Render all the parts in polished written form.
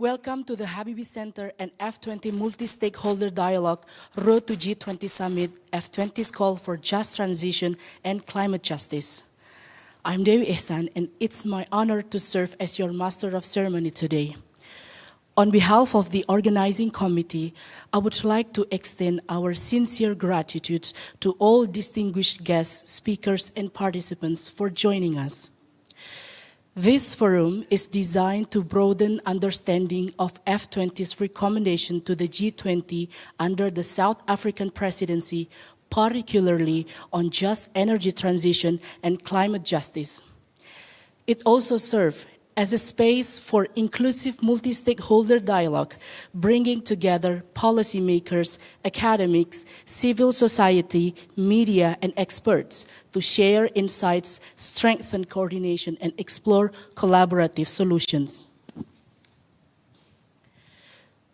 Welcome to the Habibie Center and F20 Multi-Stakeholder Dialogue Road to G20 Summit, F20's Call for Just Transition and Climate Justice. I'm Dewi Ehsan, and it's my honor to serve as your Master of Ceremony today. On behalf of the organizing committee, I would like to extend our sincere gratitude to all distinguished guests, speakers, and participants for joining us. This forum is designed to broaden understanding of F20's recommendation to the G20 under the South African presidency, particularly on just energy transition and climate justice. It also serves as a space for inclusive multi-stakeholder dialogue, bringing together policymakers, academics, civil society, media, and experts to share insights, strengthen coordination, and explore collaborative solutions.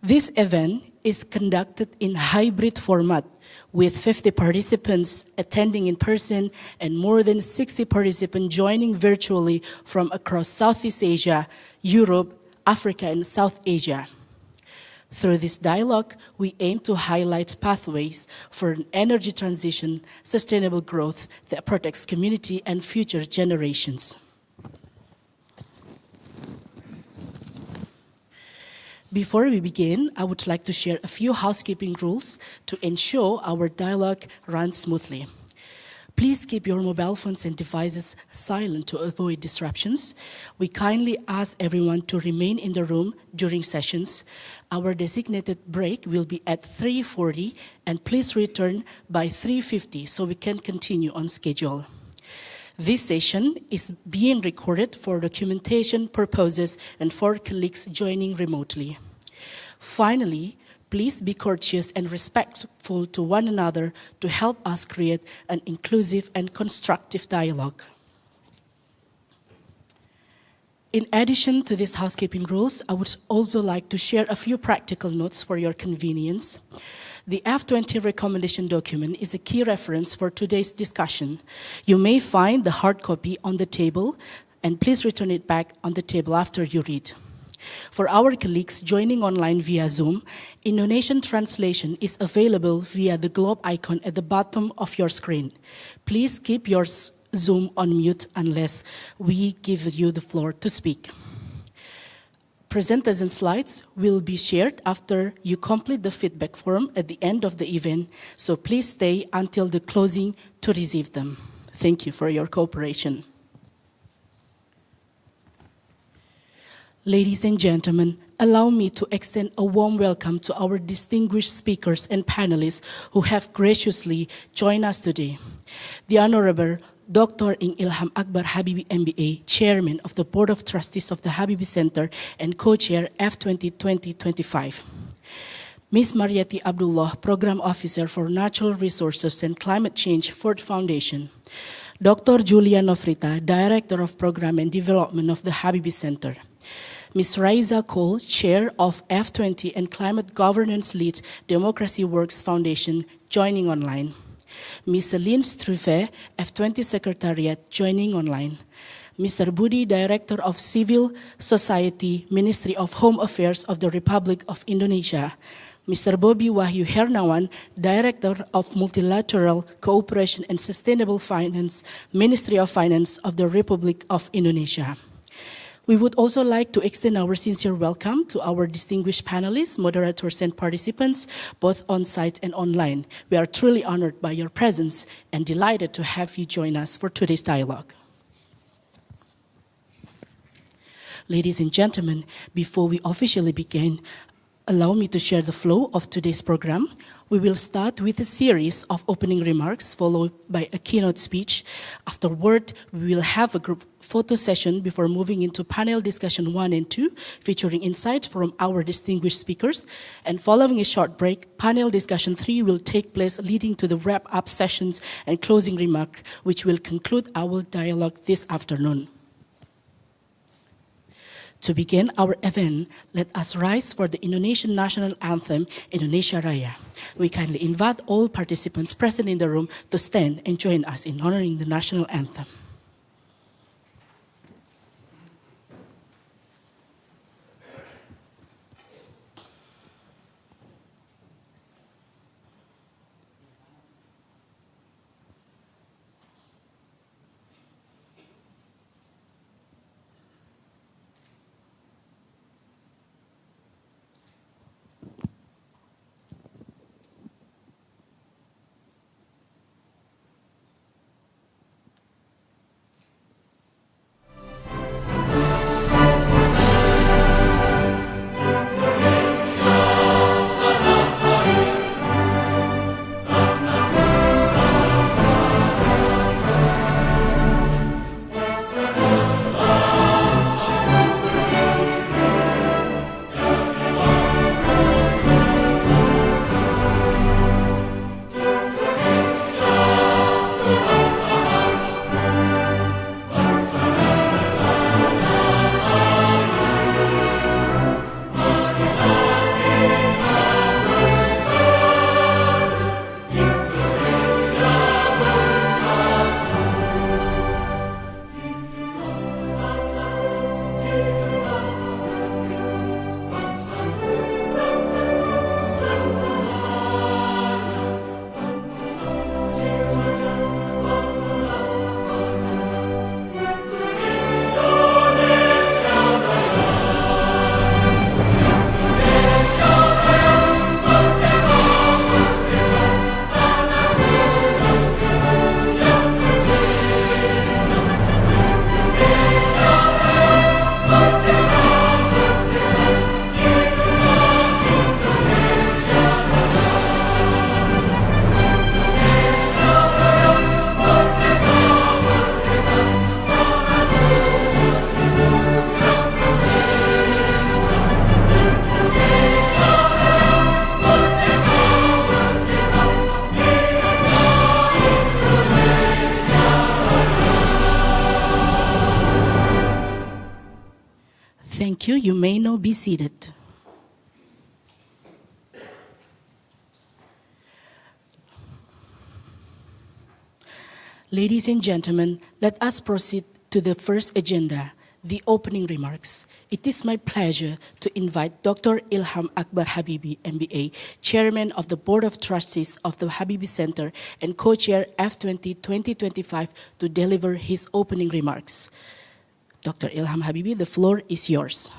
This event is conducted in hybrid format, with 50 participants attending in person and more than 60 participants joining virtually from across Southeast Asia, Europe, Africa, and South Asia. Through this dialogue, we aim to highlight pathways for an energy transition, sustainable growth that protects community and future generations. Before we begin, I would like to share a few housekeeping rules to ensure our dialogue runs smoothly. Please keep your mobile phones and devices silent to avoid disruptions. We kindly ask everyone to remain in the room during sessions. Our designated break will be at 3:40, and please return by 3:50 so we can continue on schedule. This session is being recorded for documentation purposes and for colleagues joining remotely. Finally, please be courteous and respectful to one another to help us create an inclusive and constructive dialogue. In addition to these housekeeping rules, I would also like to share a few practical notes for your convenience. The F20 recommendation document is a key reference for today's discussion. You may find the hard copy on the table, and please return it back on the table after you read. For our colleagues joining online via Zoom, Indonesian translation is available via the globe icon at the bottom of your screen. Please keep your Zoom on mute unless we give you the floor to speak. Presenters and slides will be shared after you complete the feedback form at the end of the event, so please stay until the closing to receive them. Thank you for your cooperation. Ladies and gentlemen, allow me to extend a warm welcome to our distinguished speakers and panelists who have graciously joined us today. The Honorable Dr. Ing Ilham Akbar Habibie MBA, Chairman of the Board of Trustees of the Habibie Center and Co-Chair F20 2025. Ms. Mariati Abdullah, Program Officer for Natural Resources and Climate Change, Ford Foundation. Dr. Julia Nofrita, Director of Program and Development of the Habibie Center. Ms. Raiza Cole, Chair of F20 and Climate Governance Lead, Democracy Works Foundation, joining online. Ms. Celine Struve, F20 Secretariat, joining online. Mr. Budi, Director of Civil Society, Ministry of Home Affairs of the Republic of Indonesia. Mr. Bobby Wahyu Hernawan, Director of Multilateral Cooperation and Sustainable Finance, Ministry of Finance of the Republic of Indonesia. We would also like to extend our sincere welcome to our distinguished panelists, moderators, and participants, both on-site and online. We are truly honored by your presence and delighted to have you join us for today's dialogue. Ladies and gentlemen, before we officially begin, allow me to share the flow of today's program. We will start with a series of opening remarks, followed by a keynote speech. Afterward, we will have a group photo session before moving into panel discussion 1 and 2, featuring insights from our distinguished speakers. And following a short break, panel discussion 3 will take place, leading to the wrap-up sessions and closing remark, which will conclude our dialogue this afternoon. To begin our event, let us rise for the Indonesian national anthem, Indonesia Raya. We kindly invite all participants present in the room to stand and join us in honoring the national anthem. Thank you. You may now be seated. Ladies and gentlemen, let us proceed to the first agenda, the opening remarks. It is my pleasure to invite Dr. Ilham Akbar Habibie, MBA, Chairman of the Board of Trustees of the Habibie Center and Co-Chair F20 2025 to deliver his opening remarks. Dr. Ilham Habibie, the floor is yours.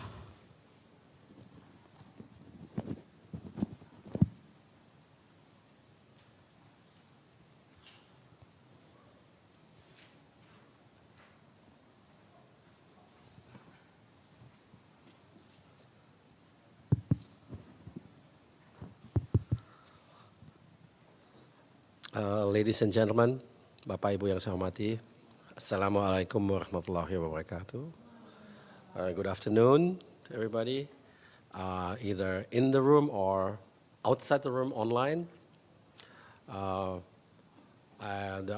Ladies and gentlemen, Bapak Ibu yang saya hormati, Assalamualaikum warahmatullahi wabarakatuh. Good afternoon to everybody, either in the room or outside the room online. The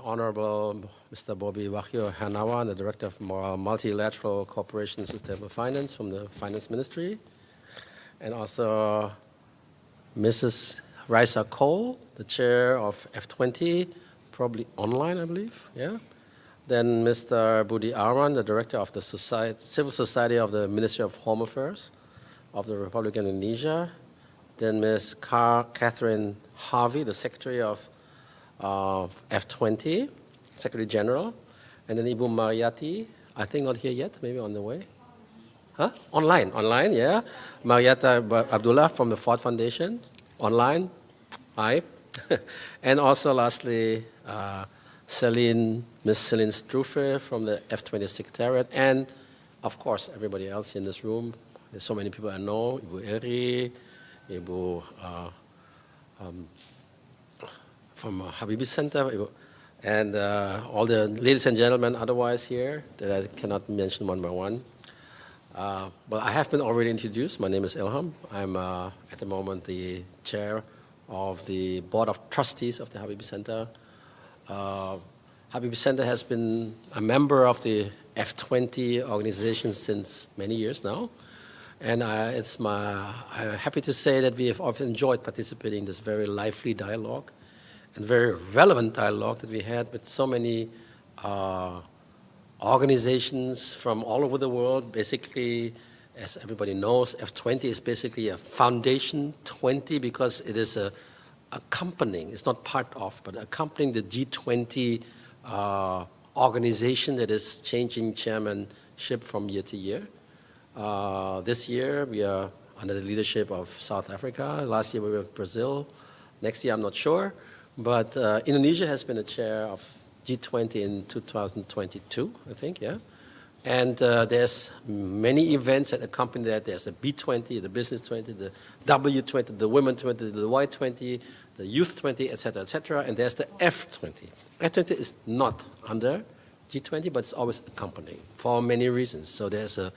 Honorable Mr. Bobby Wahyo Hanawan, the Director of Multilateral Cooperation and Sustainable Finance from the Finance Ministry, and also Mrs. Raisa Cole, the chair of F20, probably online, I believe, yeah. Then Mr. Budi Arman, the director of the Civil Society of the Ministry of Home Affairs of the Republic of Indonesia. Then Ms. Catherine Harvey, the secretary of F20, Secretary General. And then Ibu Mariati, I think not here yet, maybe on the way. Huh? Online, yeah. Mariata Abdullah from the Ford Foundation. Online, hi. And also lastly, Miss Celine Struve from the F20 Secretariat, and of course everybody else in this room. There's so many people I know, Ibu Eri, Ibu from Habibie Center, and all the ladies and gentlemen otherwise here that I cannot mention one by one. But I have been already introduced. My name is Ilham. I'm at the moment the chair of the Board of Trustees of the Habibie Center. Habibie Center has been a member of the F20 organization since many years now. And I'm happy to say that we have often enjoyed participating in this very lively dialogue and very relevant dialogue that we had with so many organizations from all over the world. Basically, as everybody knows, F20 is basically a foundation 20 because it is accompanying, it's not part of, but accompanying the G20 organization that is changing chairmanship from year to year. This year, we are under the leadership of South Africa. Last year, we were with Brazil. Next year, I'm not sure. But Indonesia has been a chair of G20 in 2022, I think, yeah. And there's many events that accompany that. There's the B20, the Business 20, the W20, the Women 20, the Y20, the Youth 20, etc., etc. And there's the F20. F20 is not under G20, but it's always accompanying for many reasons. So there's a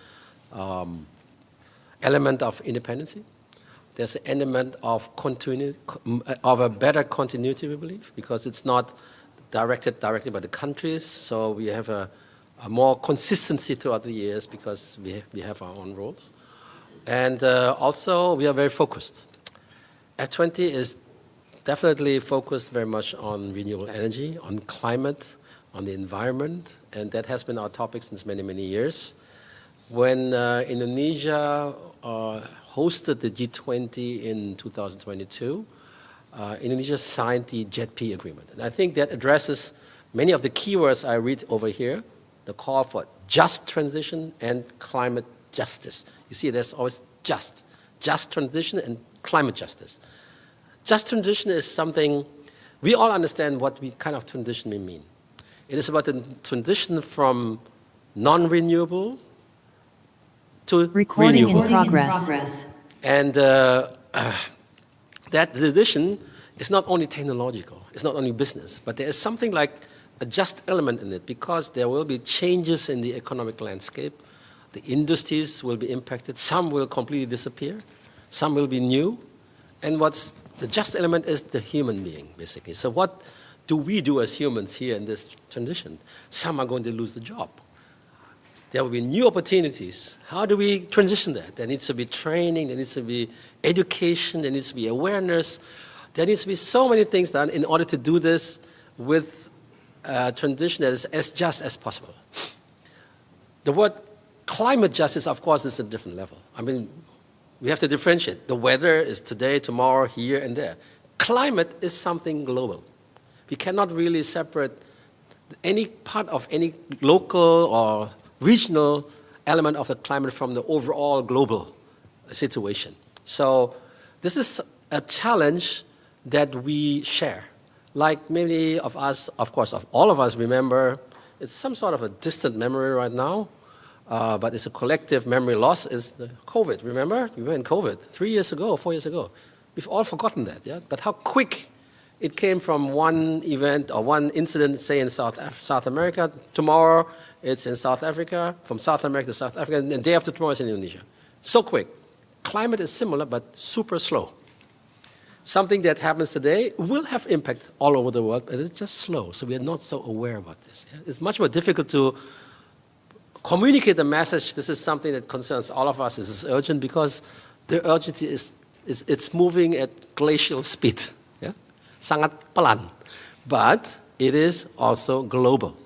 element of independency. There's an element of continuity, of a better continuity, we believe, because it's not directed directly by the countries. So we have a more consistency throughout the years because we have our own rules. And also, we are very focused. F20 is definitely focused very much on renewable energy, on climate, on the environment, and that has been our topic since many, many years. When Indonesia hosted the G20 in 2022, Indonesia signed the JETP agreement. And I think that addresses many of the keywords I read over here, the call for just transition and climate justice. You see, there's always just transition and climate justice. Just transition is something, we all understand what kind of transition we mean. It is about the transition from non-renewable to Recording renewable. in progress. And that transition is not only technological, it's not only business, but there is something like a just element in it because there will be changes in the economic landscape. The industries will be impacted. Some will completely disappear. Some will be new. And what's the just element is the human being, basically. So what do we do as humans here in this transition? Some are going to lose the job. there will be new opportunities. How do we transition that? There needs to be training, there needs to be education, there needs to be awareness. There needs to be so many things done in order to do this with a transition that is as just as possible. The word climate justice, of course, is a different level. I mean, we have to differentiate. The weather is today, tomorrow, here and there. Climate is something global. We cannot really separate any part of any local or regional element of the climate from the overall global situation. So this is a challenge that we share. Like many of us, of course, of all of us remember, it's some sort of a distant memory right now, but it's a collective memory loss, is the COVID. Remember? We were in COVID 3 years ago, 4 years ago. We've all forgotten that, yeah? But how quick it came from one event or one incident, say in South America. Tomorrow it's in South Africa, from South America to South Africa, and the day after tomorrow it's in Indonesia. So quick. Climate is similar, but super slow. Something that happens today will have impact all over the world, but it's just slow, so we are not so aware about this. Yeah? It's much more difficult to communicate the message. This is something that concerns all of us. This is urgent because the urgency it's moving at glacial speed. Yeah? Sangat pelan. But it is also global.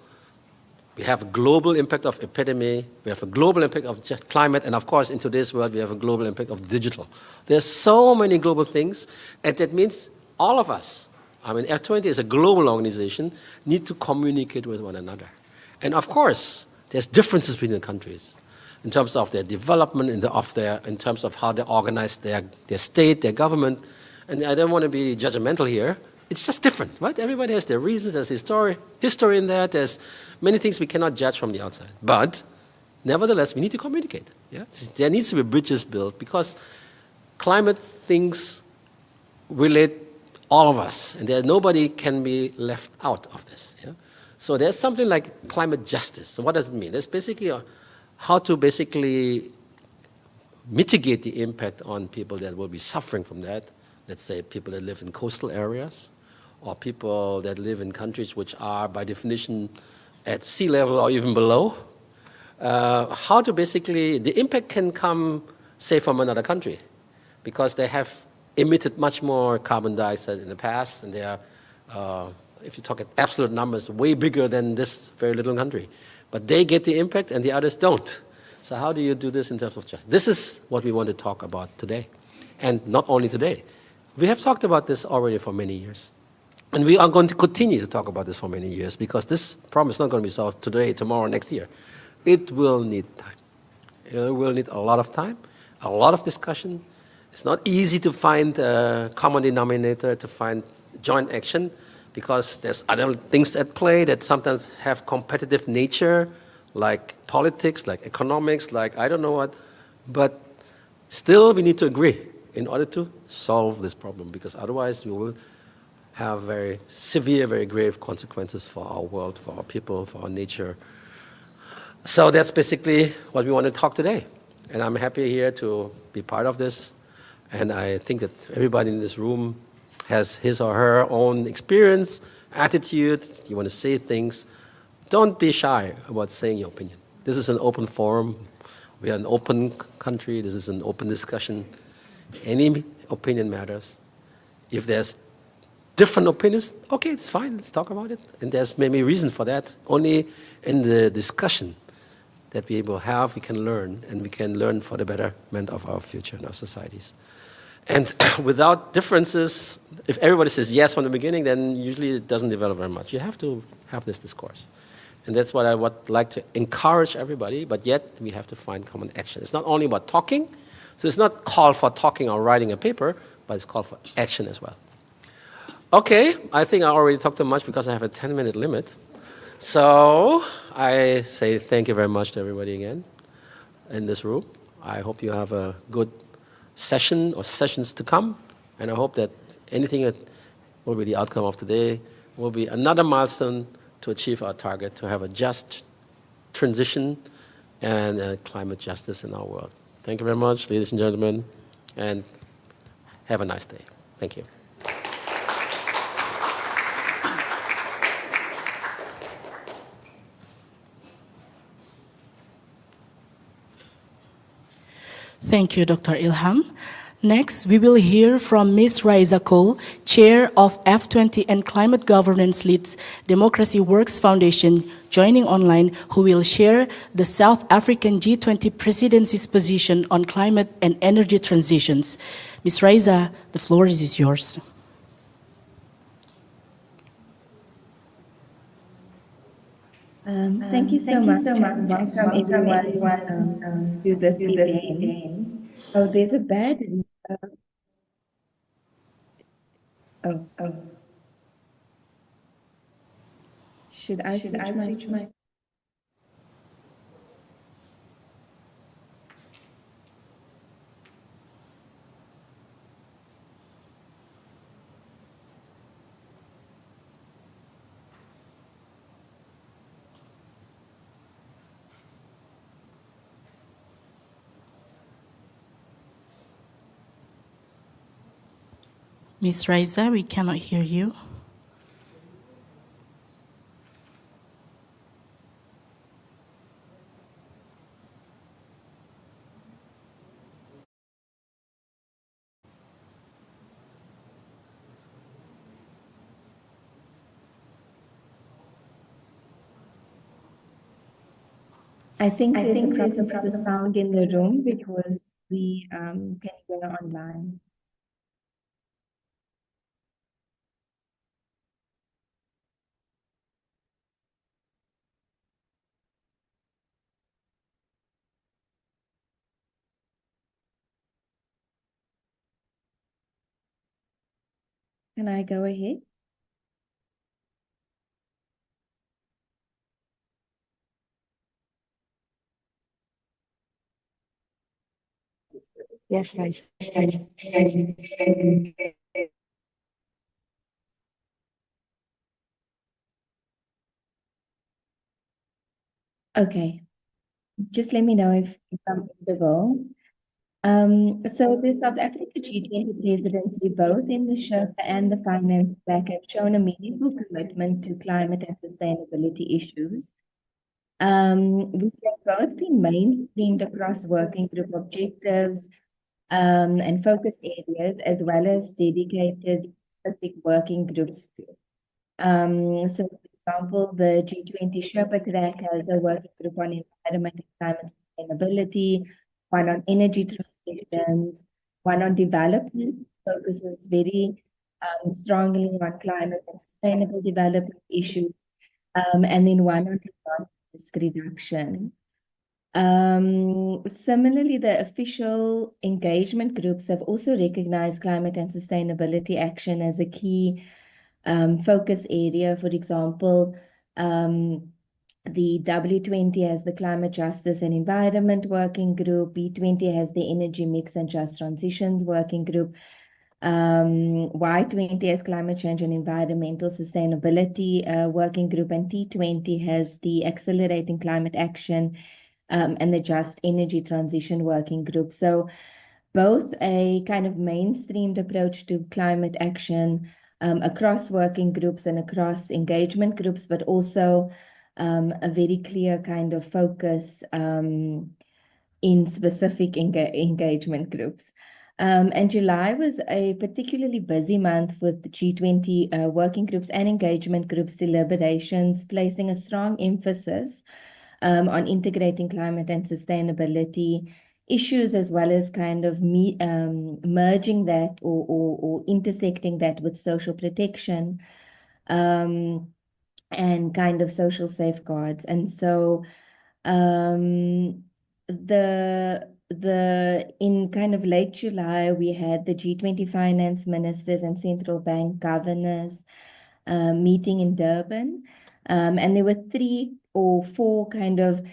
We have a global impact of epidemic, we have a global impact of climate, and of course in today's world we have a global impact of digital. There's so many global things, and that means all of us, I mean F20 is a global organization, need to communicate with one another. And of course, there's differences between the countries in terms of their development, in terms of how they organize their state, their government. And I don't want to be judgmental here. It's just different, right? Everybody has their reasons, there's history in that, there's many things we cannot judge from the outside. But nevertheless, we need to communicate. Yeah? There needs to be bridges built because climate things relate all of us, and nobody can be left out of this. Yeah? So there's something like climate justice. So what does it mean? It's basically how to basically mitigate the impact on people that will be suffering from that. Let's say people that live in coastal areas, or people that live in countries which are, by definition, at sea level or even below. How to basically, the impact can come, say, from another country, because they have emitted much more carbon dioxide in the past, and they are, if you talk at absolute numbers, way bigger than this very little country. But they get the impact and the others don't. So how do you do this in terms of justice? This is what we want to talk about today. And not only today. We have talked about this already for many years. And we are going to continue to talk about this for many years because this problem is not going to be solved today, tomorrow, next year. It will need time. It will need a lot of time, a lot of discussion. It's not easy to find a common denominator, to find joint action, because there's other things at play that sometimes have competitive nature, like politics, like economics, like I don't know what. But still we need to agree in order to solve this problem, because otherwise we will have very severe, very grave consequences for our world, for our people, for our nature. So that's basically what we want to talk today. And I'm happy here to be part of this. And I think that everybody in this room has his or her own experience, attitude. You want to say things. Don't be shy about saying your opinion. This is an open forum. We are an open country. This is an open discussion. Any opinion matters. If there's different opinions, okay, it's fine, let's talk about it. And there's maybe reason for that. Only in the discussion that we will have, we can learn, and we can learn for the betterment of our future and our societies. And without differences, if everybody says yes from the beginning, then usually it doesn't develop very much. You have to have this discourse. And that's what I would like to encourage everybody, but yet we have to find common action. It's not only about talking, so it's not called for talking or writing a paper, but it's called for action as well. Okay, I think I already talked too much because I have a 10-minute limit. So I say thank you very much to everybody again in this room. I hope you have a good session or sessions to come. And I hope that anything that will be the outcome of today will be another milestone to achieve our target, to have a just transition and climate justice in our world. Thank you very much, ladies and gentlemen, and have a nice day. Thank you. Thank you, Dr. Ilham. Next, we will hear from Ms. Raisa Cole, Chair of F20 and Climate Governance Leads Democracy Works Foundation, joining online, who will share the South African G20 presidency's position on climate and energy transitions. Ms. Raisa, the floor is yours. Thank you so much, and welcome everyone to this event. Oh, there's a bad. Oh, should I switch my? Ms. Raisa, we cannot hear you. I think there's a problem with the sound in the room because we can hear online. Can I go ahead? Yes, guys. Okay, just let me know if I'm audible. So the South Africa G20 presidency, both in the Sherpa and the finance stack, have shown a meaningful commitment to climate and sustainability issues. We have both been mainstreamed across working group objectives and focus areas, as well as dedicated specific working groups. So, for example, the G20 Sherpa track has a working group on environment and climate sustainability, one on energy transitions, one on development, focuses very strongly on climate and sustainable development issues, and then one on risk reduction. Similarly, the official engagement groups have also recognized climate and sustainability action as a key focus area. For example, the W20 has the Climate Justice and Environment Working Group, B20 has the Energy Mix and Just Transitions Working Group, Y20 has Climate Change and Environmental Sustainability Working Group, and T20 has the Accelerating Climate Action and the Just Energy Transition Working Group. So both a kind of mainstreamed approach to climate action across working groups and across engagement groups, but also a very clear kind of focus in specific engagement groups. And July was a particularly busy month with the G20 working groups and engagement groups deliberations, placing a strong emphasis on integrating climate and sustainability issues, as well as kind of merging that or intersecting that with social protection and kind of social safeguards. And so in kind of late July, we had the G20 finance ministers and central bank governors meeting in Durban. And there were 3 or 4 kind of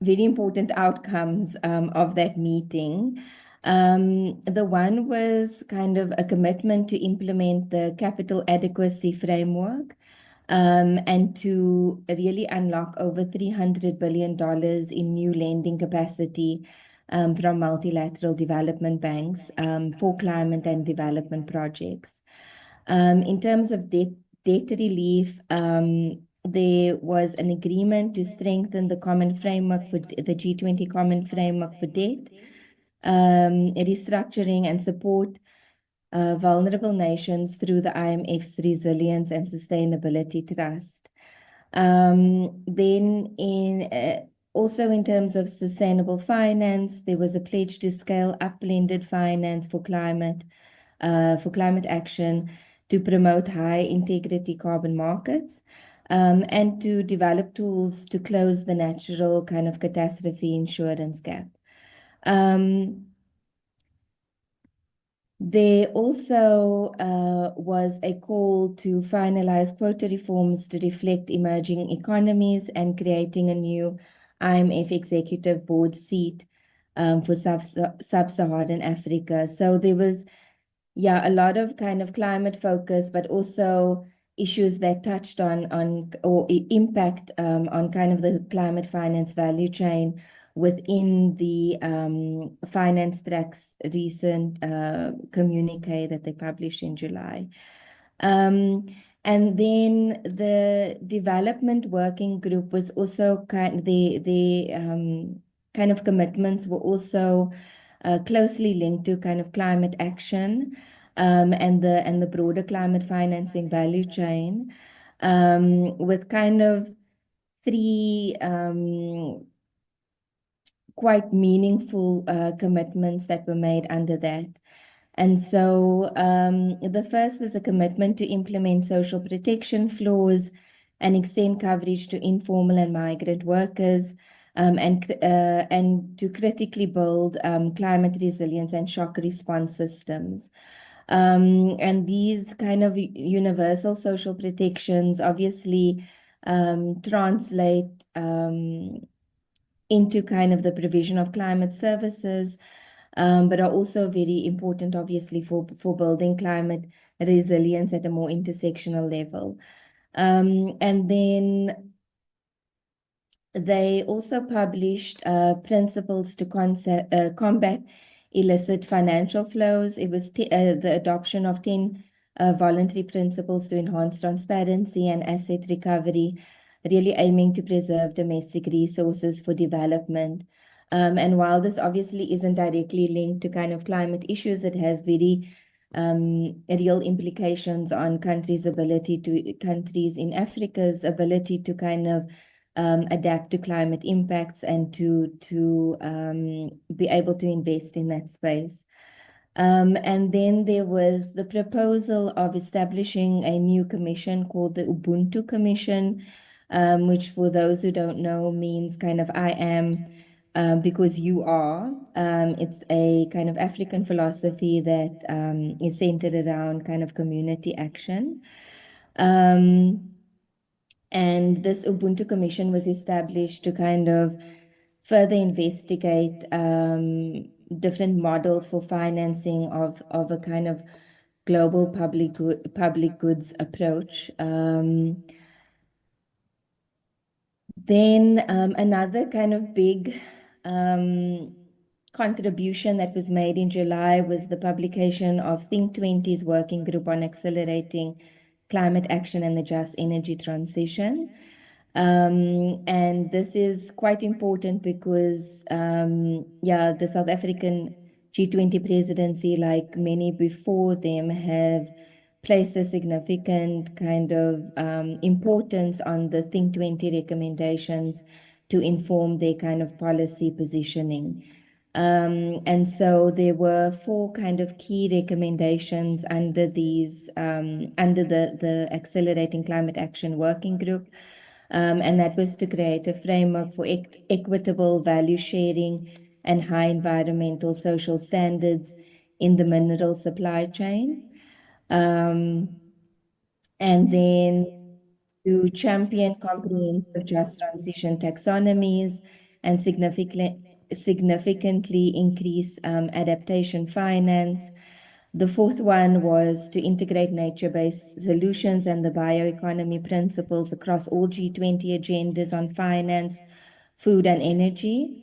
very important outcomes of that meeting. The one was kind of a commitment to implement the capital adequacy framework and to really unlock over $300 billion in new lending capacity from multilateral development banks for climate and development projects. In terms of debt relief, there was an agreement to strengthen the common framework for the G20 common framework for debt, restructuring and support vulnerable nations through the IMF's Resilience and Sustainability Trust. Then also in terms of sustainable finance, there was a pledge to scale up blended finance for climate action, to promote high integrity carbon markets, and to develop tools to close the natural kind of catastrophe insurance gap. There also was a call to finalize quota reforms to reflect emerging economies and creating a new IMF executive board seat for sub-Saharan Africa. So there was, a lot of kind of climate focus, but also issues that touched on or impact on kind of the climate finance value chain within the Finance Track's recent communique that they published in July. And then the development working group was also kind of commitments were also closely linked to kind of climate action and the broader climate financing value chain, with kind of three quite meaningful commitments that were made under that. And so the first was a commitment to implement social protection floors and extend coverage to informal and migrant workers, and to critically build climate resilience and shock response systems. And these kind of universal social protections obviously translate into kind of the provision of climate services, but are also very important, obviously, for building climate resilience at a more intersectional level. And then they also published principles to combat illicit financial flows. It was the adoption of 10 voluntary principles to enhance transparency and asset recovery, really aiming to preserve domestic resources for development. And while this obviously isn't directly linked to kind of climate issues, it has very real implications on countries in Africa's ability to kind of adapt to climate impacts and to be able to invest in that space. And then there was the proposal of establishing a new commission called the Ubuntu Commission, which for those who don't know means kind of I am because you are. It's a kind of African philosophy that is centered around kind of community action. And this Ubuntu Commission was established to kind of further investigate different models for financing of a kind of global public goods approach. Then another kind of big contribution that was made in July was the publication of Think 20's Working Group on Accelerating Climate Action and the Just Energy Transition. And this is quite important because, the South African G20 presidency, like many before them, have placed a significant kind of importance on the Think 20 recommendations to inform their kind of policy positioning. And so there were 4 kind of key recommendations under these, under the Accelerating Climate Action Working Group. And that was to create a framework for equitable value sharing and high environmental social standards in the mineral supply chain. And then to champion comprehensive just transition taxonomies and significantly increase adaptation finance. The 4th one was to integrate nature-based solutions and the bioeconomy principles across all G20 agendas on finance, food, and energy.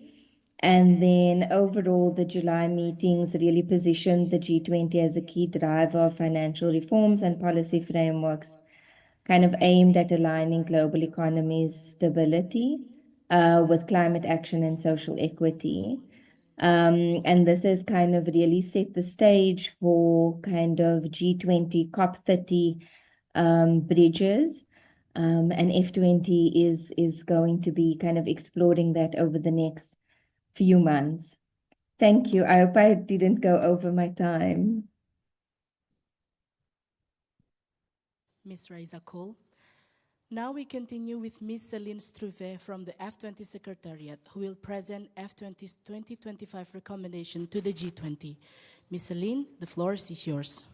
And then overall, the July meetings really positioned the G20 as a key driver of financial reforms and policy frameworks kind of aimed at aligning global economies' stability with climate action and social equity. And this has kind of really set the stage for kind of G20, COP30 bridges. And F20 is going to be kind of exploring that over the next few months. Thank you. I hope I didn't go over my time. Ms. Raisa Cole. Now we continue with Ms. Celine Struve from the F20 Secretariat, who will present F20's 2025 recommendation to the G20. Ms. Celine, the floor is yours.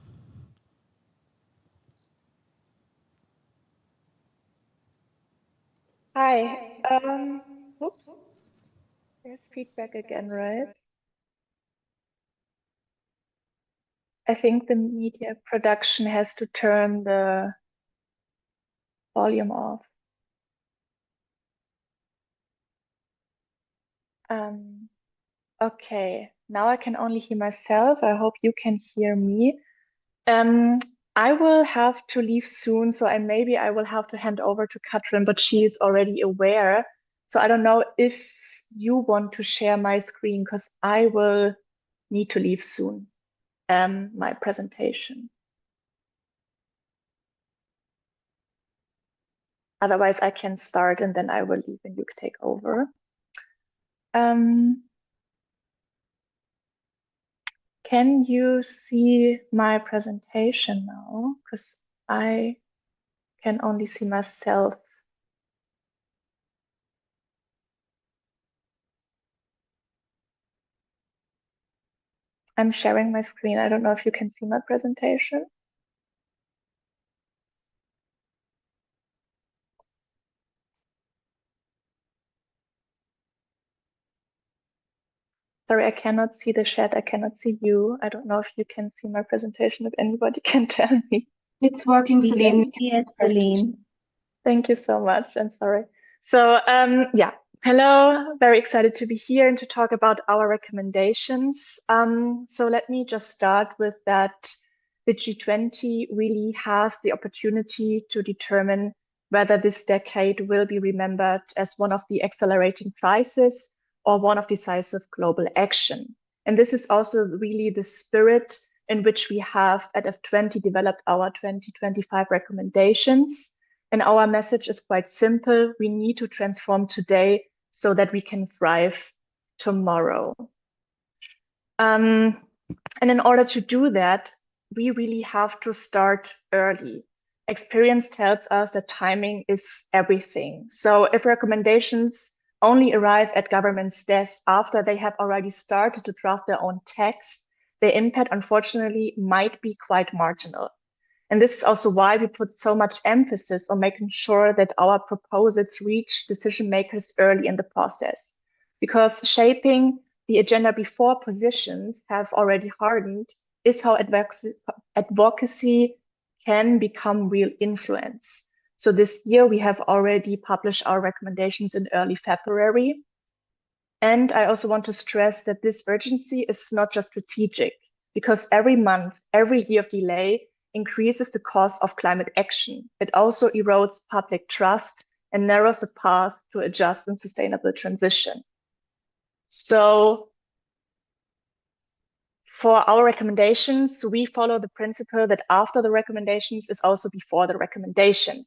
Hi. Oops. There's feedback again, right? I think the media production has to turn the volume off. Okay, now I can only hear myself. I hope you can hear me. I will have to leave soon, so maybe I will have to hand over to Katrin, but she is already aware. So I don't know if you want to share my screen, because I will need to leave soon, my presentation. Otherwise, I can start and then I will leave and you can take over. Can you see my presentation now? Because I can only see myself. I'm sharing my screen. I don't know if you can see my presentation. Sorry, I cannot see the chat. I cannot see you. I don't know if you can see my presentation, if anybody can tell me. It's working, We Celine. can see it, Celine. Thank you so much. I'm sorry. So, yeah, hello. Very excited to be here and to talk about our recommendations. So let me just start with that. The G20 really has the opportunity to determine whether this decade will be remembered as one of the accelerating crises or one of decisive global action. And this is also really the spirit in which we have at F20 developed our 2025 recommendations. And our message is quite simple. We need to transform today so that we can thrive tomorrow. And in order to do that, we really have to start early. Experience tells us that timing is everything. So if recommendations only arrive at government's desks after they have already started to draft their own text, their impact, unfortunately, might be quite marginal. And this is also why we put so much emphasis on making sure that our proposals reach decision makers early in the process. Because shaping the agenda before positions have already hardened is how advocacy can become real influence. So this year we have already published our recommendations in early February. And I also want to stress that this urgency is not just strategic, because every month, every year of delay increases the cost of climate action. It also erodes public trust and narrows the path to a just and sustainable transition. So for our recommendations, we follow the principle that after the recommendations is also before the recommendations.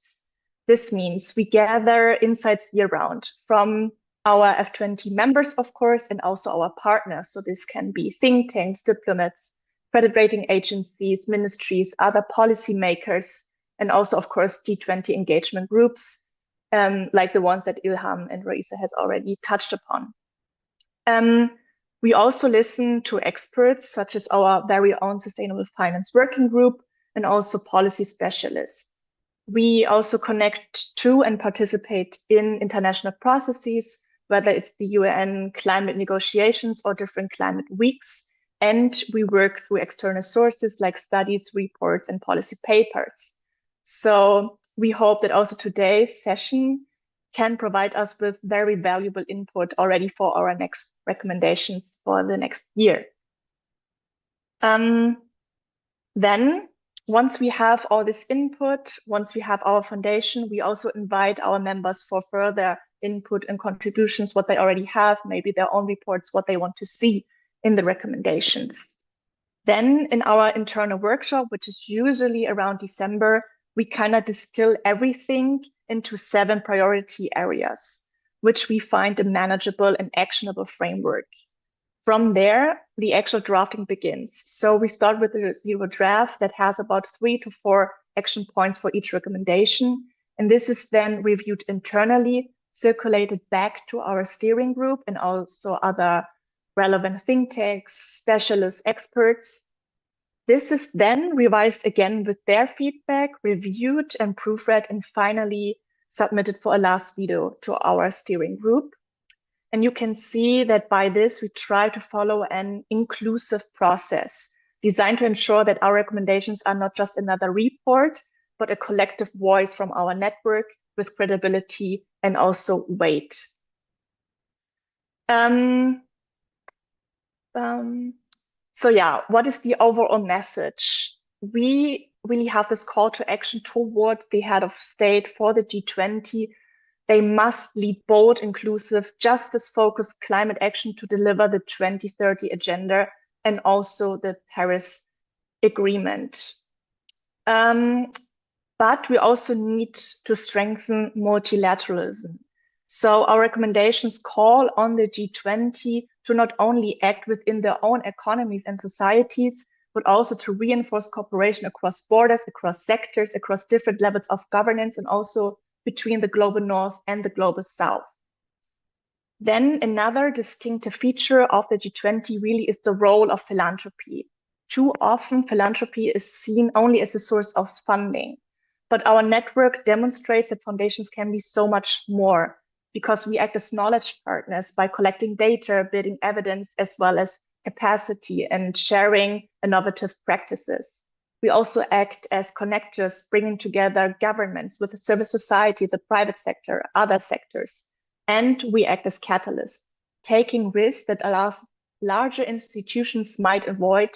This means we gather insights year-round from our F20 members, of course, and also our partners. So this can be think tanks, diplomats, credit rating agencies, ministries, other policymakers, and also, of course, G20 engagement groups, like the ones that Ilham and Raisa has already touched upon. We also listen to experts, such as our very own Sustainable Finance Working Group, and also policy specialists. We also connect to and participate in international processes, whether it's the UN climate negotiations or different climate weeks. And we work through external sources like studies, reports, and policy papers. So we hope that also today's session can provide us with very valuable input already for our next recommendations for the next year. Then Once we have all this input, once we have our foundation, we also invite our members for further input and contributions, what they already have, maybe their own reports, what they want to see in the recommendations. Then in our internal workshop, which is usually around December, we kind of distill everything into 7 priority areas, which we find a manageable and actionable framework. From there, the actual drafting begins. So we start with a 0 draft that has about 3 to 4 action points for each recommendation. And this is then reviewed internally, circulated back to our steering group and also other relevant think tanks, specialists, experts. This is then revised again with their feedback, reviewed and proofread, and finally submitted for a last veto to our steering group. And you can see that by this, we try to follow an inclusive process designed to ensure that our recommendations are not just another report, but a collective voice from our network with credibility and also weight. So yeah, what is the overall message? We really have this call to action towards the head of state for the G20. They must lead bold, inclusive, justice-focused climate action to deliver the 2030 agenda and also the Paris Agreement. But we also need to strengthen multilateralism. So our recommendations call on the G20 to not only act within their own economies and societies, but also to reinforce cooperation across borders, across sectors, across different levels of governance, and also between the global north and the global south. Then another distinctive feature of the G20 really is the role of philanthropy. Too often, philanthropy is seen only as a source of funding, but our network demonstrates that foundations can be so much more because we act as knowledge partners by collecting data, building evidence, as well as capacity and sharing innovative practices. We also act as connectors, bringing together governments with the civil society, the private sector, other sectors. And we act as catalysts, taking risks that larger institutions might avoid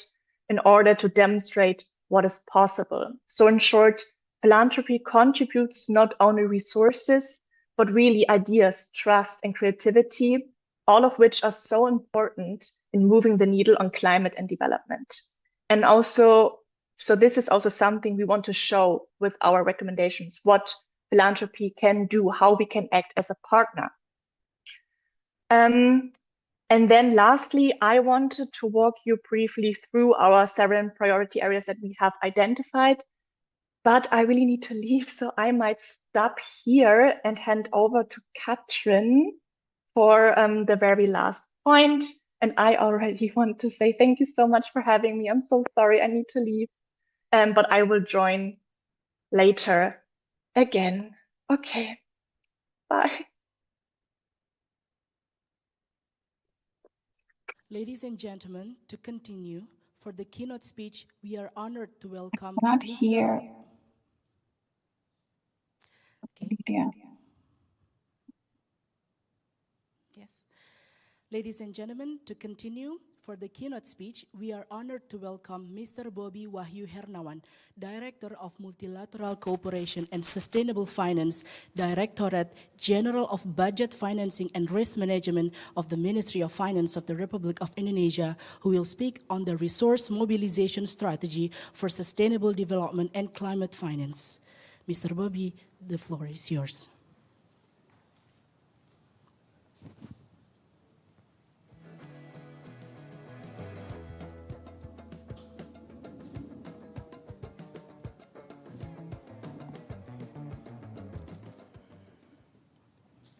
in order to demonstrate what is possible. So in short, philanthropy contributes not only resources, but really ideas, trust, and creativity, all of which are so important in moving the needle on climate and development. And also, so this is also something we want to show with our recommendations, what philanthropy can do, how we can act as a partner. And then lastly, I wanted to walk you briefly through our 7 priority areas that we have identified, but I really need to leave, so I might stop here and hand over to Katrin for the very last point. And I already want to say thank you so much for having me. I'm so sorry, I need to leave, but I will join later again. Okay, bye. Ladies and gentlemen, to continue, for the keynote speech, we are honored to welcome Not Mr. here. Okay. Yeah. Yes. Ladies and gentlemen, to continue, for the keynote speech, we are honored to welcome Mr. Bobby Wahyu Hernawan, Director of Multilateral Cooperation and Sustainable Finance, Directorate General of Budget Financing and Risk Management of the Ministry of Finance of the Republic of Indonesia, who will speak on the resource mobilization strategy for sustainable development and climate finance. Mr. Bobby, the floor is yours.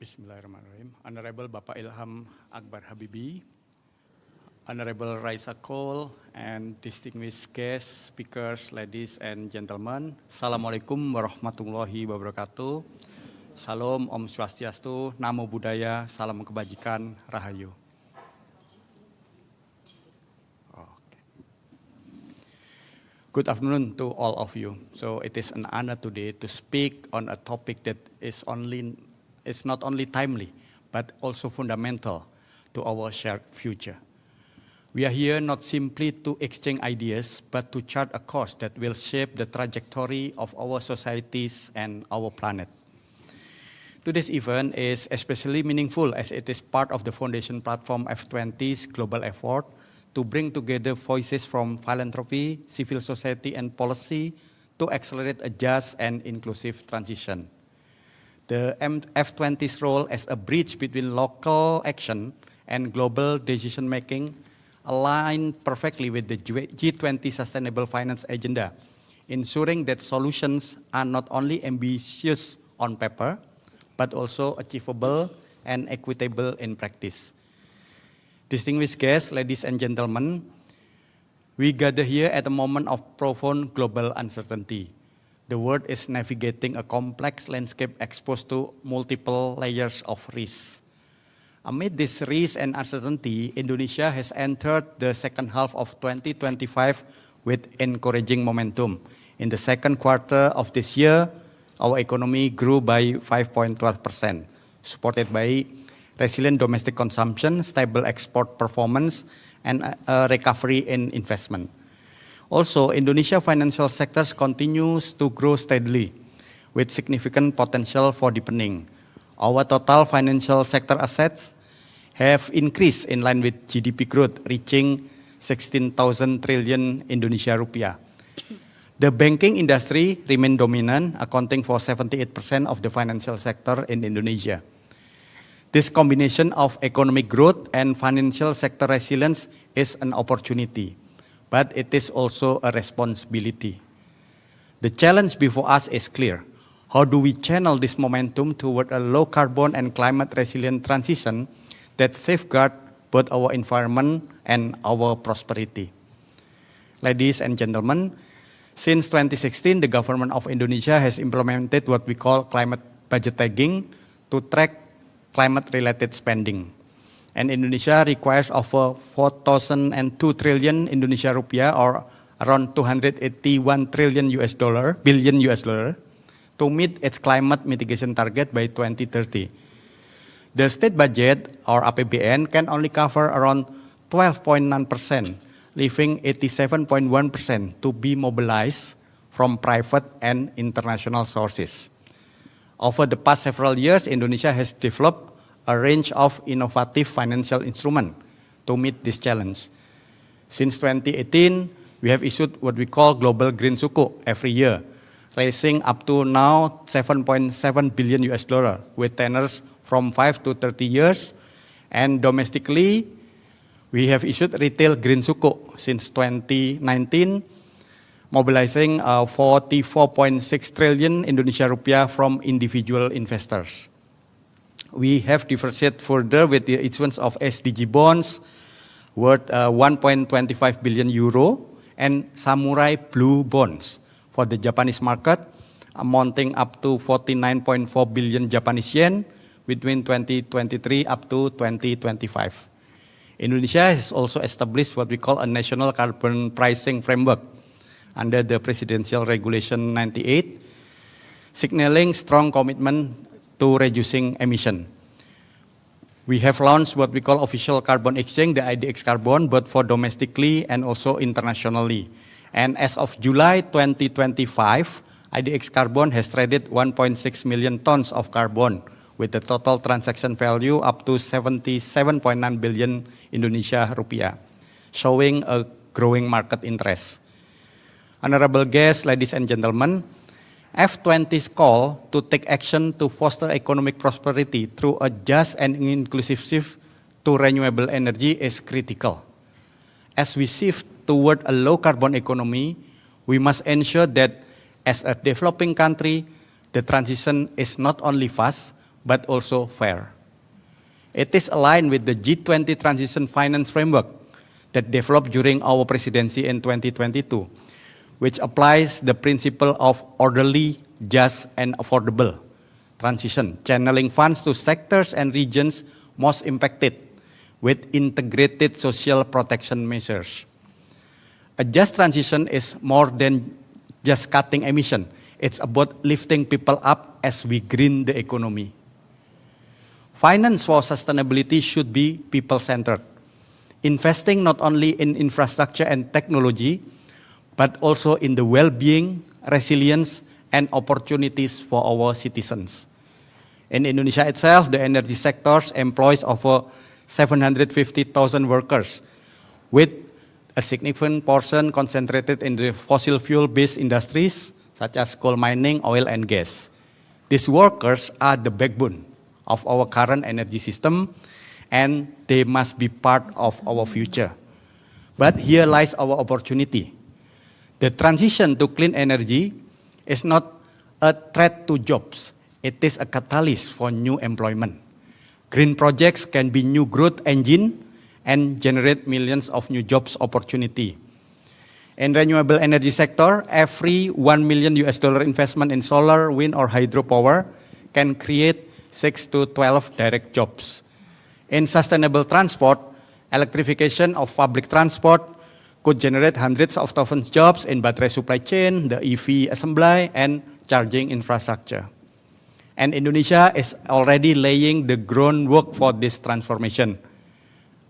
Bismillahirrahmanirrahim. Honorable Bapak Ilham Akbar Habibie, Honorable Raisa Cole, and distinguished guests, speakers, ladies and gentlemen. Assalamualaikum warahmatullahi wabarakatuh. Salam, Om Swastiastu, Namo Buddhaya, Salam Kebajikan, Rahayu. Okay. Good afternoon to all of you. So it is an honor today to speak on a topic that is not only timely, but also fundamental to our shared future. We are here not simply to exchange ideas, but to chart a course that will shape the trajectory of our societies and our planet. Today's event is especially meaningful as it is part of the foundation platform F20's global effort to bring together voices from philanthropy, civil society, and policy to accelerate a just and inclusive transition. The F20's role as a bridge between local action and global decision-making align perfectly with the G20 Sustainable Finance Agenda, ensuring that solutions are not only ambitious on paper, but also achievable and equitable in practice. Distinguished guests, ladies and gentlemen, we gather here at a moment of profound global uncertainty. The world is navigating a complex landscape exposed to multiple layers of risk. Amid this risk and uncertainty, Indonesia has entered the second half of 2025 with encouraging momentum. In the second quarter of this year, our economy grew by 5.12%, supported by resilient domestic consumption, stable export performance, and a recovery in investment. Also, Indonesia financial sectors continues to grow steadily, with significant potential for deepening. Our total financial sector assets have increased in line with GDP growth, reaching 16,000 trillion Indonesia rupiah. The banking industry remains dominant, accounting for 78% of the financial sector in Indonesia. This combination of economic growth and financial sector resilience is an opportunity, but it is also a responsibility. The challenge before us is clear. How do we channel this momentum toward a low carbon and climate resilient transition that safeguard both our environment and our prosperity? Ladies and gentlemen, since 2016, the government of Indonesia has implemented what we call climate budget tagging to track climate-related spending. And Indonesia requires over 4,002 trillion Indonesia rupiah, or around 281 billion US dollar, to meet its climate mitigation target by 2030. The state budget, or APBN, can only cover around 12.9%, leaving 87.1% to be mobilized from private and international sources. Over the past several years, Indonesia has developed a range of innovative financial instruments to meet this challenge. Since 2018, we have issued what we call Global Green Sukuk every year, raising up to now 7.7 billion US dollar with tenors from 5 to 30 years. And domestically, we have issued retail Green Sukuk since 2019, mobilizing 44.6 trillion Indonesia rupiah from individual investors. We have diversified further with the issuance of SDG bonds worth 1.25 billion euro and Samurai Blue bonds for the Japanese market, amounting up to 49.4 billion Japanese yen between 2023 up to 2025. Indonesia has also established what we call a national carbon pricing framework under the Presidential Regulation 98, signaling strong commitment to reducing emission. We have launched what we call official carbon exchange, the IDX Carbon, both for domestically and also internationally. And as of July 2025, IDX Carbon has traded 1.6 million tons of carbon with the total transaction value up to 77.9 billion Indonesia rupiah, showing a growing market interest. Honorable guests, ladies and gentlemen, F20's call to take action to foster economic prosperity through a just and inclusive shift to renewable energy is critical. As we shift toward a low-carbon economy, we must ensure that as a developing country, the transition is not only fast, but also fair. It is aligned with the G20 Transition Finance Framework that developed during our presidency in 2022, which applies the principle of orderly, just, and affordable transition, channeling funds to sectors and regions most impacted with integrated social protection measures. A just transition is more than just cutting emission. It's about lifting people up as we green the economy. Finance for sustainability should be people-centered. investing not only in infrastructure and technology, but also in the well-being, resilience, and opportunities for our citizens. In Indonesia itself, the energy sector employs over 750,000 workers, with a significant portion concentrated in the fossil fuel-based industries, such as coal mining, oil, and gas. These workers are the backbone of our current energy system, and they must be part of our future. But here lies our opportunity. The transition to clean energy is not a threat to jobs. It is a catalyst for new employment. Green projects can be new growth engine and generate millions of new jobs opportunity. In renewable energy sector, every $1 million investment in solar, wind, or hydropower can create 6 to 12 direct jobs. In sustainable transport, electrification of public transport could generate hundreds of thousands of jobs in battery supply chain, the EV assembly, and charging infrastructure. And Indonesia is already laying the groundwork for this transformation.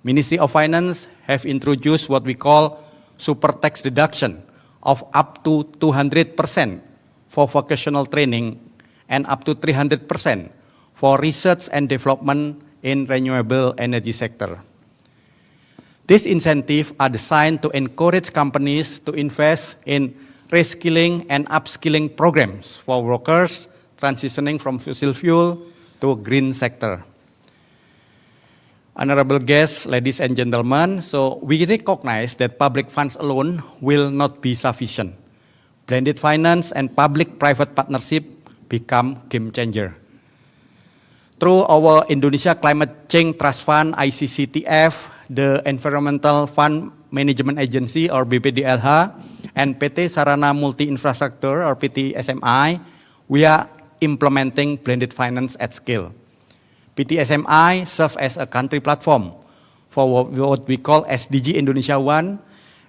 Ministry of Finance have introduced what we call super tax deduction of up to 200% for vocational training and up to 300% for research and development in renewable energy sector. These incentives are designed to encourage companies to invest in reskilling and upskilling programs for workers transitioning from fossil fuel to green sector. Honorable guests, ladies and gentlemen, so we recognize that public funds alone will not be sufficient. Blended finance and public-private partnership become game changer. Through our Indonesia Climate Change Trust Fund, ICCTF, the Environmental Fund Management Agency or BPDLH, and PT Sarana Multi Infrastructure or PT SMI, we are implementing blended finance at scale. PT SMI serves as a country platform for what we call SDG Indonesia 1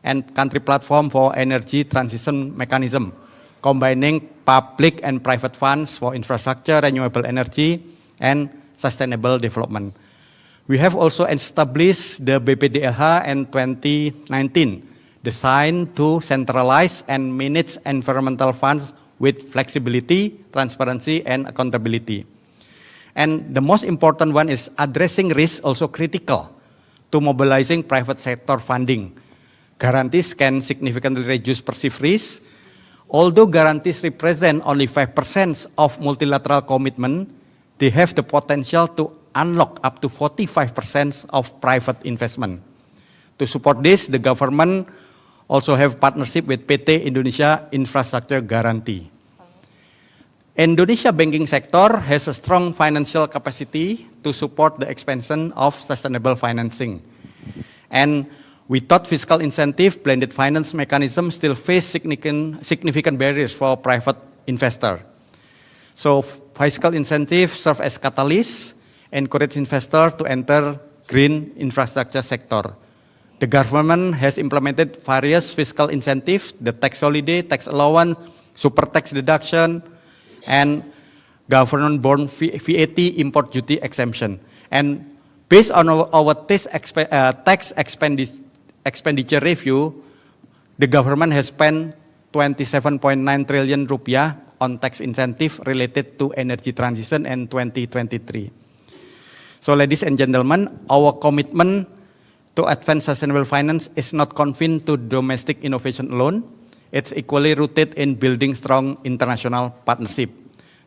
and country platform for energy transition mechanism, combining public and private funds for infrastructure, renewable energy, and sustainable development. We have also established the BPDLH in 2019, designed to centralize and manage environmental funds with flexibility, transparency, and accountability. And the most important one is addressing risk, also critical to mobilizing private sector funding. Guarantees can significantly reduce perceived risk. Although guarantees represent only 5% of multilateral commitment, they have the potential to unlock up to 45% of private investment. To support this, the government also have partnership with PT Indonesia Infrastructure Guarantee. Indonesia banking sector has a strong financial capacity to support the expansion of sustainable financing. And without fiscal incentive, blended finance mechanisms still face significant barriers for private investor. So fiscal incentives serve as catalysts, encourage investors to enter green infrastructure sector. The government has implemented various fiscal incentives, the tax holiday, tax allowance, super tax deduction, and government-borne VAT import duty exemption. And based on our tax expenditure review, the government has spent 27.9 trillion rupiah on tax incentive related to energy transition in 2023. So ladies and gentlemen, our commitment to advance sustainable finance is not confined to domestic innovation alone. It's equally rooted in building strong international partnership.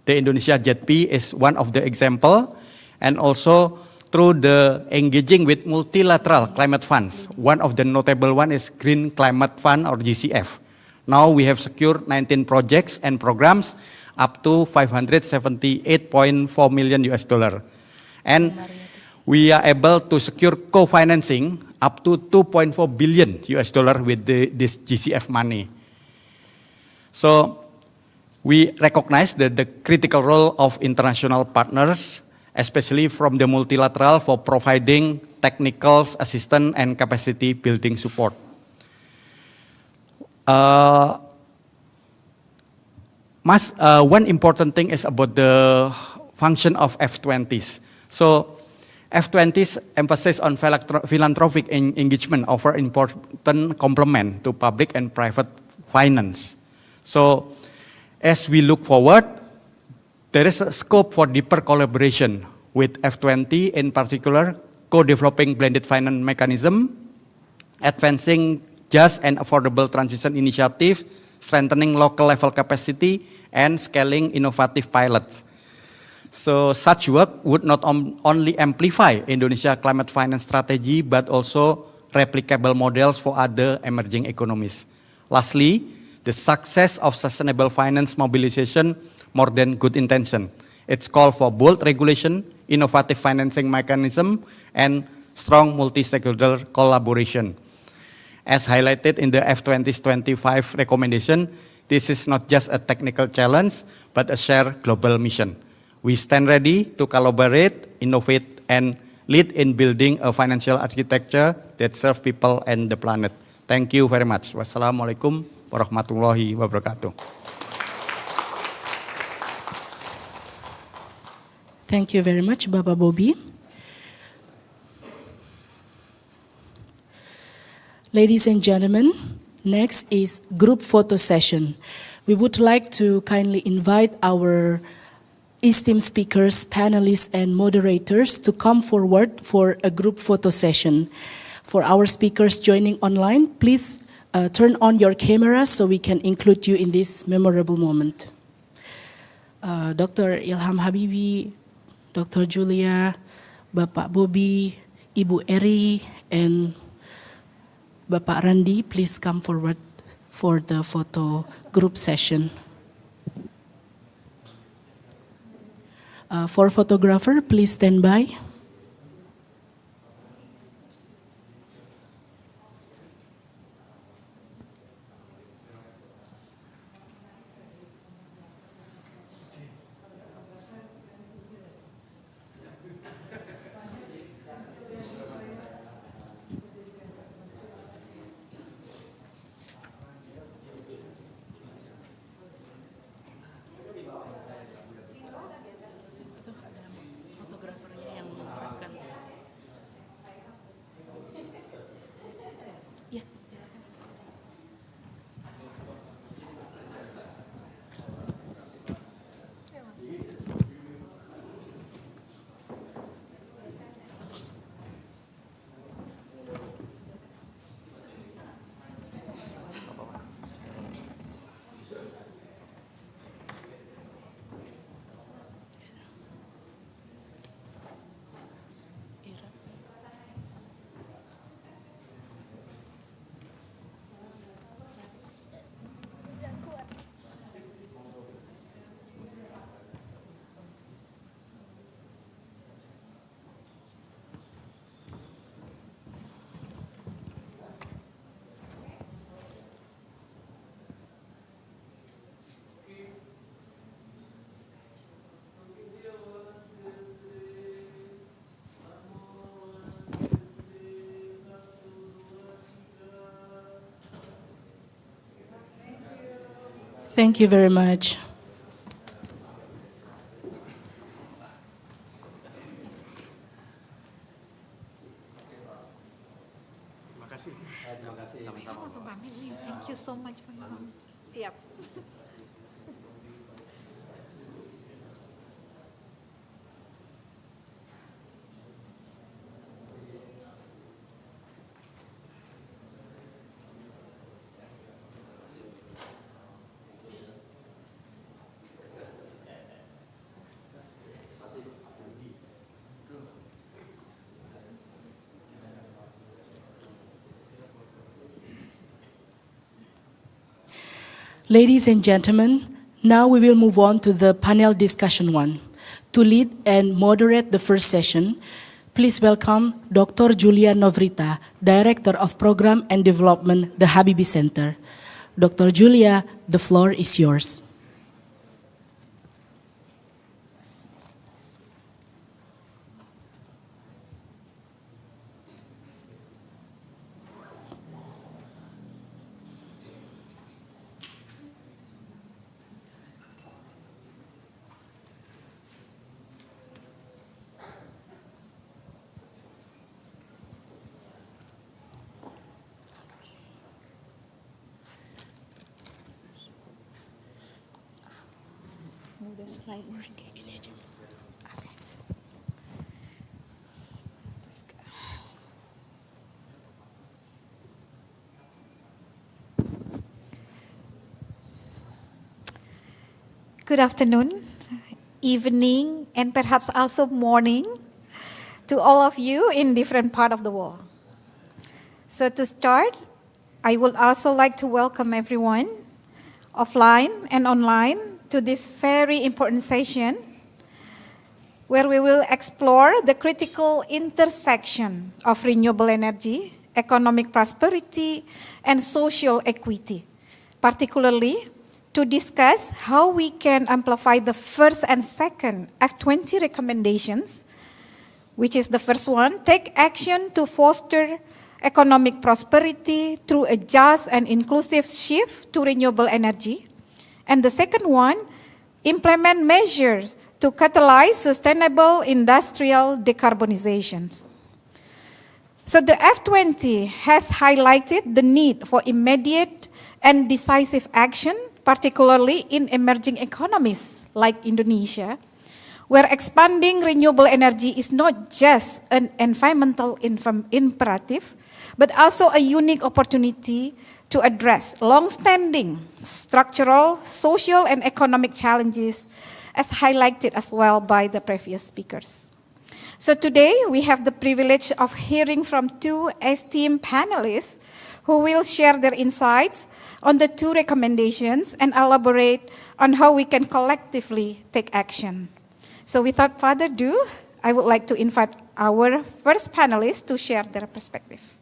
The Indonesia JETP is one of the example, and also through the engaging with multilateral climate funds. One of the notable one is Green Climate Fund or GCF. Now we have secured 19 projects and programs up to $578.4 million. And we are able to secure co-financing up to $2.4 billion with this GCF money. So we recognize the critical role of international partners, especially from the multilateral for providing technical assistance and capacity building support. One important thing is about the function of F20’s. So F20's emphasis on philanthropic engagement offer important complement to public and private finance. So as we look forward, there is a scope for deeper collaboration with F20, in particular, co-developing blended finance mechanism, advancing just and affordable transition initiative, strengthening local level capacity, and scaling innovative pilots. So such work would not only amplify Indonesia climate finance strategy, but also replicable models for other emerging economies. Lastly, the success of sustainable finance mobilization more than good intention. It's called for bold regulation, innovative financing mechanism, and strong multi-stakeholder collaboration. As highlighted in the F20's 25 recommendation, this is not just a technical challenge, but a shared global mission. We stand ready to collaborate, innovate, and lead in building a financial architecture that serves people and the planet. Thank you very much. Wassalamualaikum warahmatullahi wabarakatuh. Thank you very much, Bapak Bobby. Ladies and gentlemen, next is group photo session. We would like to kindly invite our esteemed speakers, panelists, and moderators to come forward for a group photo session. For our speakers joining online, please turn on your cameras so we can include you in this memorable moment. Dr. Ilham Habibie, Dr. Julia, Bapak Bobby, Ibu Eri, and Bapak Randi, please come forward for the photo group session. For photographer, please stand by. Thank you very much. Thank you so much. Siap. Ladies and gentlemen, now we will move on to the panel discussion one. To lead and moderate the first session, please welcome Dr. Julia Novrita, Director of Program and Development, the Habibie Center. Dr. Julia, the floor is yours. Slide working. Ini aja. Good afternoon, evening, and perhaps also morning to all of you in different part of the world. So to start, I would also like to welcome everyone, offline and online, to this very important session where we will explore the critical intersection of renewable energy, economic prosperity, and social equity, particularly to discuss how we can amplify the first and second F20 recommendations, which is the first one, take action to foster economic prosperity through a just and inclusive shift to renewable energy. And the second one, implement measures to catalyze sustainable industrial decarbonization. So the F20 has highlighted the need for immediate and decisive action, particularly in emerging economies like Indonesia, where expanding renewable energy is not just an environmental imperative, but also a unique opportunity to address long-standing structural, social, and economic challenges, as highlighted as well by the previous speakers. So today, we have the privilege of hearing from two esteemed panelists who will share their insights on the two recommendations and elaborate on how we can collectively take action. So without further ado, I would like to invite our first panelist to share their perspective.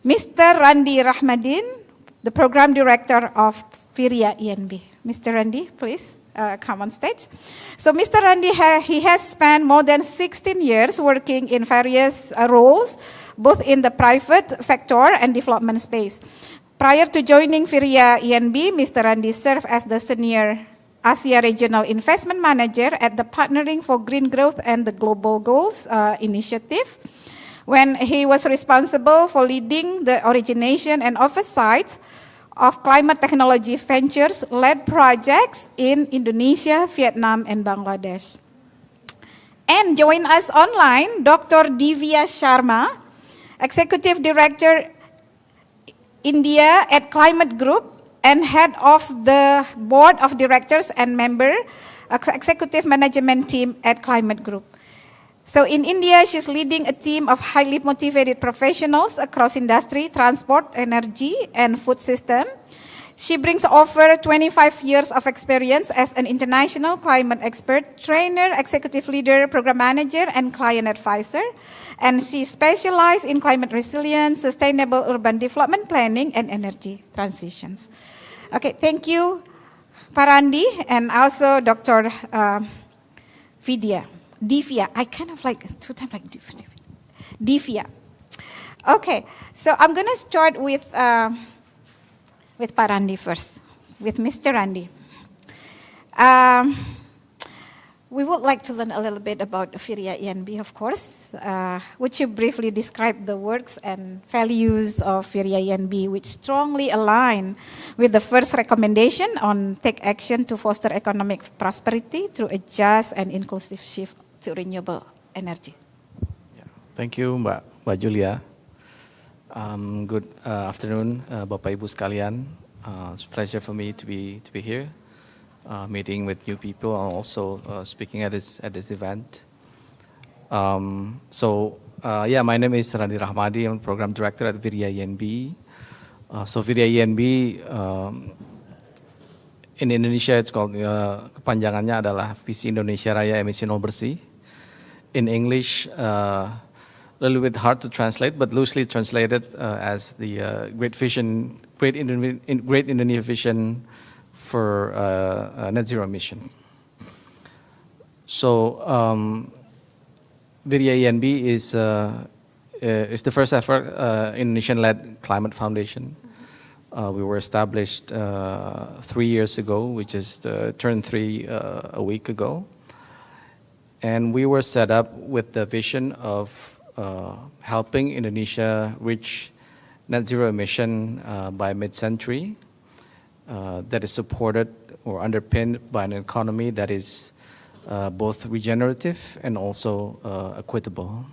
Mr. Randi Rahmadin, the Program Director of Firia ENB. Mr. Randi, please come on stage. So Mr. Randi, he has spent more than 16 years working in various roles, both in the private sector and development space. Prior to joining Firia ENB, Mr. Randi served as the Senior Asia Regional Investment Manager at the Partnering for Green Growth and the Global Goals initiative, when he was responsible for leading the origination and oversight of climate technology ventures-led projects in Indonesia, Vietnam, and Bangladesh. And join us online, Dr. Divya Sharma, Executive Director, India at Climate Group, and head of the board of directors and member, executive management team at Climate Group. So in India, she's leading a team of highly motivated professionals across industry, transport, energy, and food system. She brings over 25 years of experience as an international climate expert, trainer, executive leader, program manager, and client advisor. And she specializes in climate resilience, sustainable urban development planning, and energy transitions. Okay, thank you, Parandi, and also Dr. Divya. I kind of like, two times like Divya. Okay, so I'm going to start with Parandi first, with Mr. Randi. We would like to learn a little bit about Firia ENB, of course. Would you briefly describe the works and values of Firia ENB, which strongly align with the first recommendation on take action to foster economic prosperity through a just and inclusive shift to renewable energy? Yeah. Thank you, Mbak Julia. Good afternoon, Bapak Ibu sekalian. It's a pleasure for me to be here. Meeting with new people and also speaking at this event. My name is Randi Rahmadi. I'm Program Director at Firia ENB. Firia ENB in Indonesia, it's called kepanjangannya adalah Visi Indonesia Raya Emisi Nol Bersih. In English, a little bit hard to translate, but loosely translated as the Great Indonesia Vision for net zero emission. Firia ENB is the first ever Indonesian-led climate foundation. We were established 3 years ago, we just turned 3 a week ago. And we were set up with the vision of helping Indonesia reach net zero emission by mid-century. That is supported or underpinned by an economy that is both regenerative and also equitable.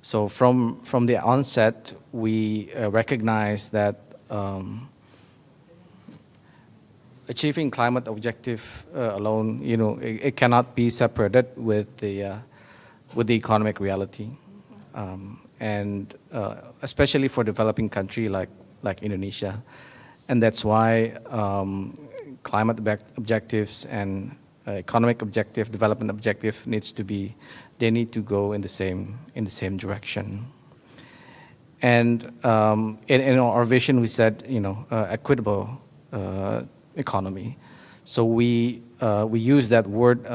So from the onset, we recognize that achieving climate objective alone, it cannot be separated with the economic reality, and especially for developing country like Indonesia, and that's why climate objectives and economic objective, development objective they need to go in the same direction. And in our vision, we said, equitable economy. So we use that word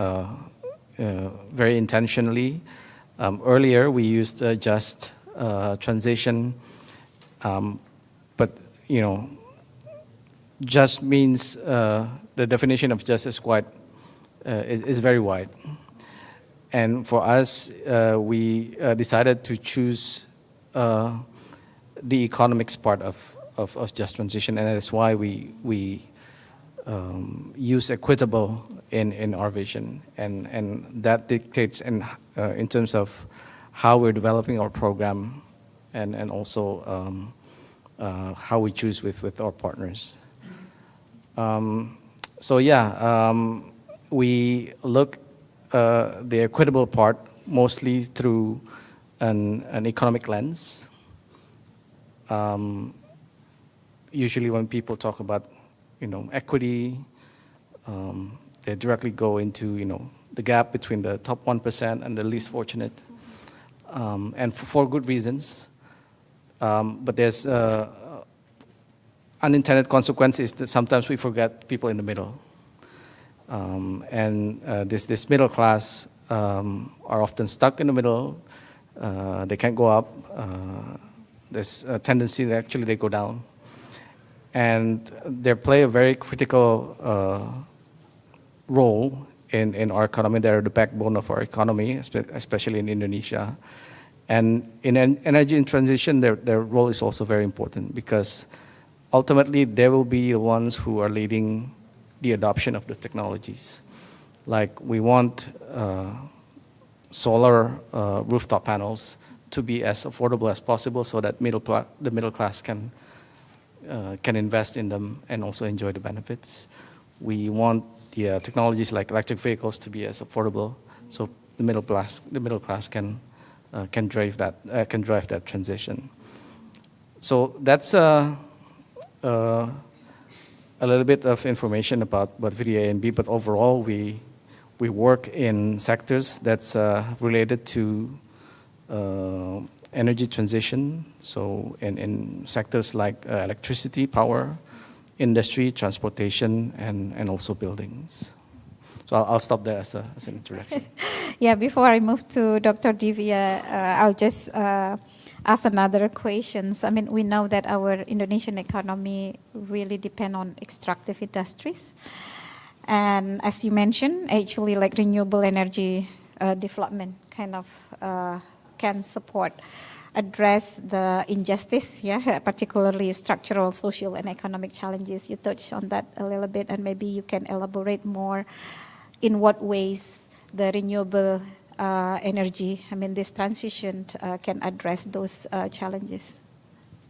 very intentionally. Earlier, we used just transition, but just means the definition of just is very wide. And for us, we decided to choose the economics part of just transition, and that's why we use equitable in our vision, and that dictates in terms of how we're developing our program, and also how we choose with our partners. We look the equitable part mostly through an economic lens. Usually when people talk about equity, they directly go into the gap between the top 1% and the least fortunate, and for good reasons. But there's unintended consequences that sometimes we forget people in the middle. And this middle class are often stuck in the middle. They can't go up. There's a tendency that actually they go down. And they play a very critical role in our economy. They're the backbone of our economy, especially in Indonesia. And in energy in transition, their role is also very important, because ultimately they will be the ones who are leading the adoption of the technologies. Like, we want solar rooftop panels to be as affordable as possible, so that the middle class can invest in them and also enjoy the benefits. We want the technologies like electric vehicles to be as affordable, so the middle class can drive that transition. So that's a little bit of information about VDA and B, but overall we work in sectors that's related to energy transition. So in sectors like electricity, power, industry, transportation, and also buildings. So I'll stop there as an introduction. Yeah, before I move to Dr. Divya, I'll just ask another questions. I mean, we know that our Indonesian economy really depend on extractive industries. And as you mentioned, actually like renewable energy development kind of can address the injustice, particularly structural, social, and economic challenges. You touched on that a little bit, and maybe you can elaborate more in what ways the renewable energy, this transition can address those challenges.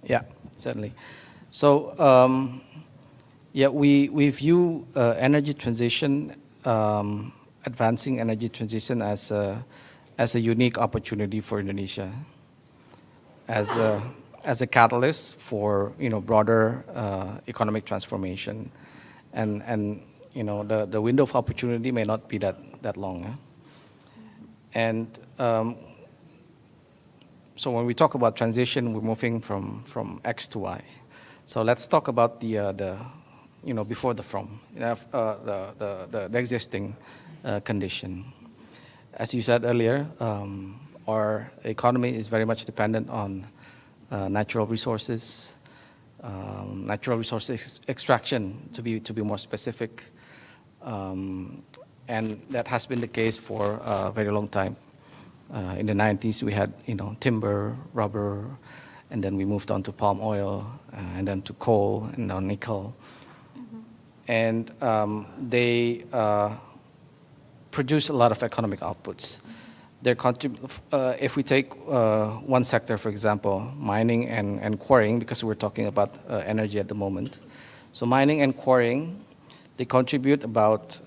Yeah, certainly. So, we view energy transition, advancing energy transition as a unique opportunity for Indonesia, as a catalyst for broader economic transformation, and the window of opportunity may not be that long. And so when we talk about transition, we're moving from X to Y. So let's talk about the before the from, the existing condition. As you said earlier, our economy is very much dependent on natural resources extraction, to be more specific, and that has been the case for a very long time. In the 90s, we had timber, rubber, and then we moved on to palm oil, and then to coal, and now nickel. and they produce a lot of economic outputs. If we take one sector, for example, mining and quarrying, because we're talking about energy at the moment. So mining and quarrying, they contribute about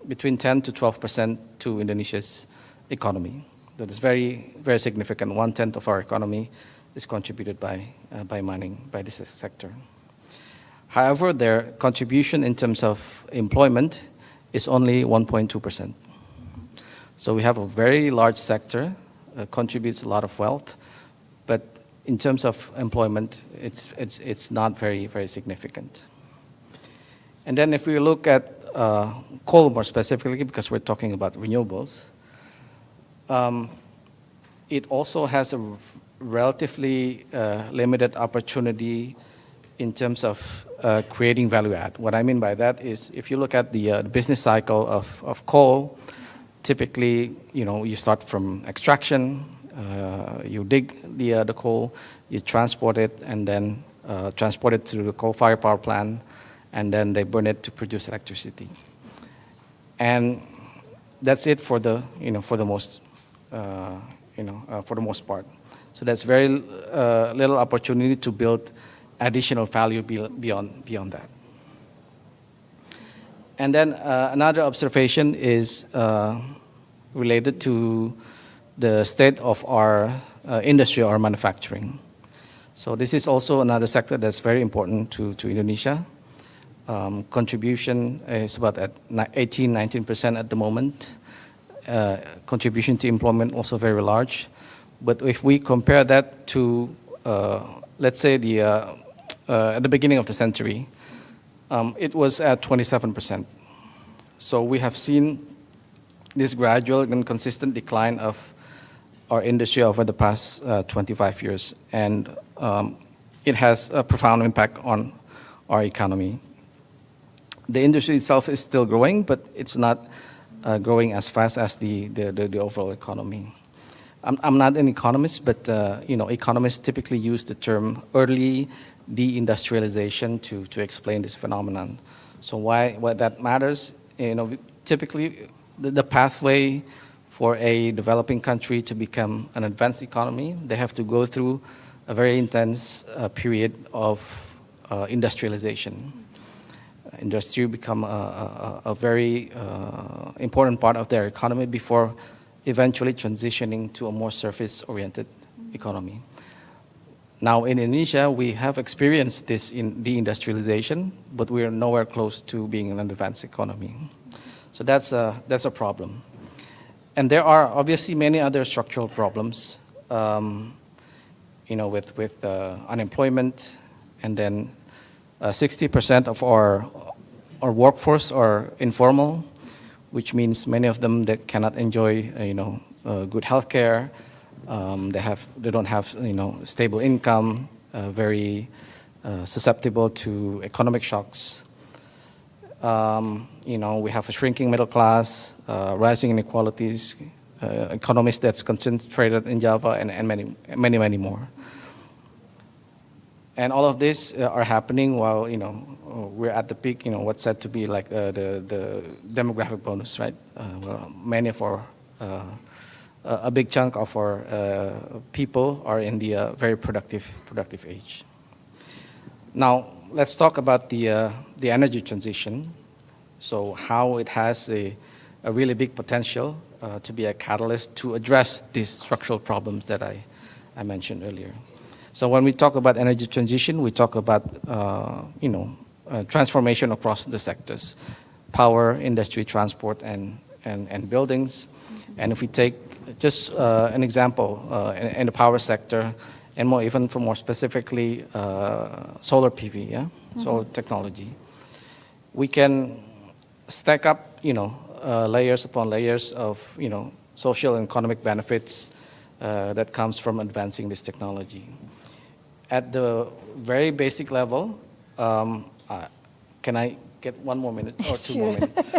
between 10 to 12% to Indonesia's economy. That is very, very significant. 1/10 of our economy is contributed by mining, by this sector. However, their contribution in terms of employment is only 1.2%. So we have a very large sector, contributes a lot of wealth, but in terms of employment, it's not very, very significant. And then if we look at coal more specifically, because we're talking about renewables, it also has a relatively limited opportunity in terms of creating value add. What I mean by that is, if you look at the business cycle of coal, typically, you start from extraction, you dig the coal, you transport it, and then transport it to the coal-fired power plant, and then they burn it to produce electricity. And that's it for the most part. So that's very little opportunity to build additional value beyond that. And then another observation is related to the state of our industry or manufacturing. So this is also another sector that's very important to Indonesia. Contribution is about at 18-19% at the moment. Contribution to employment also very large. But if we compare that to, let's say, at the beginning of the century, it was at 27%. So we have seen this gradual and consistent decline of our industry over the past 25 years. And it has a profound impact on our economy. The industry itself is still growing, but it's not growing as fast as the overall economy. I'm not an economist, but economists typically use the term early deindustrialization to explain this phenomenon. So why that matters? Typically the pathway for a developing country to become an advanced economy, they have to go through a very intense period of industrialization. Industry become a very important part of their economy before eventually transitioning to a more service-oriented economy. Now in Indonesia, we have experienced this in deindustrialization, but we are nowhere close to being an advanced economy. So that's a problem. And there are obviously many other structural problems, with unemployment, and then 60% of our workforce are informal, which means many of them that cannot enjoy good health care. They don't have stable income, very susceptible to economic shocks. We have a shrinking middle class, rising inequalities, economies that's concentrated in Java, and many more. And all of these are happening while we're at the peak. What's said to be like the demographic bonus, right? Well, many of our a big chunk of our people are in the very productive age. Now let's talk about the energy transition. So how it has a really big potential to be a catalyst to address these structural problems that I mentioned earlier. So when we talk about energy transition, we talk about transformation across the sectors: power, industry, transport, and buildings. And if we take just an example in the power sector, and more specifically, solar PV, solar technology, we can stack up layers upon layers of social and economic benefits that comes from advancing this technology. At the very basic level, can I get 1 more minute or 2 more minutes?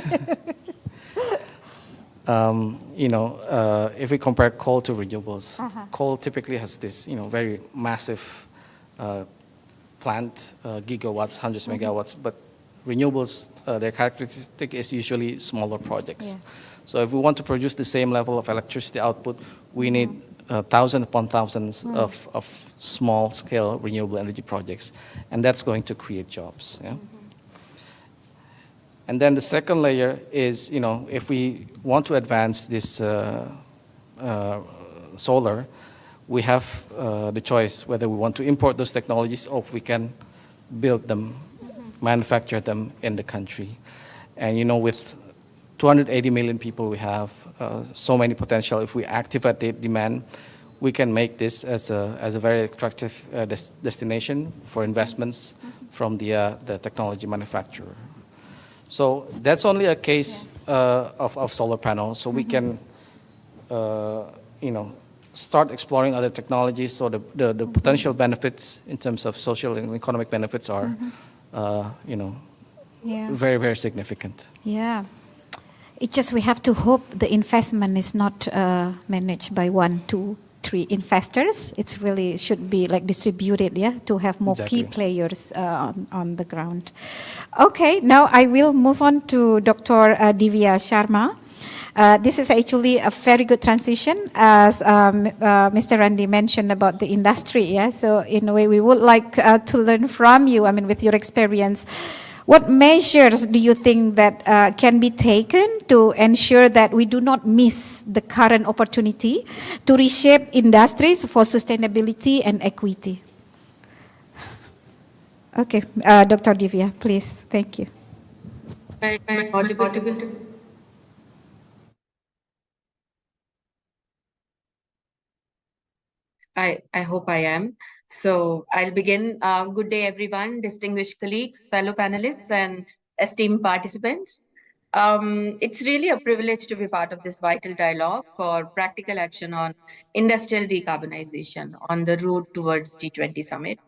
If we compare coal to renewables, coal typically has this very massive plant, gigawatts, hundreds of megawatts, but renewables, their characteristic is usually smaller projects. Yeah. So if we want to produce the same level of electricity output, we need thousands upon thousands of small-scale renewable energy projects, and that's going to create jobs. Yeah? And then the second layer is, if we want to advance this solar, we have the choice whether we want to import those technologies or if we can build them, manufacture them in the country. And with 280 million people we have, so many potential. If we activate the demand, we can make this as a very attractive destination for investments from the technology manufacturer. So that's only a case of solar panels. So we can, start exploring other technologies. So the potential benefits in terms of social and economic benefits are, very, very significant. Yeah. It's just we have to hope the investment is not managed by 1, 2, 3 investors. It's really should be like distributed, to have more key players on the ground. Okay, now I will move on to Dr. Divya Sharma. This is actually a very good transition, as Mr. Randy mentioned about the industry. So in a way, we would like to learn from you. I mean, with your experience, what measures do you think that can be taken to ensure that we do not miss the current opportunity to reshape industries for sustainability and equity? Okay, Dr. Divya, please. Thank you. I hope I am. So I'll begin. Good day, everyone, distinguished colleagues, fellow panelists, and esteemed participants. It's really a privilege to be part of this vital dialogue for practical action on industrial decarbonization on the road towards G20 summit.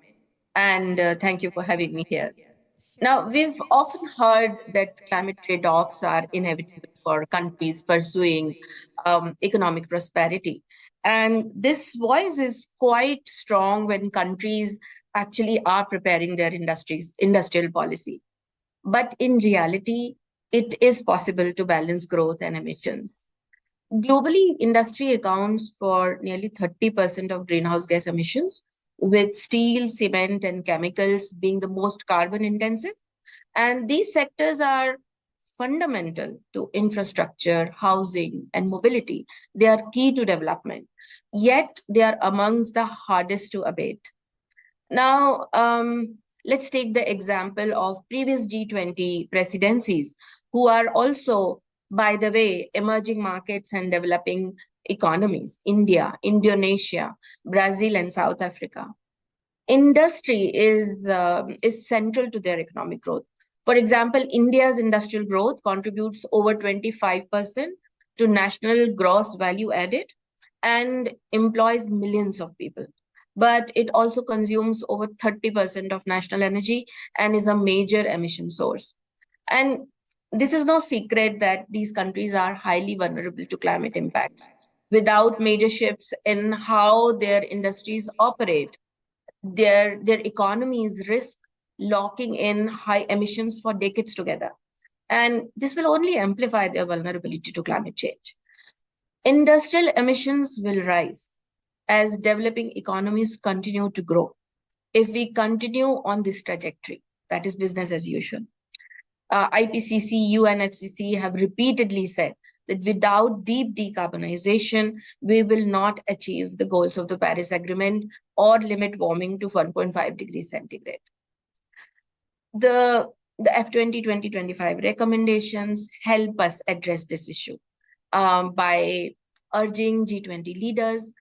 And thank you for having me here. Now, we've often heard that climate trade-offs are inevitable for countries pursuing economic prosperity. And this voice is quite strong when countries actually are preparing their industrial policy. But in reality, it is possible to balance growth and emissions. Globally, industry accounts for nearly 30% of greenhouse gas emissions, with steel, cement, and chemicals being the most carbon intensive. And these sectors are fundamental to infrastructure, housing, and mobility. They are key to development, yet they are amongst the hardest to abate. Now, let's take the example of previous G20 presidencies, who are also, by the way, emerging markets and developing economies: India, Indonesia, Brazil, and South Africa. Industry is central to their economic growth. For example, India's industrial growth contributes over 25% to national gross value added and employs millions of people. But it also consumes over 30% of national energy and is a major emission source. And this is no secret that these countries are highly vulnerable to climate impacts. Without major shifts in how their industries operate, their economies risk locking in high emissions for decades together. And this will only amplify their vulnerability to climate change. Industrial emissions will rise as developing economies continue to grow. If we continue on this trajectory, that is business as usual. IPCC, UNFCCC have repeatedly said that without deep decarbonization, we will not achieve the goals of the Paris Agreement or limit warming to 1.5 degrees centigrade. The F20 2025 recommendations help us address this issue by urging G20 leaders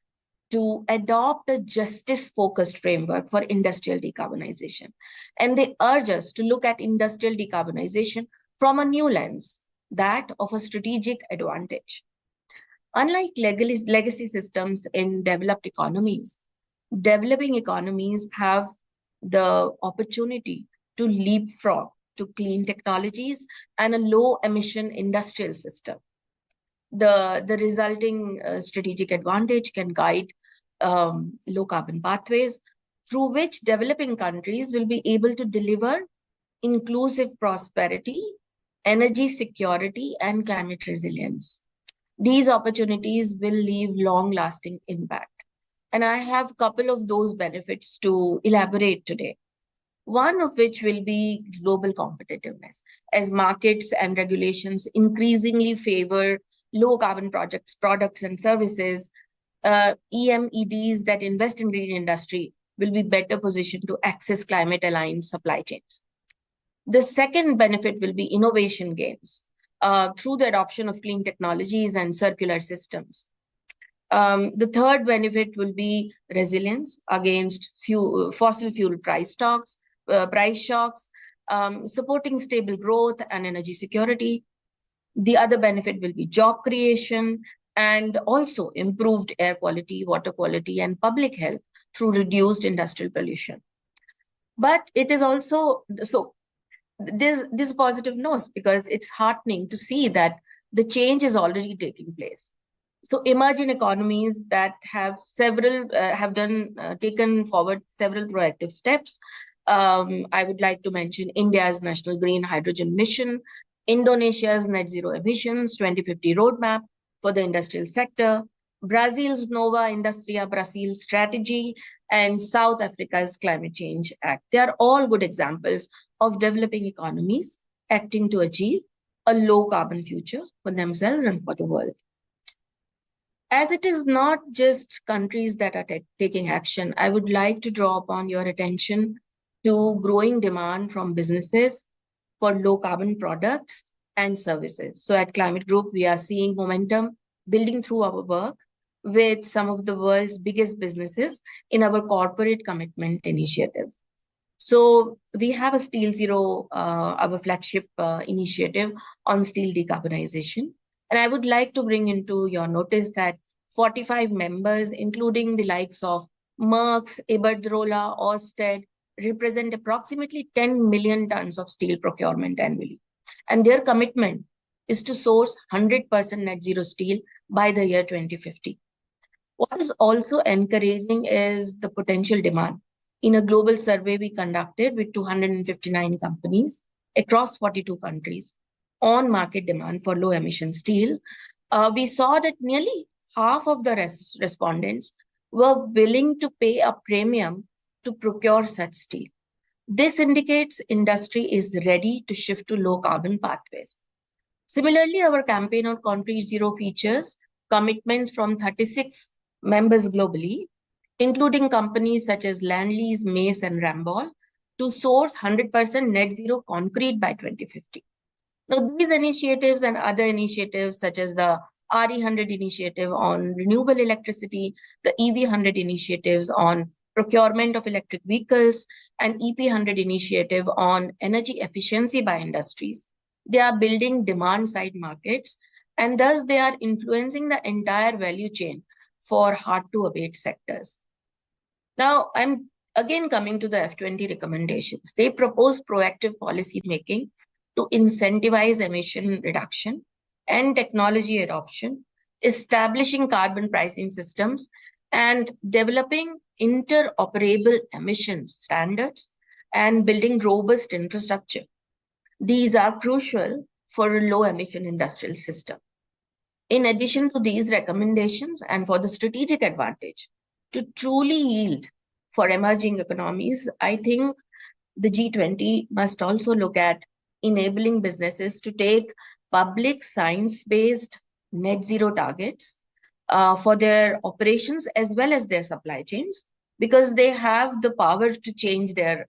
to adopt a justice-focused framework for industrial decarbonization. And they urge us to look at industrial decarbonization from a new lens, that of a strategic advantage. Unlike legacy systems in developed economies, developing economies have the opportunity to leapfrog to clean technologies and a low-emission industrial system. The resulting strategic advantage can guide low-carbon pathways through which developing countries will be able to deliver inclusive prosperity, energy security, and climate resilience. These opportunities will leave long-lasting impact. And I have a couple of those benefits to elaborate today. One of which will be global competitiveness, as markets and regulations increasingly favor low carbon products and services. EMEDs that invest in green industry will be better positioned to access climate aligned supply chains. The second benefit will be innovation gains through the adoption of clean technologies and circular systems. The third benefit will be resilience against fossil fuel price shocks, supporting stable growth and energy security. The other benefit will be job creation and also improved air quality, water quality, and public health through reduced industrial pollution. But it is also, so this positive notes, because it's heartening to see that the change is already taking place. So emerging economies that have taken forward several proactive steps. I would like to mention India's National Green Hydrogen Mission, Indonesia's Net Zero Emissions 2050 Roadmap for the industrial sector, Brazil's Nova Industria Brasil strategy, and South Africa's Climate Change Act. They are all good examples of developing economies acting to achieve a low carbon future for themselves and for the world. As it is not just countries that are taking action, I would like to draw upon your attention to growing demand from businesses for low carbon products and services. So at Climate Group, we are seeing momentum building through our work with some of the world's biggest businesses in our corporate commitment initiatives. So we have a Steel Zero, our flagship initiative on steel decarbonization. And I would like to bring into your notice that 45 members, including the likes of Merckx, Iberdrola, Ørsted, represent approximately 10 million tons of steel procurement annually. And their commitment is to source 100% net zero steel by the year 2050. What is also encouraging is the potential demand. In a global survey we conducted with 259 companies across 42 countries on market demand for low emission steel, we saw that nearly half of the respondents were willing to pay a premium to procure such steel. This indicates industry is ready to shift to low carbon pathways. Similarly, our campaign on Concrete Zero features commitments from 36 members globally, including companies such as Lendlease, Mace, and Ramboll, to source 100% net zero concrete by 2050. Now, these initiatives and other initiatives such as the RE100 initiative on renewable electricity, the EV100 initiatives on procurement of electric vehicles, and EP100 initiative on energy efficiency by industries, they are building demand-side markets, and thus they are influencing the entire value chain for hard-to-abate sectors. Now, I'm again coming to the F20 recommendations. They propose proactive policy making to incentivize emission reduction and technology adoption, establishing carbon pricing systems, and developing interoperable emissions standards and building robust infrastructure. These are crucial for a low emission industrial system. In addition to these recommendations and for the strategic advantage to truly yield for emerging economies, I think the G20 must also look at enabling businesses to take public science-based net zero targets for their operations as well as their supply chains, because they have the power to change their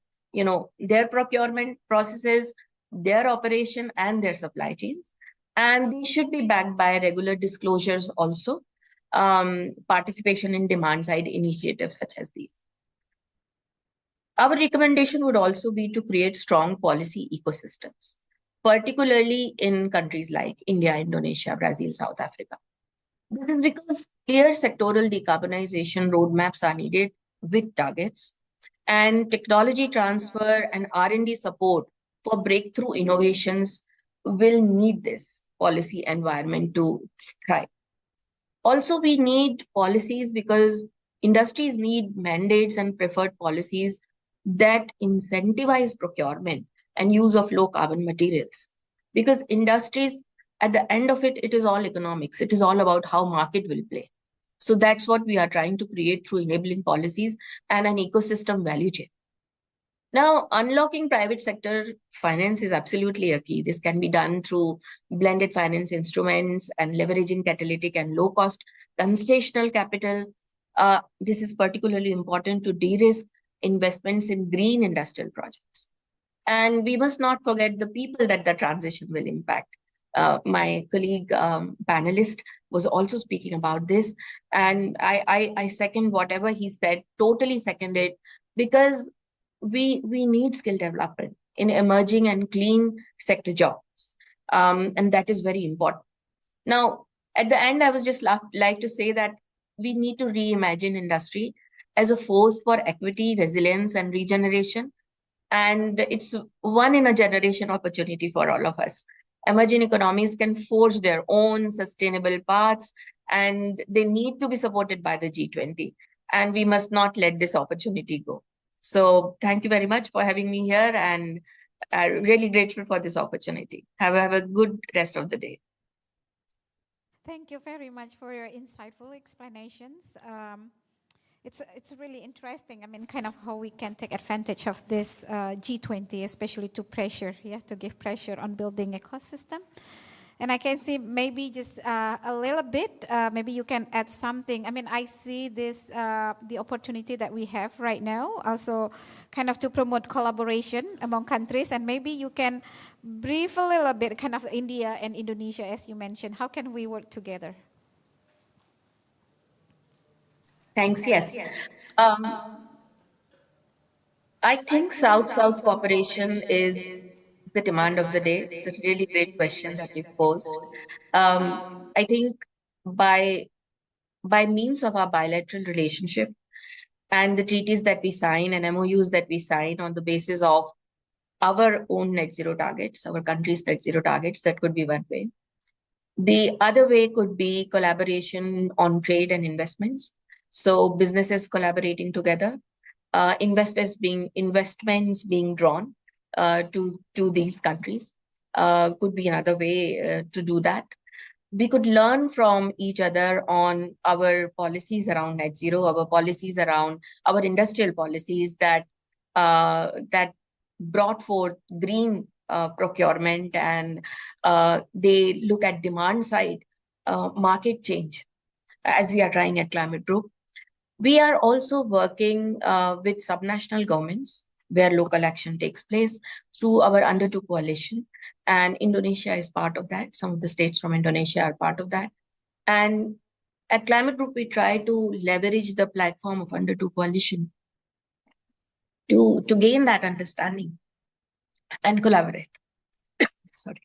procurement processes, their operation, and their supply chains. And these should be backed by regular disclosures also, participation in demand-side initiatives such as these. Our recommendation would also be to create strong policy ecosystems, particularly in countries like India, Indonesia, Brazil, South Africa. This is because clear sectoral decarbonization roadmaps are needed with targets, and technology transfer and R&D support for breakthrough innovations will need this policy environment to thrive. Also, we need policies because industries need mandates and preferred policies that incentivize procurement and use of low carbon materials. Because industries, at the end of it, it is all economics. It is all about how market will play. So that's what we are trying to create through enabling policies and an ecosystem value chain. Now, unlocking private sector finance is absolutely a key. This can be done through blended finance instruments and leveraging catalytic and low-cost concessional capital. This is particularly important to de-risk investments in green industrial projects. And we must not forget the people that the transition will impact. My colleague panelist was also speaking about this, and I second whatever he said, totally second it, because we need skill development in emerging and clean sector jobs, and that is very important. Now, at the end, I was just like to say that we need to reimagine industry as a force for equity, resilience, and regeneration. And it's one in a generation opportunity for all of us. Emerging economies can forge their own sustainable paths, and they need to be supported by the G20. And we must not let this opportunity go. So thank you very much for having me here, and I'm really grateful for this opportunity. Have a good rest of the day. Thank you very much for your insightful explanations. It's really interesting. I mean, kind of how we can take advantage of this G20, especially to give pressure on building ecosystem. And I can see maybe just a little bit, maybe you can add something. I mean, I see this, the opportunity that we have right now, also kind of to promote collaboration among countries. And maybe you can brief a little bit, kind of India and Indonesia, as you mentioned. How can we work together? Thanks, yes. I think South-South cooperation is the demand of the day. It's a really great question that you've posed. I think by means of our bilateral relationship and the treaties that we sign and MOUs that we sign on the basis of our own net zero targets, our country's net zero targets, that could be one way. The other way could be collaboration on trade and investments. So businesses collaborating together, investments being drawn to these countries could be another way to do that. We could learn from each other on our policies around net zero, our policies around our industrial policies that brought forth green procurement, and they look at demand side market change as we are trying at Climate Group. We are also working with subnational governments where local action takes place through our Under 2 coalition. And Indonesia is part of that. Some of the states from Indonesia are part of that. And at Climate Group, we try to leverage the platform of Under 2 coalition to gain that understanding and collaborate. Sorry.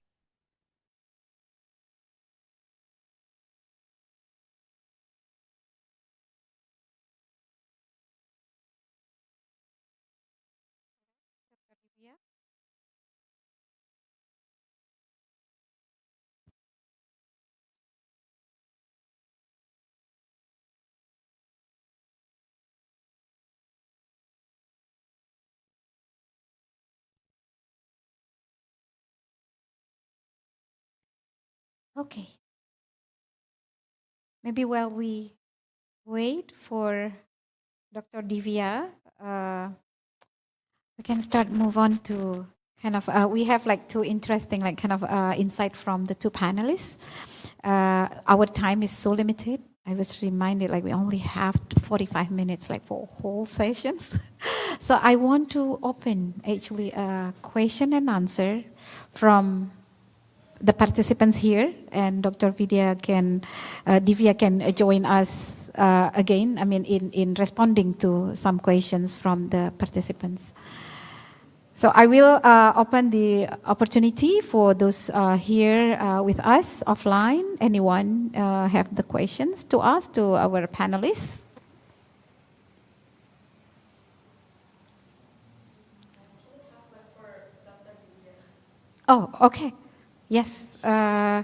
Okay. Maybe while we wait for Dr. Divya, we can move on to kind of, we have like two interesting like kind of insight from the two panelists. Our time is so limited. I was reminded like we only have 45 minutes like for whole sessions. So I want to open actually a question and answer from the participants here, and Dr. Divya can join us again. I mean, in responding to some questions from the participants. So I will open the opportunity for those here with us offline. Anyone have the questions to ask to our panelists? Oh, okay. Yes. Yeah,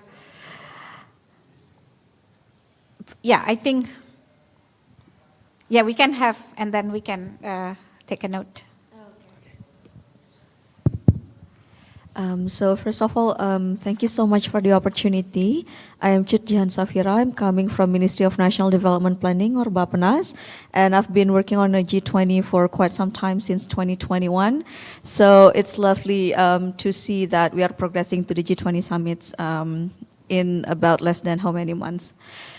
I think, yeah, we can have, and then we can take a note. So first of all, thank you so much for the opportunity. I am Chut Jihan Safira. I'm coming from Ministry of National Development Planning or Bappenas, and I've been working on a G20 for quite some time since 2021. So it's lovely to see that we are progressing to the G20 summits in about less than how many months.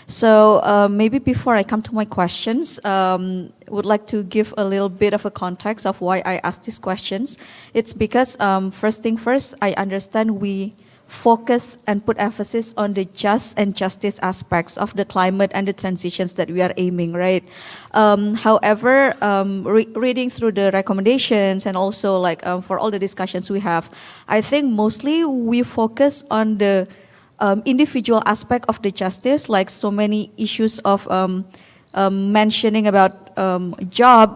So maybe before I come to my questions, would like to give a little bit of a context of why I asked these questions. It's because first thing first, I understand we focus and put emphasis on the just and justice aspects of the climate and the transitions that we are aiming, right? However, reading through the recommendations and also like for all the discussions we have, I think mostly we focus on the individual aspect of the justice, like so many issues of mentioning about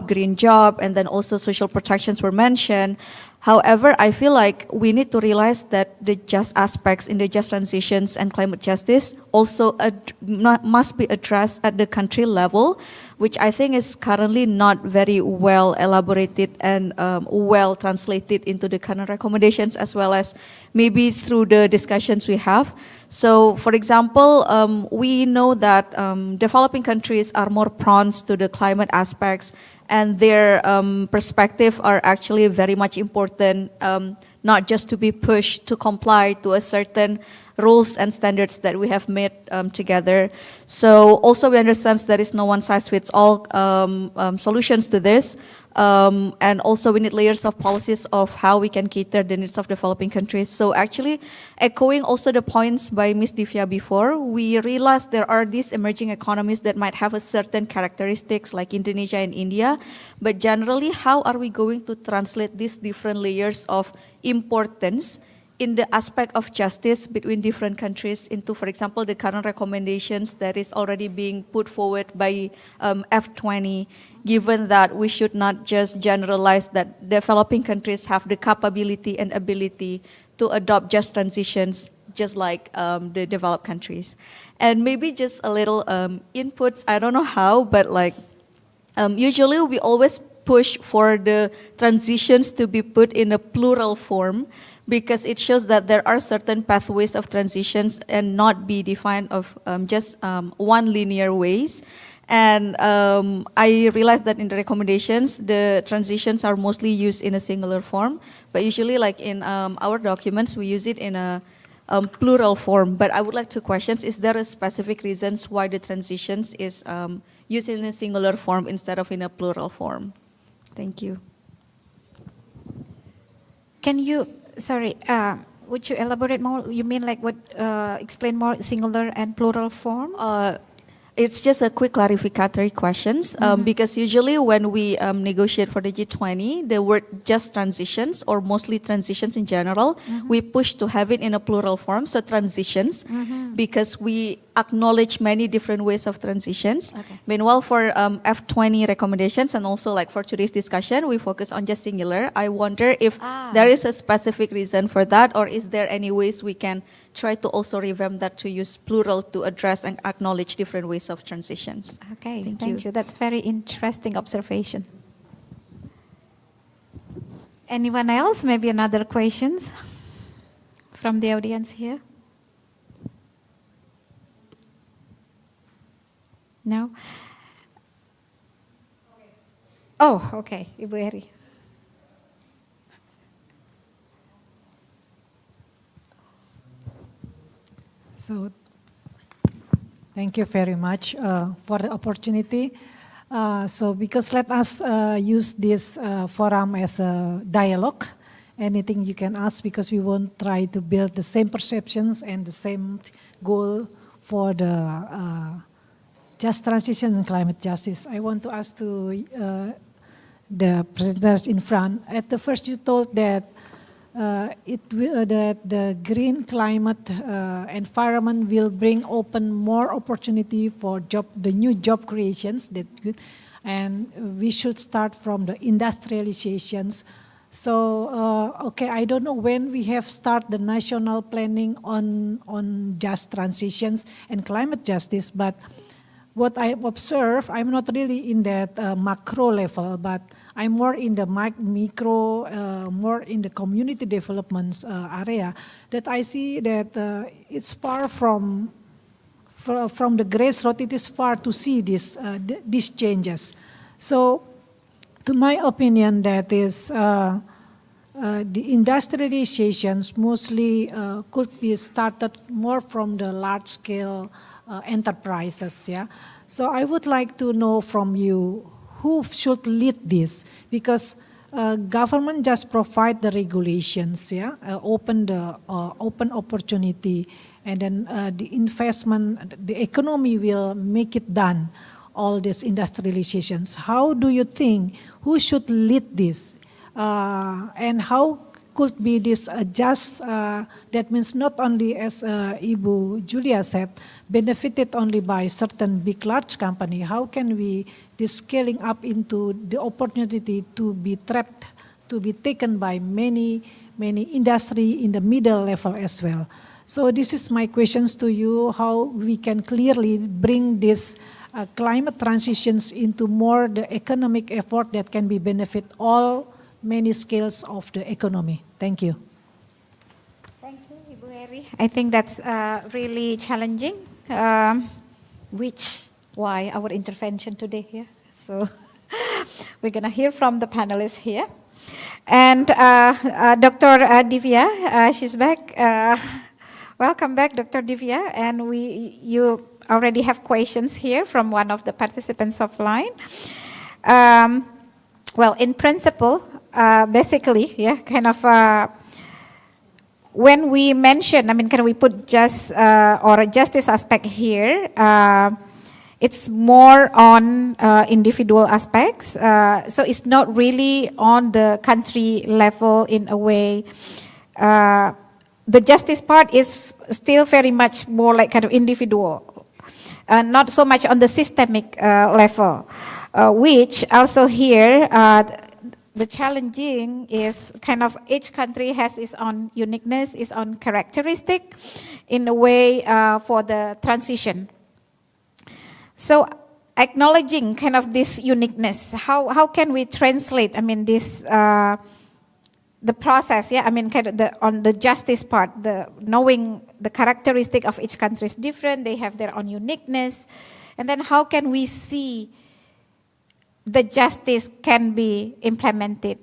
green job, and then also social protections were mentioned. However, I feel like we need to realize that the just aspects in the just transitions and climate justice also must be addressed at the country level, which I think is currently not very well elaborated and well translated into the current recommendations, as well as maybe through the discussions we have. So, for example, we know that developing countries are more prone to the climate aspects, and their perspective are actually very much important, not just to be pushed to comply to a certain rules and standards that we have made together. So also we understand there is no one-size-fits-all solutions to this. And also we need layers of policies of how we can cater the needs of developing countries. So actually, echoing also the points by Ms. Divya before, we realized there are these emerging economies that might have a certain characteristics like Indonesia and India, but generally, how are we going to translate these different layers of importance in the aspect of justice between different countries into, for example, the current recommendations that is already being put forward by F20, given that we should not just generalize that developing countries have the capability and ability to adopt just transitions just like the developed countries. And maybe just a little inputs, I don't know how, but like usually we always push for the transitions to be put in a plural form, because it shows that there are certain pathways of transitions and not be defined of just one linear ways. And I realized that in the recommendations, the transitions are mostly used in a singular form, but usually like in our documents, we use it in a plural form. But I would like to question, is there a specific reasons why the transitions is used in a singular form instead of in a plural form? Thank you. Can you, sorry, would you elaborate more? You mean like what, explain more singular and plural form? It's just a quick clarificatory questions, because usually when we negotiate for the G20, the word just transitions or mostly transitions in general, we push to have it in a plural form, so transitions, because we acknowledge many different ways of transitions. Okay. Meanwhile, for F20 recommendations and also like for today's discussion, we focus on just singular. I wonder if there is a specific reason for that, or is there any ways we can try to also revamp that to use plural to address and acknowledge different ways of transitions. Okay, Thank you. That's very interesting observation. Anyone else? Maybe another questions from the audience here? No? Oh, okay, Ibu Eri. So, thank you very much for the opportunity. So, because let us use this forum as a dialogue. Anything you can ask, because we won't try to build the same perceptions and the same goal for the just transition and climate justice. I want to ask to the presenters in front. At the first, you told that that the green climate environment will bring open more opportunity for the new job creations. That good, and we should start from the industrializations. So okay, I don't know when we have started the national planning on just transitions and climate justice, but what I've observed, I'm not really in that macro level, but I'm more in the micro, more in the community developments area, that I see that it's far from the grassroots, it is far to see these changes. So, to my opinion, that is the industrializations mostly could be started more from the large-scale enterprises. Yeah. So I would like to know from you who should lead this, because government just provide the regulations. Yeah, open opportunity, and then the investment, the economy will make it done. All these industrializations. How do you think who should lead this? And how could be this just, that means not only, as Ibu Julia said, benefited only by certain big large company. How can we this scaling up into the opportunity to be trapped, to be taken by many industry in the middle level as well? So this is my questions to you, how we can clearly bring this climate transitions into more the economic effort that can be benefit all many scales of the economy. Thank you. Thank you, Ibu Heri. I think that's really challenging, why our intervention today here. So we're going to hear from the panelists here. And Dr. Divya, she's back. Welcome back, Dr. Divya. And you already have questions here from one of the participants offline. Well, in principle, basically, yeah, kind of when we mention, I mean, can we put just or a justice aspect here? It's more on individual aspects. So it's not really on the country level in a way. The justice part is still very much more like kind of individual, not so much on the systemic level, which also here, the challenging is kind of each country has its own uniqueness, its own characteristic in a way for the transition. So acknowledging kind of this uniqueness, how can we translate, I mean, this, the process, yeah, I mean, kind of on the justice part, the knowing the characteristic of each country is different, they have their own uniqueness, and then how can we see the justice can be implemented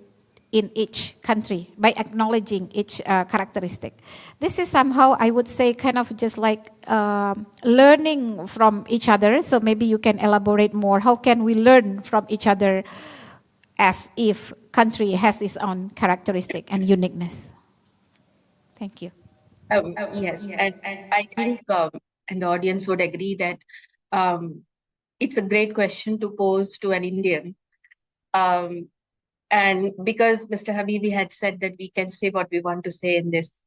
in each country by acknowledging each characteristic. This is somehow, I would say, kind of just like learning from each other. So maybe you can elaborate more. How can we learn from each other as if country has its own characteristic and uniqueness? Thank you. Yes, and I think, and the audience would agree that it's a great question to pose to an Indian. And because Mr. Habibie had said that we can say what we want to say in this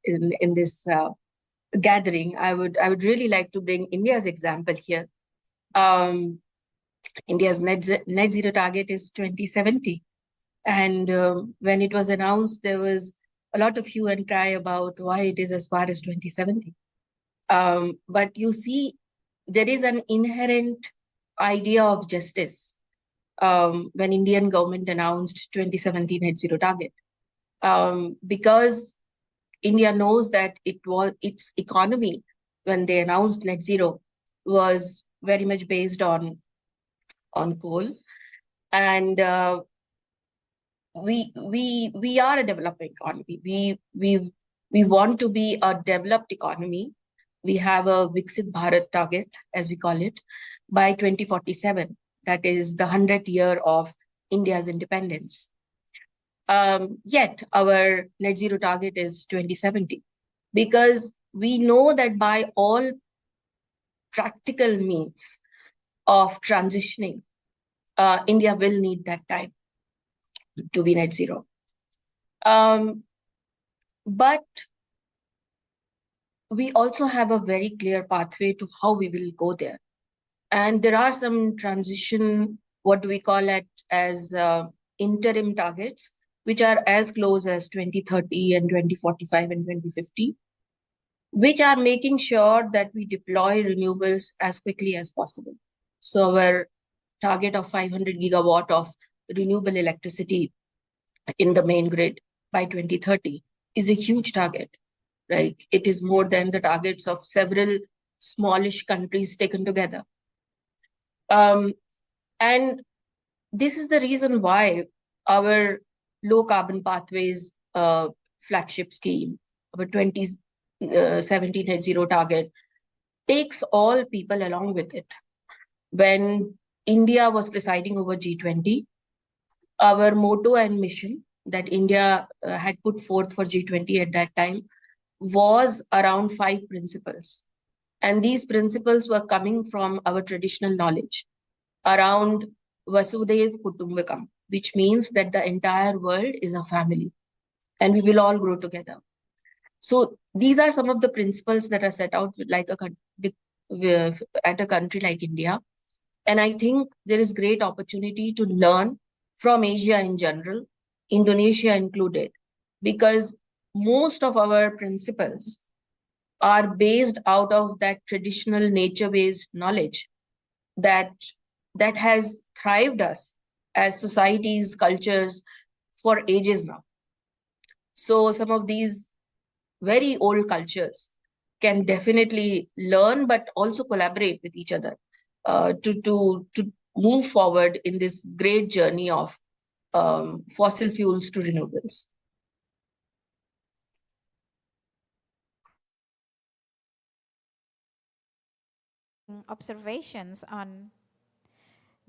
gathering, I would really like to bring India's example here. India's net zero target is 2070, and when it was announced, there was a lot of hue and cry about why it is as far as 2070. But you see, there is an inherent idea of justice when Indian government announced 2017 net zero target, because India knows that its economy when they announced net zero was very much based on coal, and we are a developing economy. We want to be a developed economy. We have a Viksit Bharat target, as we call it, by 2047. That is the 100th year of India's independence. Yet our net zero target is 2070, because we know that by all practical means of transitioning, India will need that time to be net zero. But we also have a very clear pathway to how we will go there. And there are some transition, what we call it as interim targets, which are as close as 2030 and 2045 and 2050, which are making sure that we deploy renewables as quickly as possible. So our target of 500 gigawatt of renewable electricity in the main grid by 2030 is a huge target, right? It is more than the targets of several smallish countries taken together. And this is the reason why our low carbon pathways flagship scheme, our 2017 net zero target, takes all people along with it. When India was presiding over G20, our motto and mission that India had put forth for G20 at that time was around 5 principles. And these principles were coming from our traditional knowledge around Vasudev Kutumbakam, which means that the entire world is a family and we will all grow together. So these are some of the principles that are set out at a country like India. And I think there is great opportunity to learn from Asia in general, Indonesia included, because most of our principles are based out of that traditional nature-based knowledge that has thrived us as societies, cultures for ages now. So some of these very old cultures can definitely learn, but also collaborate with each other to move forward in this great journey of fossil fuels to renewables. Observations on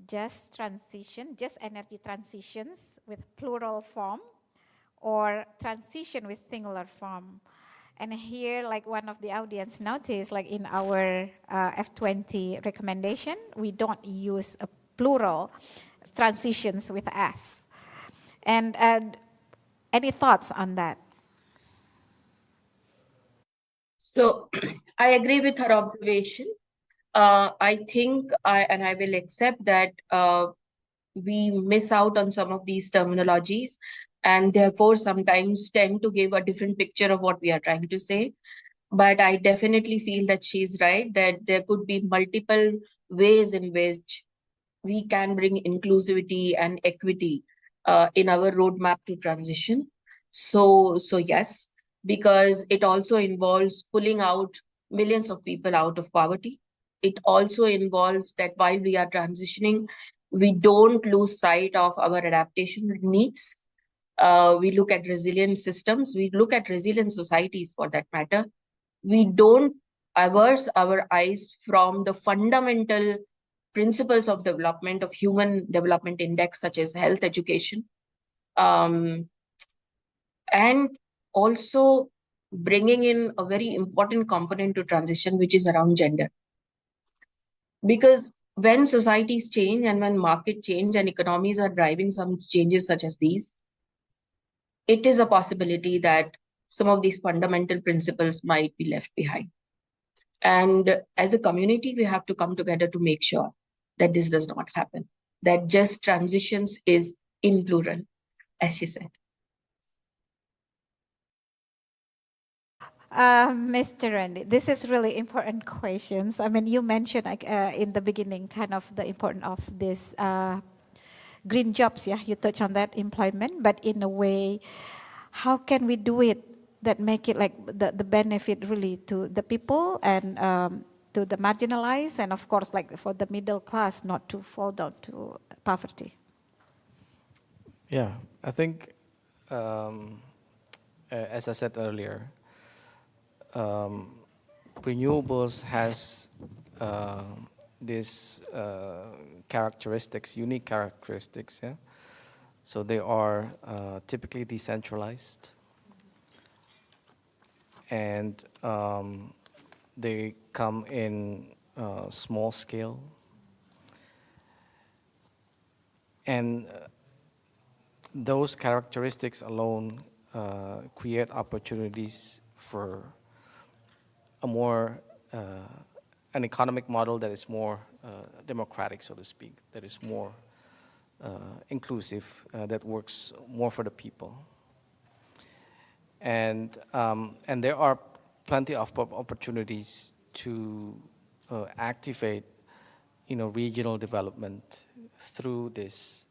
just energy transitions with plural form or transition with singular form. And here, like one of the audience noticed, like in our F20 recommendation, we don't use a plural transitions with S. And any thoughts on that? So I agree with her observation. I think I will accept that we miss out on some of these terminologies and therefore sometimes tend to give a different picture of what we are trying to say. But I definitely feel that she's right, that there could be multiple ways in which we can bring inclusivity and equity in our roadmap to transition. So yes, because it also involves pulling out millions of people out of poverty. It also involves that while we are transitioning, we don't lose sight of our adaptation needs. We look at resilient systems. We look at resilient societies for that matter. We don't averse our eyes from the fundamental principles of development of human development index, such as health, education, and also bringing in a very important component to transition, which is around gender. Because when societies change and when market change and economies are driving some changes such as these, it is a possibility that some of these fundamental principles might be left behind. And as a community, we have to come together to make sure that this does not happen, that just transitions is in plural, as she said. Mr. Randy, this is really important questions. I mean, you mentioned in the beginning kind of the importance of this green jobs, yeah, you touch on that employment, but in a way, how can we do it that make it like the benefit really to the people and to the marginalized and of course like for the middle class not to fall down to poverty? Yeah, I think as I said earlier, renewables has these characteristics, unique characteristics, yeah. So they are typically decentralized, and they come in small scale, and those characteristics alone create opportunities for a more an economic model that is more democratic, so to speak, that is more inclusive, that works more for the people. And there are plenty of opportunities to activate regional development through this,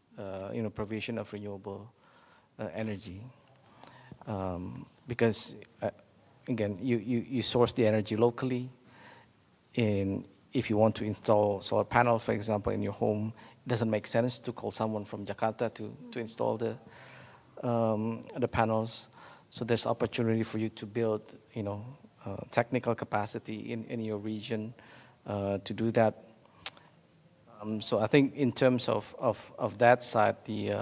provision of renewable energy. Because, again, you source the energy locally. And if you want to install solar panels, for example, in your home, it doesn't make sense to call someone from Jakarta to install the panels. So there's opportunity for you to build, technical capacity in your region to do that. So I think in terms of that side, the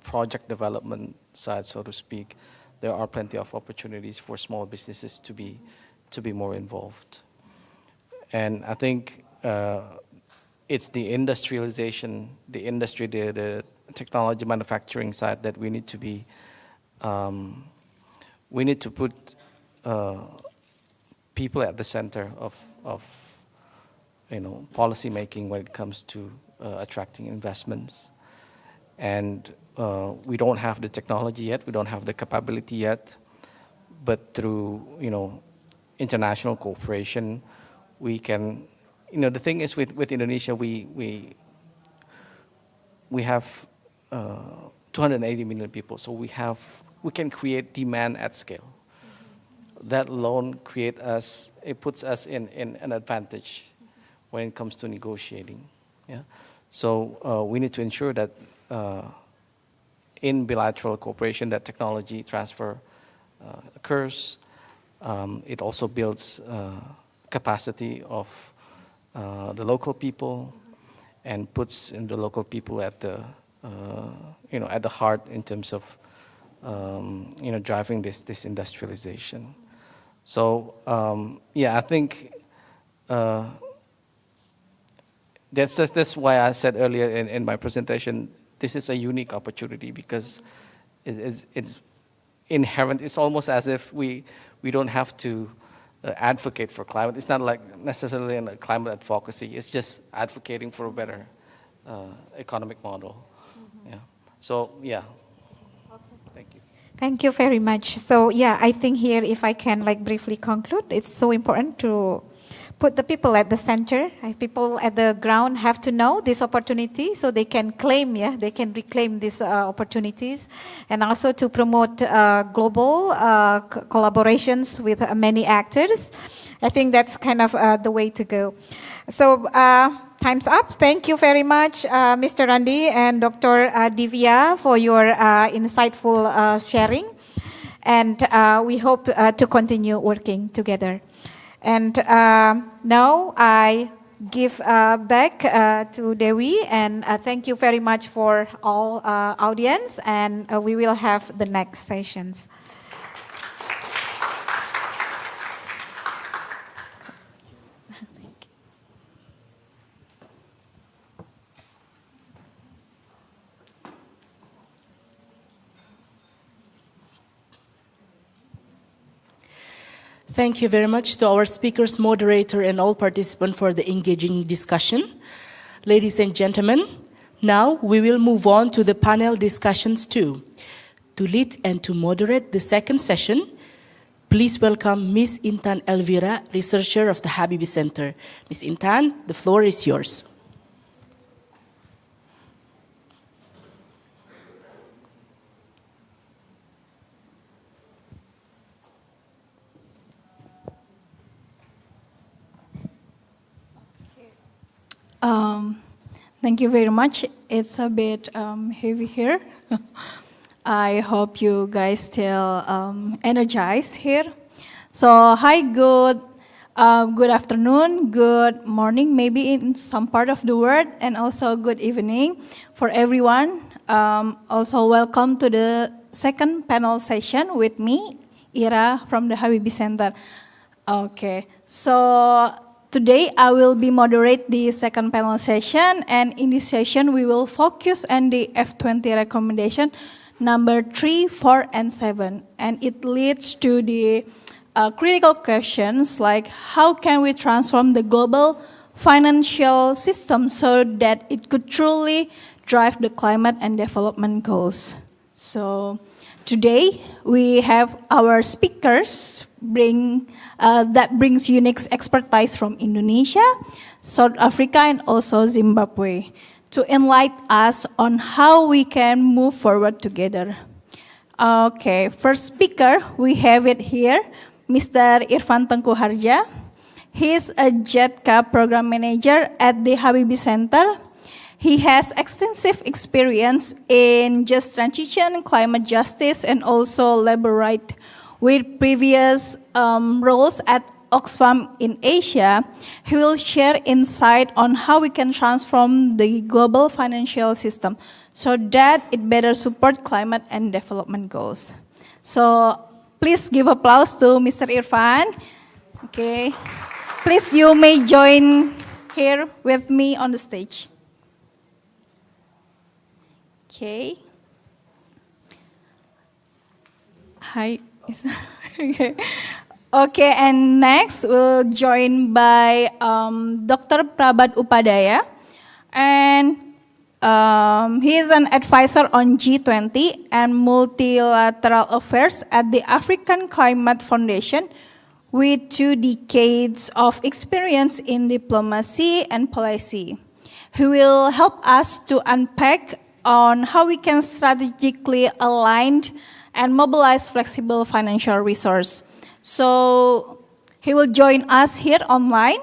project development side, so to speak, there are plenty of opportunities for small businesses to be more involved. And I think it's the industrialization, the technology manufacturing side that we need to be, we need to put people at the center of policy making when it comes to attracting investments. And we don't have the technology yet, we don't have the capability yet, but through, international cooperation, we can, the thing is with Indonesia, we have 280 million people, so we can create demand at scale. That alone puts us in an advantage when it comes to negotiating. Yeah, so we need to ensure that in bilateral cooperation, that technology transfer occurs. It also builds capacity of the local people and puts in the local people at the at the heart in terms of driving this industrialization. So I think that's why I said earlier in my presentation, this is a unique opportunity because it's inherent. It's almost as if we don't have to advocate for climate. It's not like necessarily a climate advocacy. It's just advocating for a better economic model. Yeah. So thank you. Thank you very much. So I think here, if I can briefly conclude, it's so important to put the people at the center. People at the ground have to know this opportunity so they can they can reclaim these opportunities, and also to promote global collaborations with many actors. I think that's kind of the way to go. So time's up. Thank you very much, Mr. Randi and Dr. Divya, for your insightful sharing. And we hope to continue working together. And now I give back to Dewi, and thank you very much for all audience, and we will have the next sessions. Thank you very much to our speakers, moderator, and all participants for the engaging discussion. Ladies and gentlemen, now we will move on to the panel discussions too. To lead and to moderate the second session, please welcome Ms. Intan Elvira, researcher of the Habibie Center. Ms. Intan, the floor is yours. Thank you very much. It's a bit heavy here. I hope you guys still energized here. So hi, good afternoon, good morning, maybe in some part of the world, and also good evening for everyone. Also welcome to the second panel session with me, Ira from the Habibie Center. Okay, so today I will be moderate the second panel session, and in this session we will focus on the F20 recommendation number 3, 4, and 7, and it leads to the critical questions like how can we transform the global financial system so that it could truly drive the climate and development goals. So today we have our speakers that brings unique expertise from Indonesia, South Africa, and also Zimbabwe to enlighten us on how we can move forward together. Okay, first speaker, we have it here, Mr. Irfan Tengku Harja. He's a JETCA program manager at the Habibie Center. He has extensive experience in just transition, climate justice, and also labor rights. With previous roles at Oxfam in Asia, he will share insight on how we can transform the global financial system so that it better support climate and development goals. So please give applause to Mr. Irfan. Okay, please you may join here with me on the stage. Okay. Hi. Okay. Okay, and next we'll join by Dr. Prabhat Upadaya, and he is an advisor on G20 and multilateral affairs at the African Climate Foundation with 2 decades of experience in diplomacy and policy. He will help us to unpack on how we can strategically align and mobilize flexible financial resources. So he will join us here online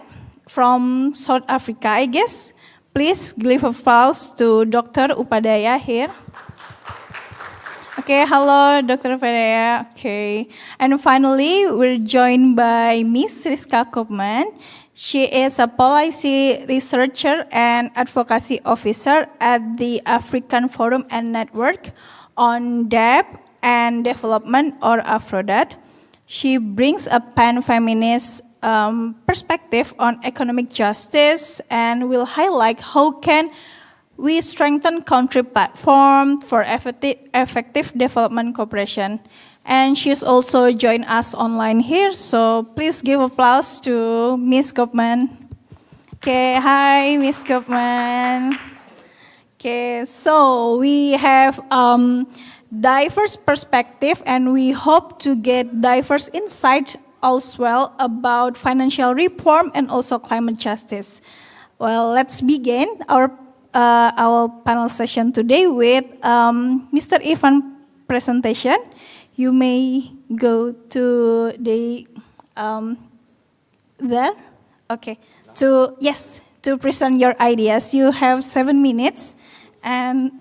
from South Africa, I guess. Please give applause to Dr. Upadaya here. Okay, hello, Dr. Upadaya. Okay, and finally, we're joined by Ms. Rizka Koopman. She is a policy researcher and advocacy officer at the African Forum and Network on Debt and Development, or AFRODET. She brings a pan-feminist perspective on economic justice and will highlight how can we strengthen country platform for effective development cooperation. And she's also joined us online here, so please give applause to Ms. Koopman. Okay, hi, Ms. Koopman. Okay, so we have diverse perspective, and we hope to get diverse insight as well about financial reform and also climate justice. Well, let's begin our panel session today with Mr. Irfan presentation. You may go to the there. Okay. To present your ideas. You have 7 minutes, and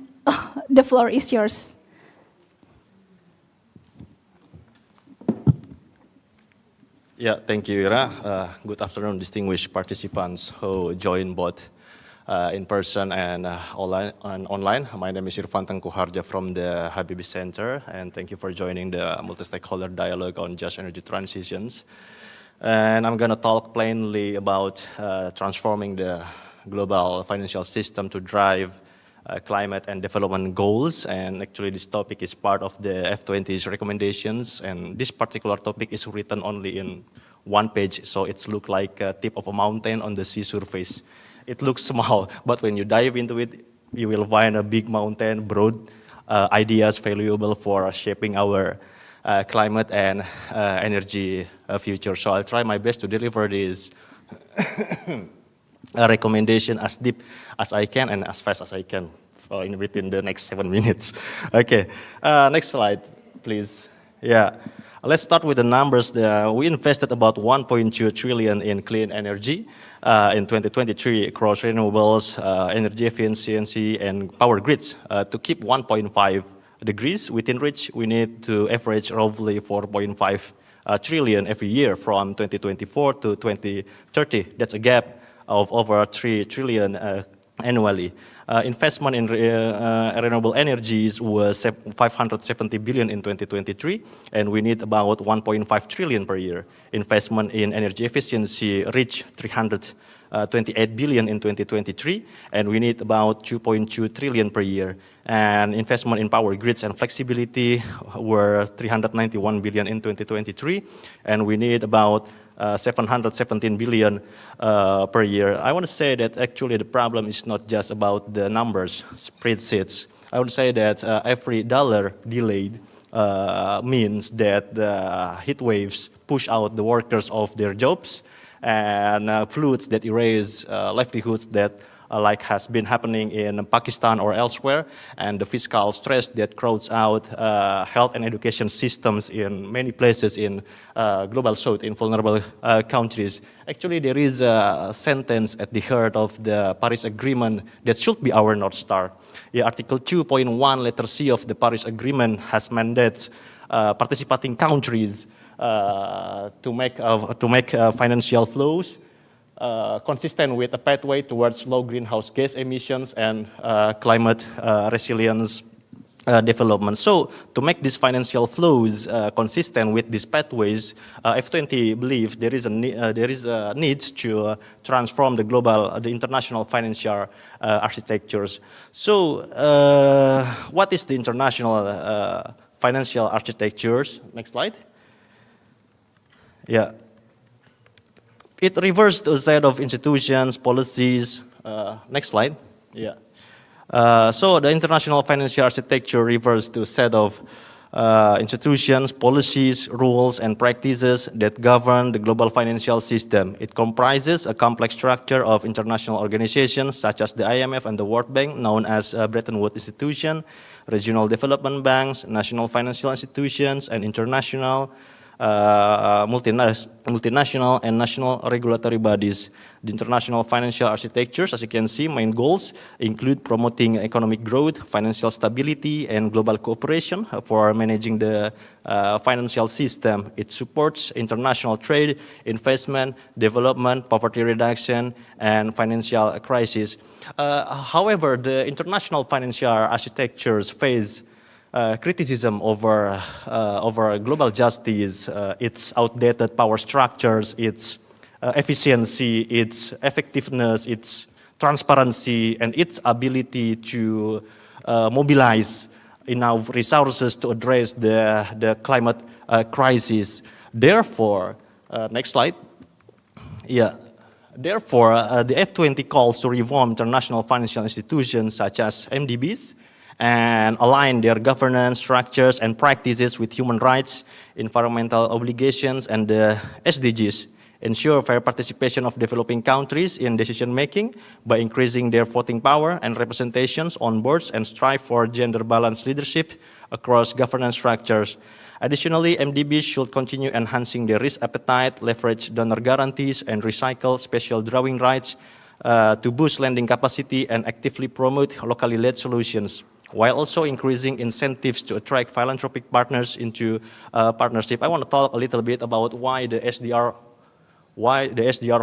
the floor is yours. Yeah, thank you, Ira. Good afternoon, distinguished participants who join both in person and online. My name is Irfan Tengku Harja from the Habibie Center, and thank you for joining the multi-stakeholder dialogue on just energy transitions. And I'm going to talk plainly about transforming the global financial system to drive climate and development goals. And actually this topic is part of the F20’s recommendations, and this particular topic is written only in 1 page, so it's look like a tip of a mountain on the sea surface. It looks small, but when you dive into it, you will find a big mountain, broad ideas valuable for shaping our climate and energy future. So I'll try my best to deliver this a recommendation as deep as I can and as fast as I can within the next 7 minutes. Okay, next slide, please. Yeah, let's start with the numbers. We invested about 1.2 trillion in clean energy in 2023 across renewables, energy efficiency, and power grids. To keep 1.5 degrees within reach, we need to average roughly 4.5 trillion every year from 2024 to 2030. That's a gap of over 3 trillion annually. Investment in renewable energies was 570 billion in 2023, and we need about 1.5 trillion per year. Investment in energy efficiency reached 328 billion in 2023, and we need about 2.2 trillion per year. And investment in power grids and flexibility were 391 billion in 2023, and we need about 717 billion per year. I want to say that actually the problem is not just about the numbers, spreadsheets. I would say that every dollar delayed means that the heat waves push out the workers of their jobs, and floods that erase livelihoods that like has been happening in Pakistan or elsewhere, and the fiscal stress that crowds out health and education systems in many places in global south, in vulnerable countries. Actually, there is a sentence at the heart of the Paris Agreement that should be our North Star. Yeah, Article 2.1, letter C of the Paris Agreement has mandates participating countries to make financial flows consistent with a pathway towards low greenhouse gas emissions and climate resilience development. So to make these financial flows consistent with these pathways, F20 believes there is a need to transform the international financial architectures. So what is the international financial architectures? Next slide. Yeah. It refers to a set of institutions, policies. Next slide. Yeah. So the international financial architecture refers to a set of institutions, policies, rules, and practices that govern the global financial system. It comprises a complex structure of international organizations such as the IMF and the World Bank, known as Bretton Woods Institution, regional development banks, national financial institutions, and international multinational and national regulatory bodies. The international financial architectures, as you can see, main goals include promoting economic growth, financial stability, and global cooperation for managing the financial system. It supports international trade, investment, development, poverty reduction, and financial crisis. However, the international financial architectures face criticism over global justice, its outdated power structures, its efficiency, its effectiveness, its transparency, and its ability to mobilize enough resources to address the climate crisis. Therefore, next slide. Yeah. Therefore, the F20 calls to reform international financial institutions such as MDBs and align their governance structures and practices with human rights, environmental obligations, and the SDGs. Ensure fair participation of developing countries in decision-making by increasing their voting power and representations on boards, and strive for gender-balanced leadership across governance structures. Additionally, MDBs should continue enhancing their risk appetite, leverage donor guarantees, and recycle special drawing rights to boost lending capacity and actively promote locally led solutions, while also increasing incentives to attract philanthropic partners into partnership. I want to talk a little bit about why the SDR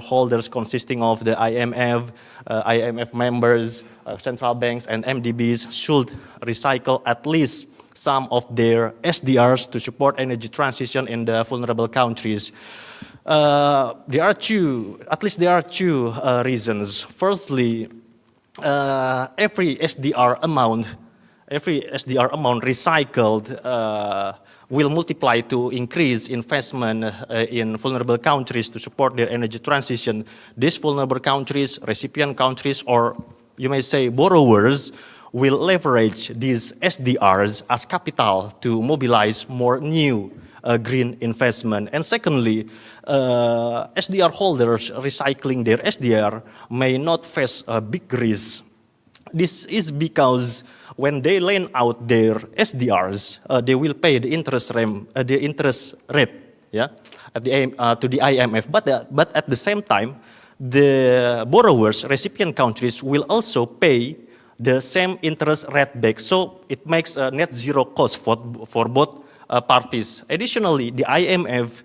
holders consisting of the IMF, IMF members, central banks, and MDBs should recycle at least some of their SDRs to support energy transition in the vulnerable countries. There are two reasons. Firstly, every SDR amount recycled will multiply to increase investment in vulnerable countries to support their energy transition. These vulnerable countries, recipient countries, or you may say borrowers, will leverage these SDRs as capital to mobilize more new green investment. And secondly, SDR holders recycling their SDR may not face a big risk. This is because when they lend out their SDRs, they will pay the interest rate, yeah, to the IMF. But at the same time, the borrowers, recipient countries, will also pay the same interest rate back. So it makes a net zero cost for both parties. Additionally, the IMF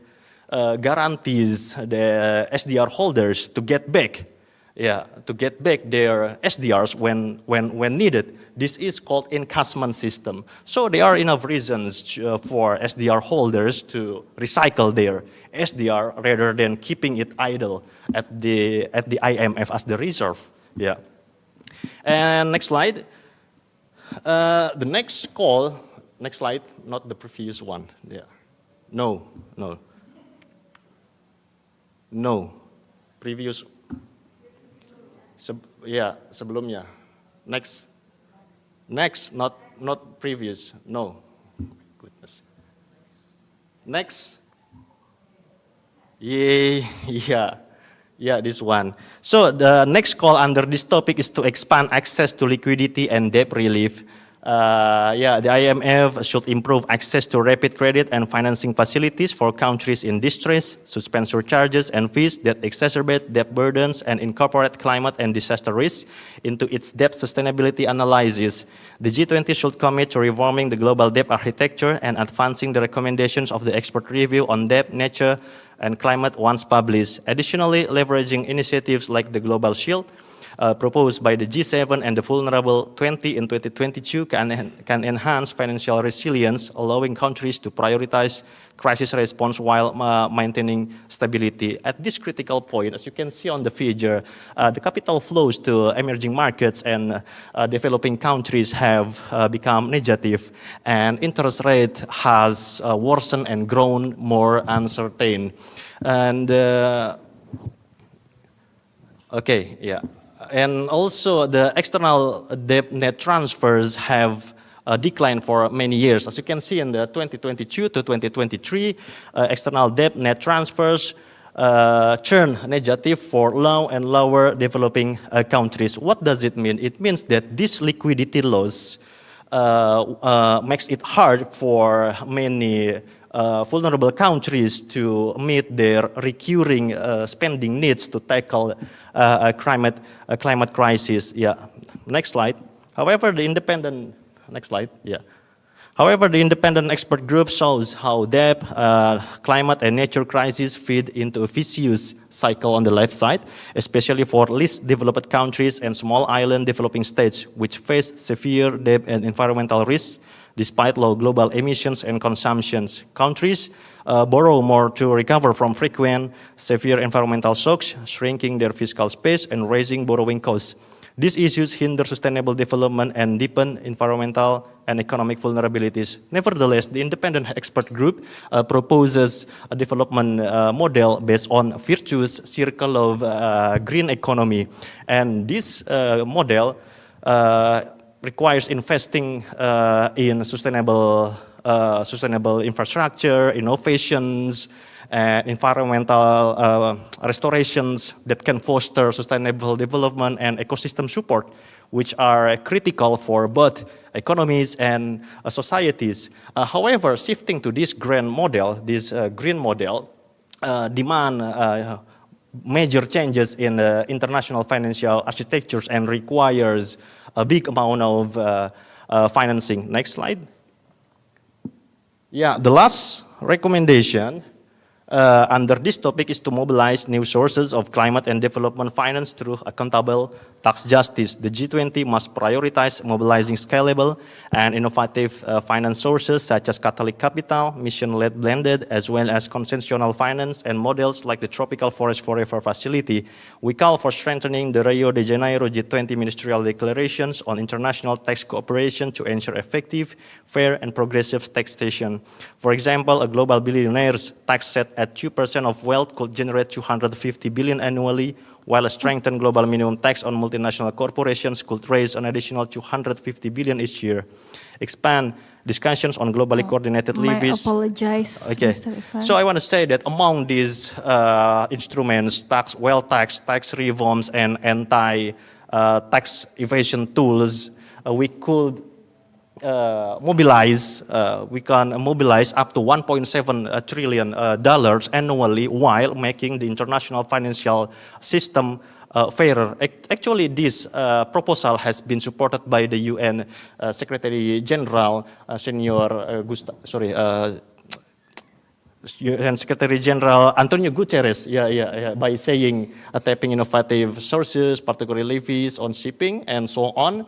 guarantees the SDR holders to get back their SDRs when needed. This is called encashment system. So there are enough reasons for SDR holders to recycle their SDR rather than keeping it idle at the IMF as the reserve. Yeah. And next slide. The next call. Next slide. Not the previous one. Yeah. No. Previous. Sebelumnya. Next, not previous. No. Goodness. Next. Yeah, this one. So the next call under this topic is to expand access to liquidity and debt relief. The IMF should improve access to rapid credit and financing facilities for countries in distress, suspend surcharges and fees that exacerbate debt burdens, and incorporate climate and disaster risks into its debt sustainability analysis. The G20 should commit to reforming the global debt architecture and advancing the recommendations of the expert review on debt, nature, and climate once published. Additionally, leveraging initiatives like the Global Shield, proposed by the G7 and the Vulnerable 20 in 2022 can enhance financial resilience, allowing countries to prioritize crisis response while maintaining stability. At this critical point, as you can see on the figure, the capital flows to emerging markets and developing countries have become negative, and interest rate has worsened and grown more uncertain. And and also the external debt net transfers have declined for many years. As you can see in the 2022 to 2023, external debt net transfers turn negative for low and lower developing countries. What does it mean? It means that this liquidity loss makes it hard for many vulnerable countries to meet their recurring spending needs to tackle a climate crisis. Next slide. However, the independent expert group shows how debt, climate, and nature crises feed into a vicious cycle on the left side, especially for least developed countries and small island developing states, which face severe debt and environmental risks. Despite low global emissions and consumptions, countries borrow more to recover from frequent, severe environmental shocks, shrinking their fiscal space and raising borrowing costs. These issues hinder sustainable development and deepen environmental and economic vulnerabilities. Nevertheless, the independent expert group proposes a development model based on virtuous circle of green economy. And this model requires investing in sustainable infrastructure, innovations, and environmental restorations that can foster sustainable development and ecosystem support, which are critical for both economies and societies. However, shifting to this green model, demand major changes in international financial architectures and requires a big amount of financing. Next slide. The last recommendation under this topic is to mobilize new sources of climate and development finance through accountable tax justice. The G20 must prioritize mobilizing scalable and innovative finance sources such as Catholic capital, mission-led blended, as well as consensual finance and models like the Tropical Forest Forever facility. We call for strengthening the Rio de Janeiro G20 ministerial declarations on international tax cooperation to ensure effective, fair, and progressive taxation. For example, a global billionaire's tax set at 2% of wealth could generate 250 billion annually, while a strengthened global minimum tax on multinational corporations could raise an additional 250 billion each year. Expand discussions on globally coordinated levies. I apologize, Okay. Mr. Irfan. So I want to say that among these instruments, tax reforms, and anti-tax evasion tools, we could mobilize up to $1.7 trillion annually while making the international financial system fairer. Actually, this proposal has been supported by the UN Secretary General, UN Secretary General Antonio Guterres, by saying tapping innovative sources, particularly levies on shipping and so on,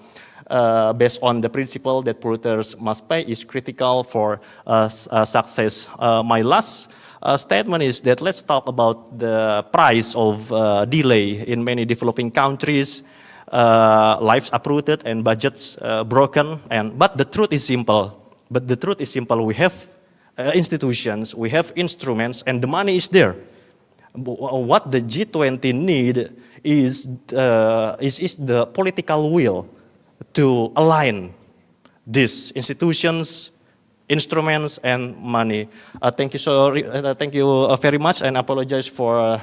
based on the principle that polluters must pay is critical for success. My last statement is that let's talk about the price of delay in many developing countries. Lives uprooted and budgets broken. But the truth is simple. We have institutions, we have instruments, and the money is there. What the G20 need is the political will to align these institutions instruments and money. Thank you very much, and apologize for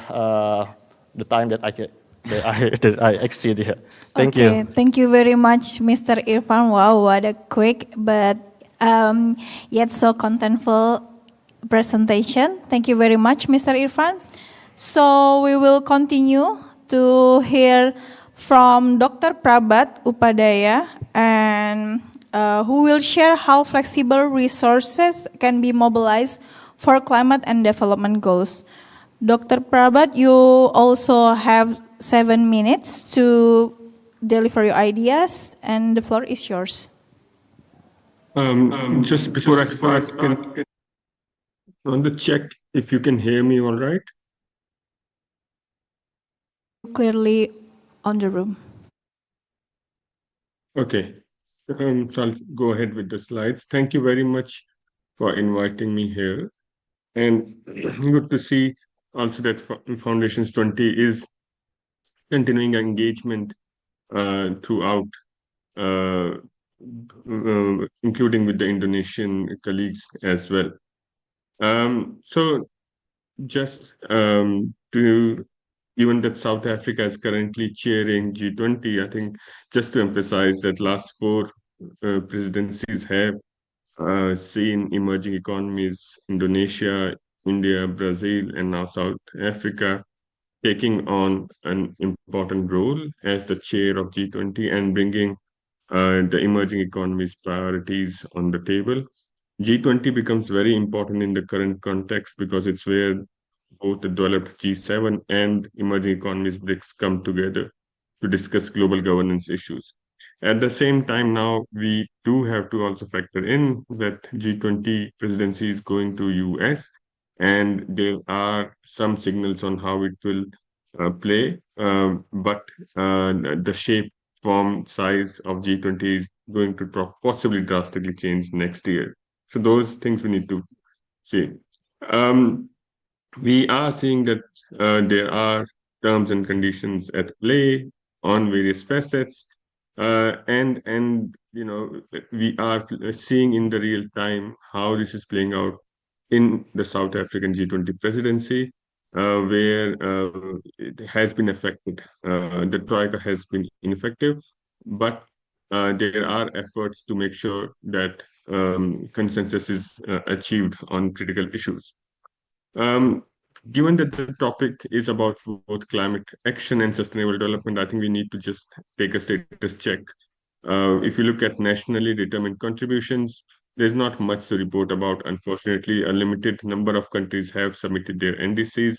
the time that I exceed here. Thank you. Thank you very much, Mr. Irfan. Wow, what a quick but yet so contentful presentation. Thank you very much, Mr. Irfan. So we will continue to hear from Dr. Prabhat Upadaya, and who will share how flexible resources can be mobilized for climate and development goals. Dr. Prabhat, you also have 7 minutes to deliver your ideas, and the floor is yours. Just before I start, on the check if you can hear me all right. Clearly on the room. Okay, so I'll go ahead with the slides. Thank you very much for inviting me here, and good to see also that Foundations 20 is continuing engagement throughout, including with the Indonesian colleagues as well. So just given that South Africa is currently chairing G20, I think just to emphasize that last 4 presidencies have seen emerging economies, Indonesia, India, Brazil, and now South Africa, taking on an important role as the chair of G20 and bringing the emerging economies priorities on the table. G20 becomes very important in the current context because it's where both the developed G7 and emerging economies BRICS come together to discuss global governance issues. At the same time, now we do have to also factor in that G20 presidency is going to US, and there are some signals on how it will play, but the shape, form, size of G20 is going to possibly drastically change next year. So those things we need to see. We are seeing that there are terms and conditions at play on various facets, and you know, we are seeing in the real time how this is playing out in the South African G20 presidency, where it has been affected. The Troika has been ineffective, but there are efforts to make sure that consensus is achieved on critical issues. Given that the topic is about both climate action and sustainable development, I think we need to just take a status check. If you look at nationally determined contributions, there's not much to report about. Unfortunately, a limited number of countries have submitted their NDCs.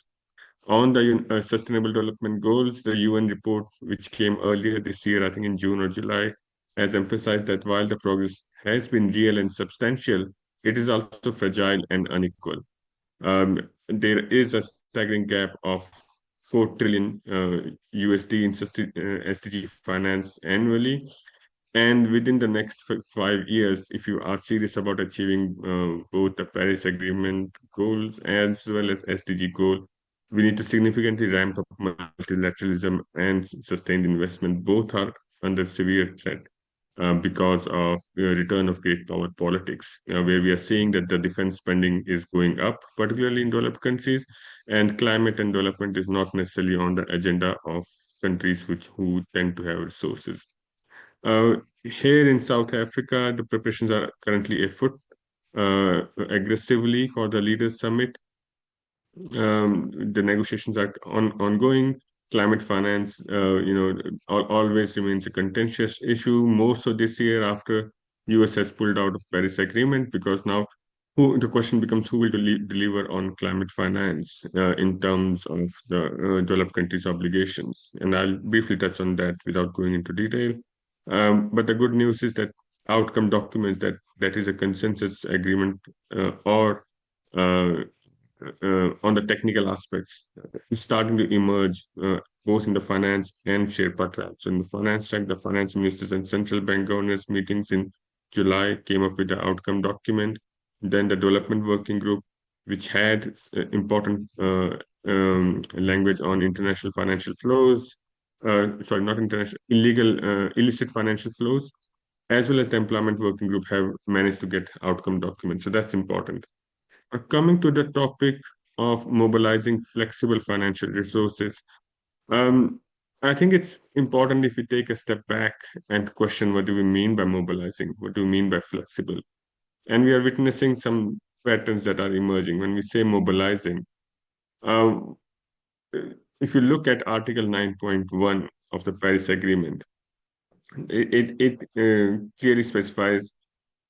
On the Sustainable Development Goals, the UN report, which came earlier this year, I think in June or July, has emphasized that while the progress has been real and substantial, it is also fragile and unequal. There is a staggering gap of 4 trillion USD in SDG finance annually. And within the next 5 years, if you are serious about achieving both the Paris Agreement goals as well as SDG goal, we need to significantly ramp up multilateralism and sustained investment. Both are under severe threat because of return of great power politics, where we are seeing that the defense spending is going up, particularly in developed countries, and climate and development is not necessarily on the agenda of countries who tend to have resources. Here in South Africa, the preparations are currently afoot aggressively for the Leaders Summit. The negotiations are ongoing. Climate finance, always remains a contentious issue, more so this year after US has pulled out of Paris Agreement, because now the question becomes who will deliver on climate finance in terms of the developed countries' obligations. And I'll briefly touch on that without going into detail. But the good news is that outcome documents that is a consensus agreement or on the technical aspects is starting to emerge both in the finance and Sherpa track. So in the finance track, the finance ministers and central bank governors meetings in July came up with the outcome document. Then the development working group, which had important language on international financial flows, illicit financial flows, as well as the employment working group have managed to get outcome documents. So that's important. Coming to the topic of mobilizing flexible financial resources, I think it's important if we take a step back and question what do we mean by mobilizing? What do we mean by flexible? And we are witnessing some patterns that are emerging. When we say mobilizing, if you look at Article 9.1 of the Paris Agreement, it clearly specifies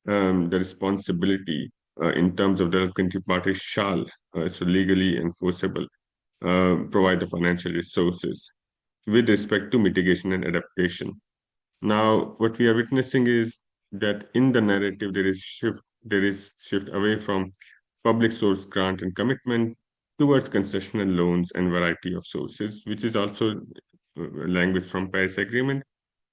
the responsibility in terms of the country parties shall, so legally enforceable, provide the financial resources with respect to mitigation and adaptation. Now, what we are witnessing is that in the narrative there is shift away from public source grant and commitment towards concessional loans and variety of sources, which is also language from Paris Agreement,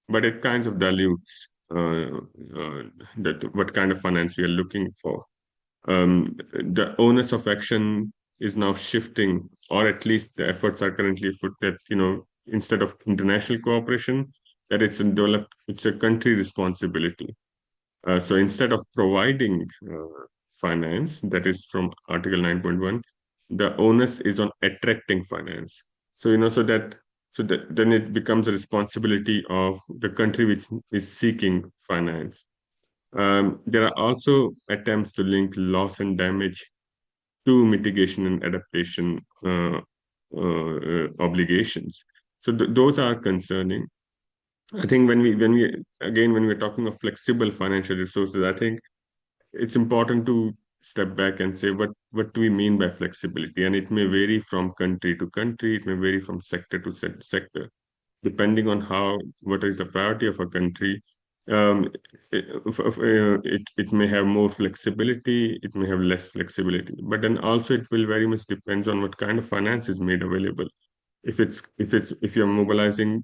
but it kind of dilutes that what kind of finance we are looking for. The onus of action is now shifting, or at least the efforts are currently put that, instead of international cooperation, that it's a country responsibility. So instead of providing finance, that is from Article 9.1, the onus is on attracting finance. So, then it becomes a responsibility of the country which is seeking finance. There are also attempts to link loss and damage to mitigation and adaptation obligations. So those are concerning. I think when we're talking of flexible financial resources, I think it's important to step back and say what do we mean by flexibility, and it may vary from country to country, it may vary from sector to sector, depending on what is the priority of a country. It may have more flexibility, it may have less flexibility, but then also it will very much depends on what kind of finance is made available. If you're mobilizing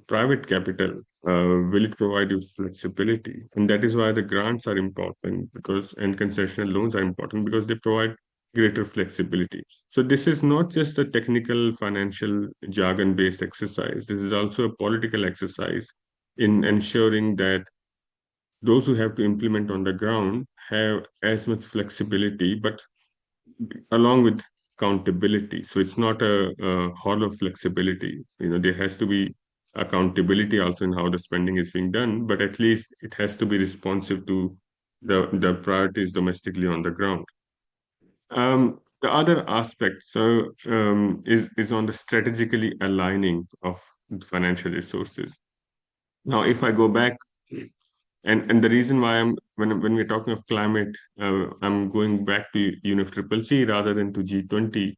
private capital, will it provide you flexibility? And that is why the grants are important, and concessional loans are important, because they provide greater flexibility. So this is not just a technical financial jargon-based exercise. This is also a political exercise in ensuring that those who have to implement on the ground have as much flexibility, but along with accountability. So it's not a hollow flexibility. There has to be accountability also in how the spending is being done, but at least it has to be responsive to the priorities domestically on the ground. The other aspect is on the strategically aligning of financial resources. Now, if I go back, and the reason why when we're talking of climate, I'm going back to UNFCCC rather than to G20,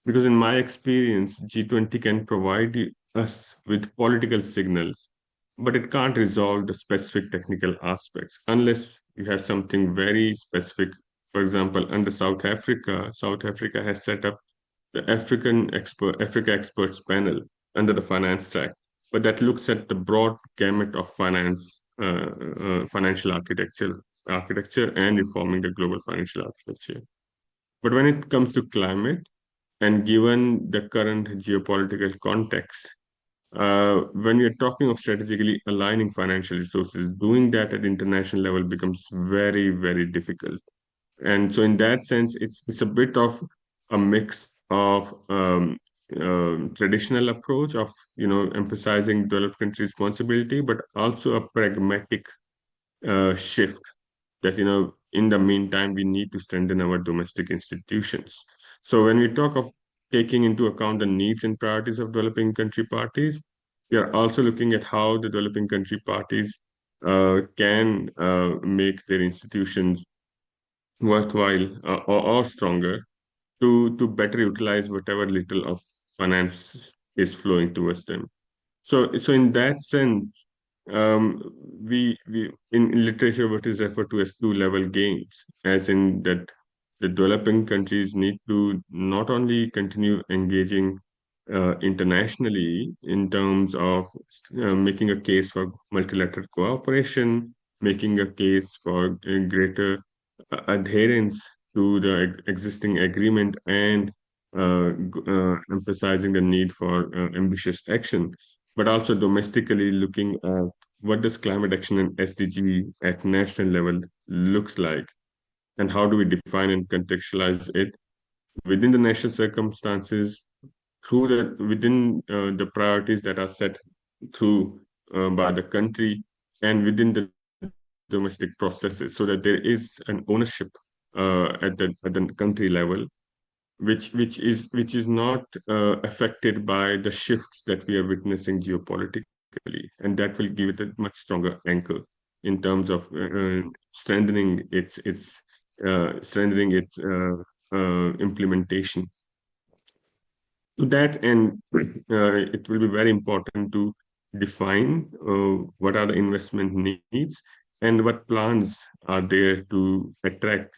because in my experience, G20 can provide us with political signals, but it can't resolve the specific technical aspects unless you have something very specific. For example, under South Africa has set up the Africa Experts Panel under the finance track, but that looks at the broad gamut of financial architecture and reforming the global financial architecture. But when it comes to climate, and given the current geopolitical context, when you're talking of strategically aligning financial resources, doing that at international level becomes very, very difficult. And so in that sense, it's a bit of a mix of traditional approach of emphasizing developed country responsibility, but also a pragmatic shift that in the meantime we need to strengthen our domestic institutions. So when we talk of taking into account the needs and priorities of developing country parties, we are also looking at how the developing country parties can make their institutions worthwhile or stronger to better utilize whatever little of finance is flowing towards them. So in that sense, we in literature what is referred to as two-level gains, as in that the developing countries need to not only continue engaging internationally in terms of making a case for multilateral cooperation, making a case for greater adherence to the existing agreement, and emphasizing the need for ambitious action, but also domestically looking at what does climate action and SDG at national level looks like, and how do we define and contextualize it within the national circumstances, through within the priorities that are set through by the country, and within the domestic processes, so that there is an ownership at the country level, which is not affected by the shifts that we are witnessing geopolitically, and that will give it a much stronger anchor in terms of strengthening its implementation. To that end, it will be very important to define what are the investment needs and what plans are there to attract,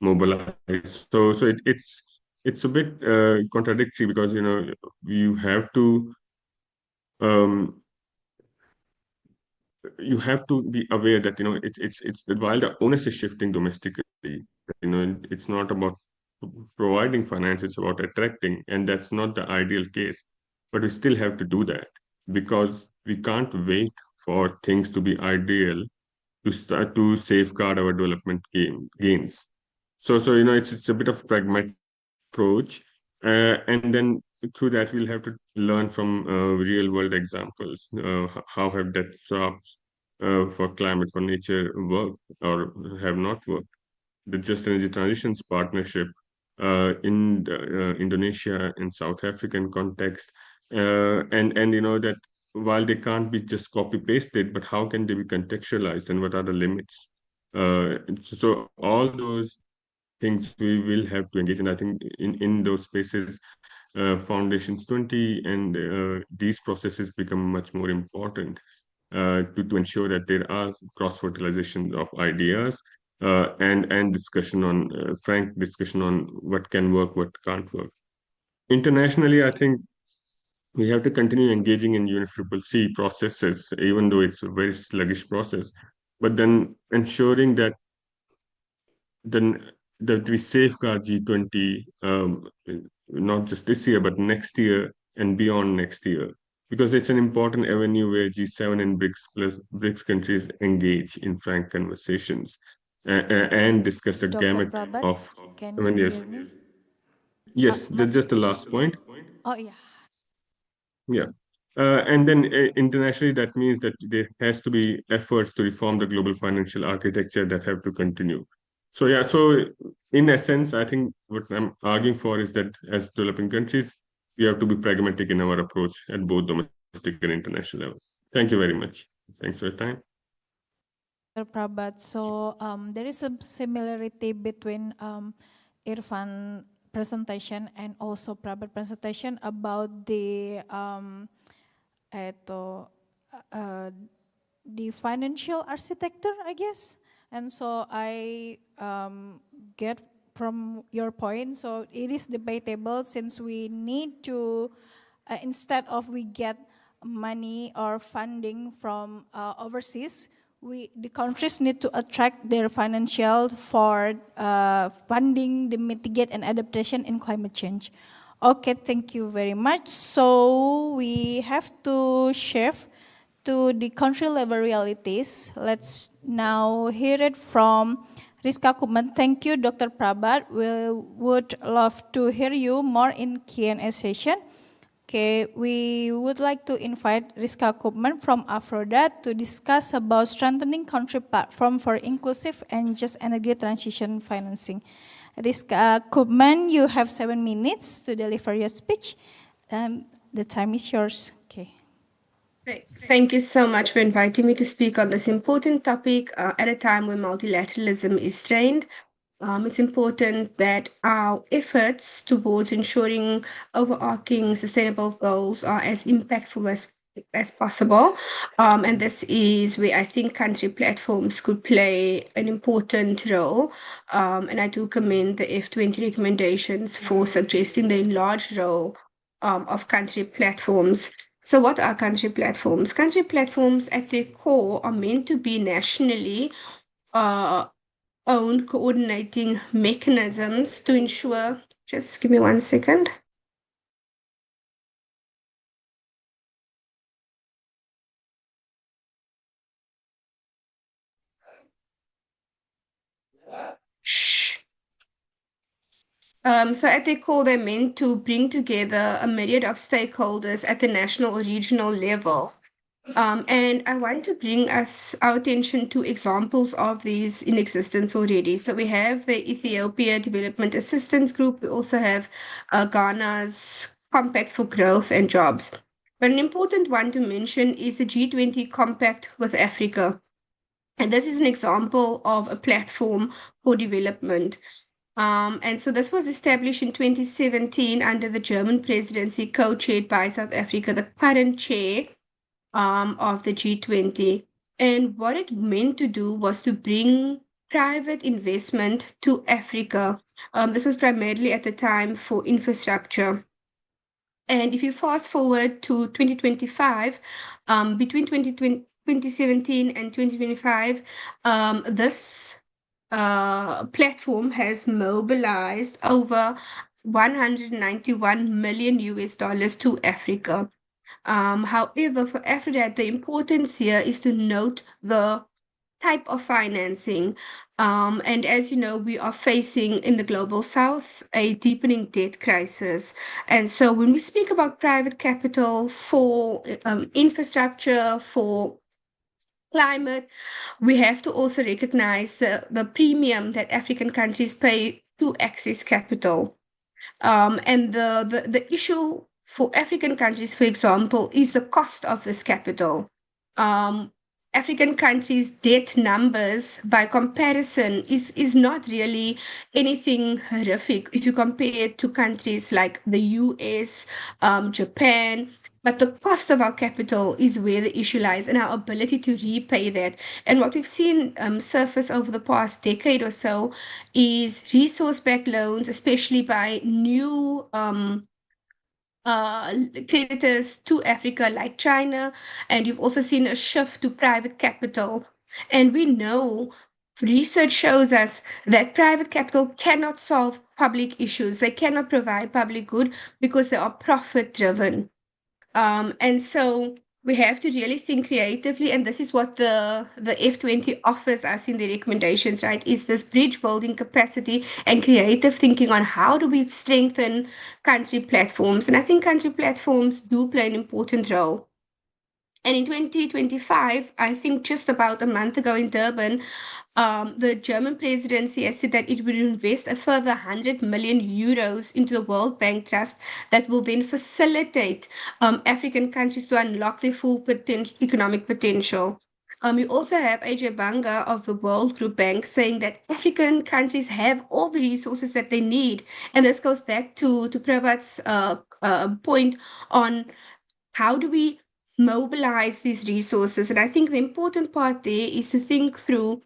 mobilize. So it's a bit contradictory, because you have to be aware that it's while the onus is shifting domestically, it's not about providing finance, it's about attracting, and that's not the ideal case. But we still have to do that, because we can't wait for things to be ideal to start to safeguard our development gains. So it's a bit of pragmatic approach, and then through that we'll have to learn from real world examples. How have debt swaps for climate for nature worked or have not worked? The Just Energy Transitions Partnership in Indonesia, in South African context, and that while they can't be just copy pasted, but how can they be contextualized, and what are the limits? So all those things we will have to engage in. I think in those spaces, Foundations 20 and these processes become much more important to ensure that there are cross-fertilization of ideas and discussion on frank discussion on what can work, what can't work. Internationally, I think we have to continue engaging in UNFCCC processes, even though it's a very sluggish process, but then ensuring that we safeguard G20, not just this year, but next year and beyond next year, because it's an important avenue where G7 and BRICS countries engage in frank conversations and discuss a Dr. gamut Prabhat, of. can I mean, you yes, hear me? yes, that's just the last point. Oh, yeah. Yeah. And then internationally, that means that there has to be efforts to reform the global financial architecture that have to continue. So yeah, so in essence, I think what I'm arguing for is that as developing countries, we have to be pragmatic in our approach at both domestic and international level. Thank you very much. Thanks for your time. Dr. Prabhat, so there is a similarity between Irfan presentation and also Prabhat presentation about the financial architecture, I guess. And so I get from your point, so it is debatable, since we need to, instead of we get money or funding from overseas, the countries need to attract their financial for funding the mitigate and adaptation in climate change. Okay, thank you very much. So we have to shift to the country level realities. Let's now hear it from Rizka Kupman. Thank you, Dr. Prabhat. We would love to hear you more in Q&A session. Okay, we would like to invite Rizka Kupman from Afroda to discuss about strengthening country platform for inclusive and just energy transition financing. Rizka Kupman, you have 7 minutes to deliver your speech. The time is yours. Okay. Great. Thank you so much for inviting me to speak on this important topic at a time when multilateralism is strained. It's important that our efforts towards ensuring overarching sustainable goals are as impactful as possible. And this is where I think country platforms could play an important role. And I do commend the F20 recommendations for suggesting the enlarged role of country platforms. So what are country platforms? Country platforms at their core are meant to be nationally own coordinating mechanisms to ensure, just give me 1 second. So at their core, they're meant to bring together a myriad of stakeholders at the national or regional level. And I want to bring our attention to examples of these in existence already. So we have the Ethiopia Development Assistance Group. We also have Ghana's Compact for Growth and Jobs. But an important one to mention is the G20 Compact with Africa. And this is an example of a platform for development. And so this was established in 2017 under the German presidency, co-chaired by South Africa, the current chair of the G20. And what it meant to do was to bring private investment to Africa. This was primarily at the time for infrastructure. And if you fast forward to 2025, between 2017 and 2025, this platform has mobilized over 191 million US dollars to Africa. However, for Aphrodite, the importance here is to note the type of financing. And as you know, we are facing in the global south a deepening debt crisis. And so when we speak about private capital for infrastructure, for climate, we have to also recognize the premium that African countries pay to access capital. And the issue for African countries, for example, is the cost of this capital. African countries' debt numbers, by comparison, is not really anything horrific if you compare it to countries like the US, Japan. But the cost of our capital is where the issue lies and our ability to repay that. And what we've seen surface over the past decade or so is resource-backed loans, especially by new creditors to Africa like China, and you've also seen a shift to private capital. And we know research shows us that private capital cannot solve public issues. They cannot provide public good because they are profit driven. And so we have to really think creatively, and this is what the F20 offers us in the recommendations, right? Is this bridge building capacity and creative thinking on how do we strengthen country platforms. And I think country platforms do play an important role. And in 2025, I think just about a month ago in Durban, the German presidency has said that it will invest a further 100 million euros into the World Bank Trust that will then facilitate African countries to unlock their full economic potential. We also have AJ Banga of the World Group Bank saying that African countries have all the resources that they need. And this goes back to Pravat's point on how do we mobilize these resources. And I think the important part there is to think through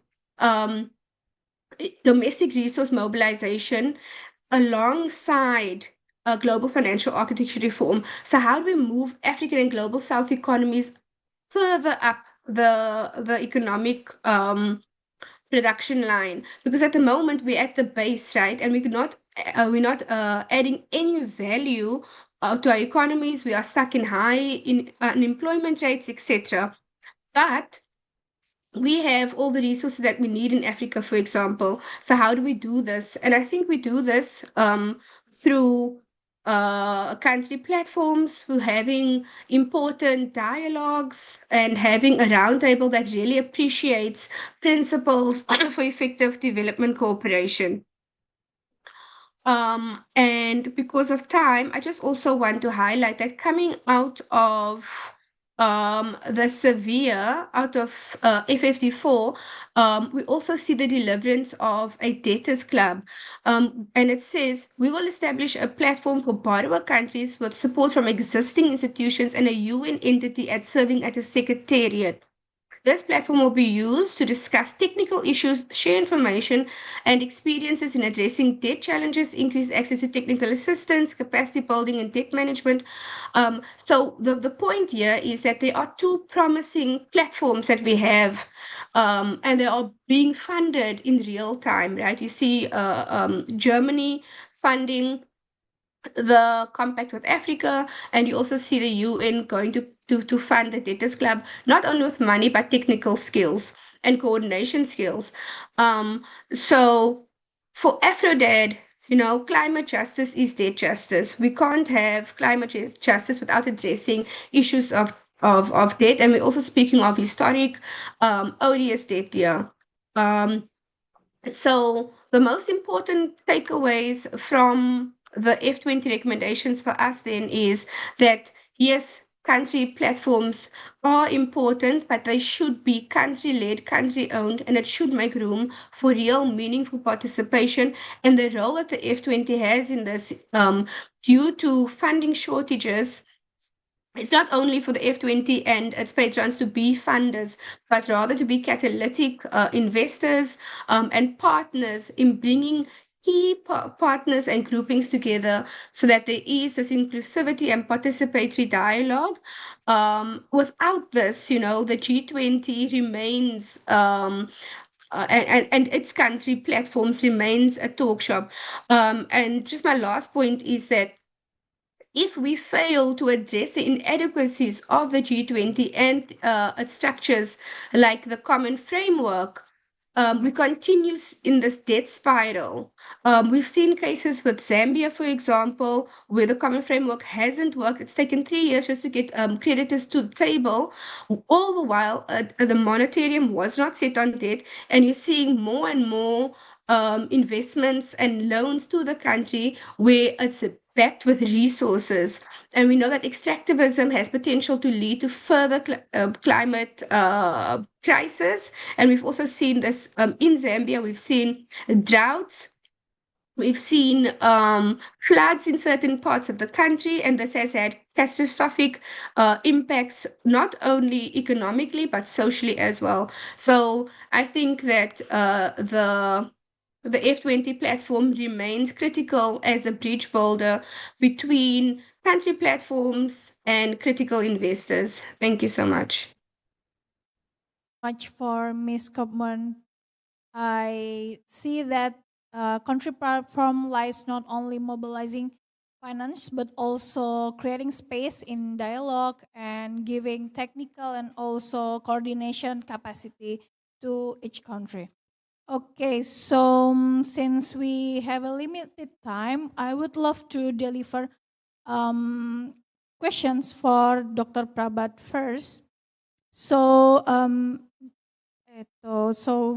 domestic resource mobilization alongside a global financial architecture reform. So how do we move African and global South economies further up the economic production line? Because at the moment we're at the base, right? And we're not adding any value to our economies. We are stuck in high unemployment rates, etc. But we have all the resources that we need in Africa, for example. So how do we do this? And I think we do this through country platforms, through having important dialogues and having a roundtable that really appreciates principles for effective development cooperation. And because of time, I just also want to highlight that coming out of the severe out of F54, we also see the deliverance of a debtors club. And it says, we will establish a platform for borrower countries with support from existing institutions and a UN entity serving as a secretariat. This platform will be used to discuss technical issues, share information and experiences in addressing debt challenges, increase access to technical assistance, capacity building, and debt management. So the point here is that there are two promising platforms that we have, and they are being funded in real time, right? You see Germany funding the compact with Africa, and you also see the UN going to fund the debtors club, not only with money, but technical skills and coordination skills. So for Afrodad, climate justice is debt justice. We can't have climate justice without addressing issues of debt. And we're also speaking of historic odious debt here. So the most important takeaways from the F20 recommendations for us then is that, yes, country platforms are important, but they should be country-led, country-owned, and it should make room for real, meaningful participation. And the role that the F20 has in this, due to funding shortages, it's not only for the F20 and its patrons to be funders, but rather to be catalytic investors and partners in bringing key partners and groupings together so that there is this inclusivity and participatory dialogue. Without this, the G20 remains and its country platforms remains a talk shop. And just my last point is that if we fail to address the inadequacies of the G20 and its structures, like the common framework, we continue in this debt spiral. We've seen cases with Zambia, for example, where the common framework hasn't worked. It's taken 3 years just to get creditors to the table. All the while, the monetarium was not set on debt, and you're seeing more and more investments and loans to the country where it's backed with resources. And we know that extractivism has potential to lead to further climate crisis. And we've also seen this in Zambia. We've seen droughts. We've seen floods in certain parts of the country, and this has had catastrophic impacts, not only economically, but socially as well. So I think that the F20 platform remains critical as a bridge builder between country platforms and critical investors. Thank you so much. Much for Ms. Kopman. I see that country platform lies not only mobilizing finance, but also creating space in dialogue and giving technical and also coordination capacity to each country. Okay, so since we have a limited time, I would love to deliver questions for Dr. Prabhat first. So,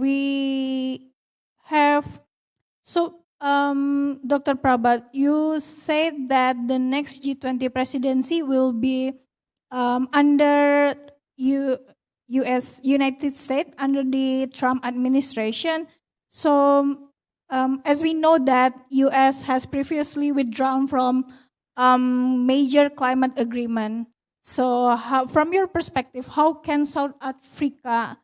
we have, Dr. Prabhat, you said that the next G20 presidency will be under United States under the Trump administration. So, as we know that US has previously withdrawn from major climate agreement. So, from your perspective, how can South Africa,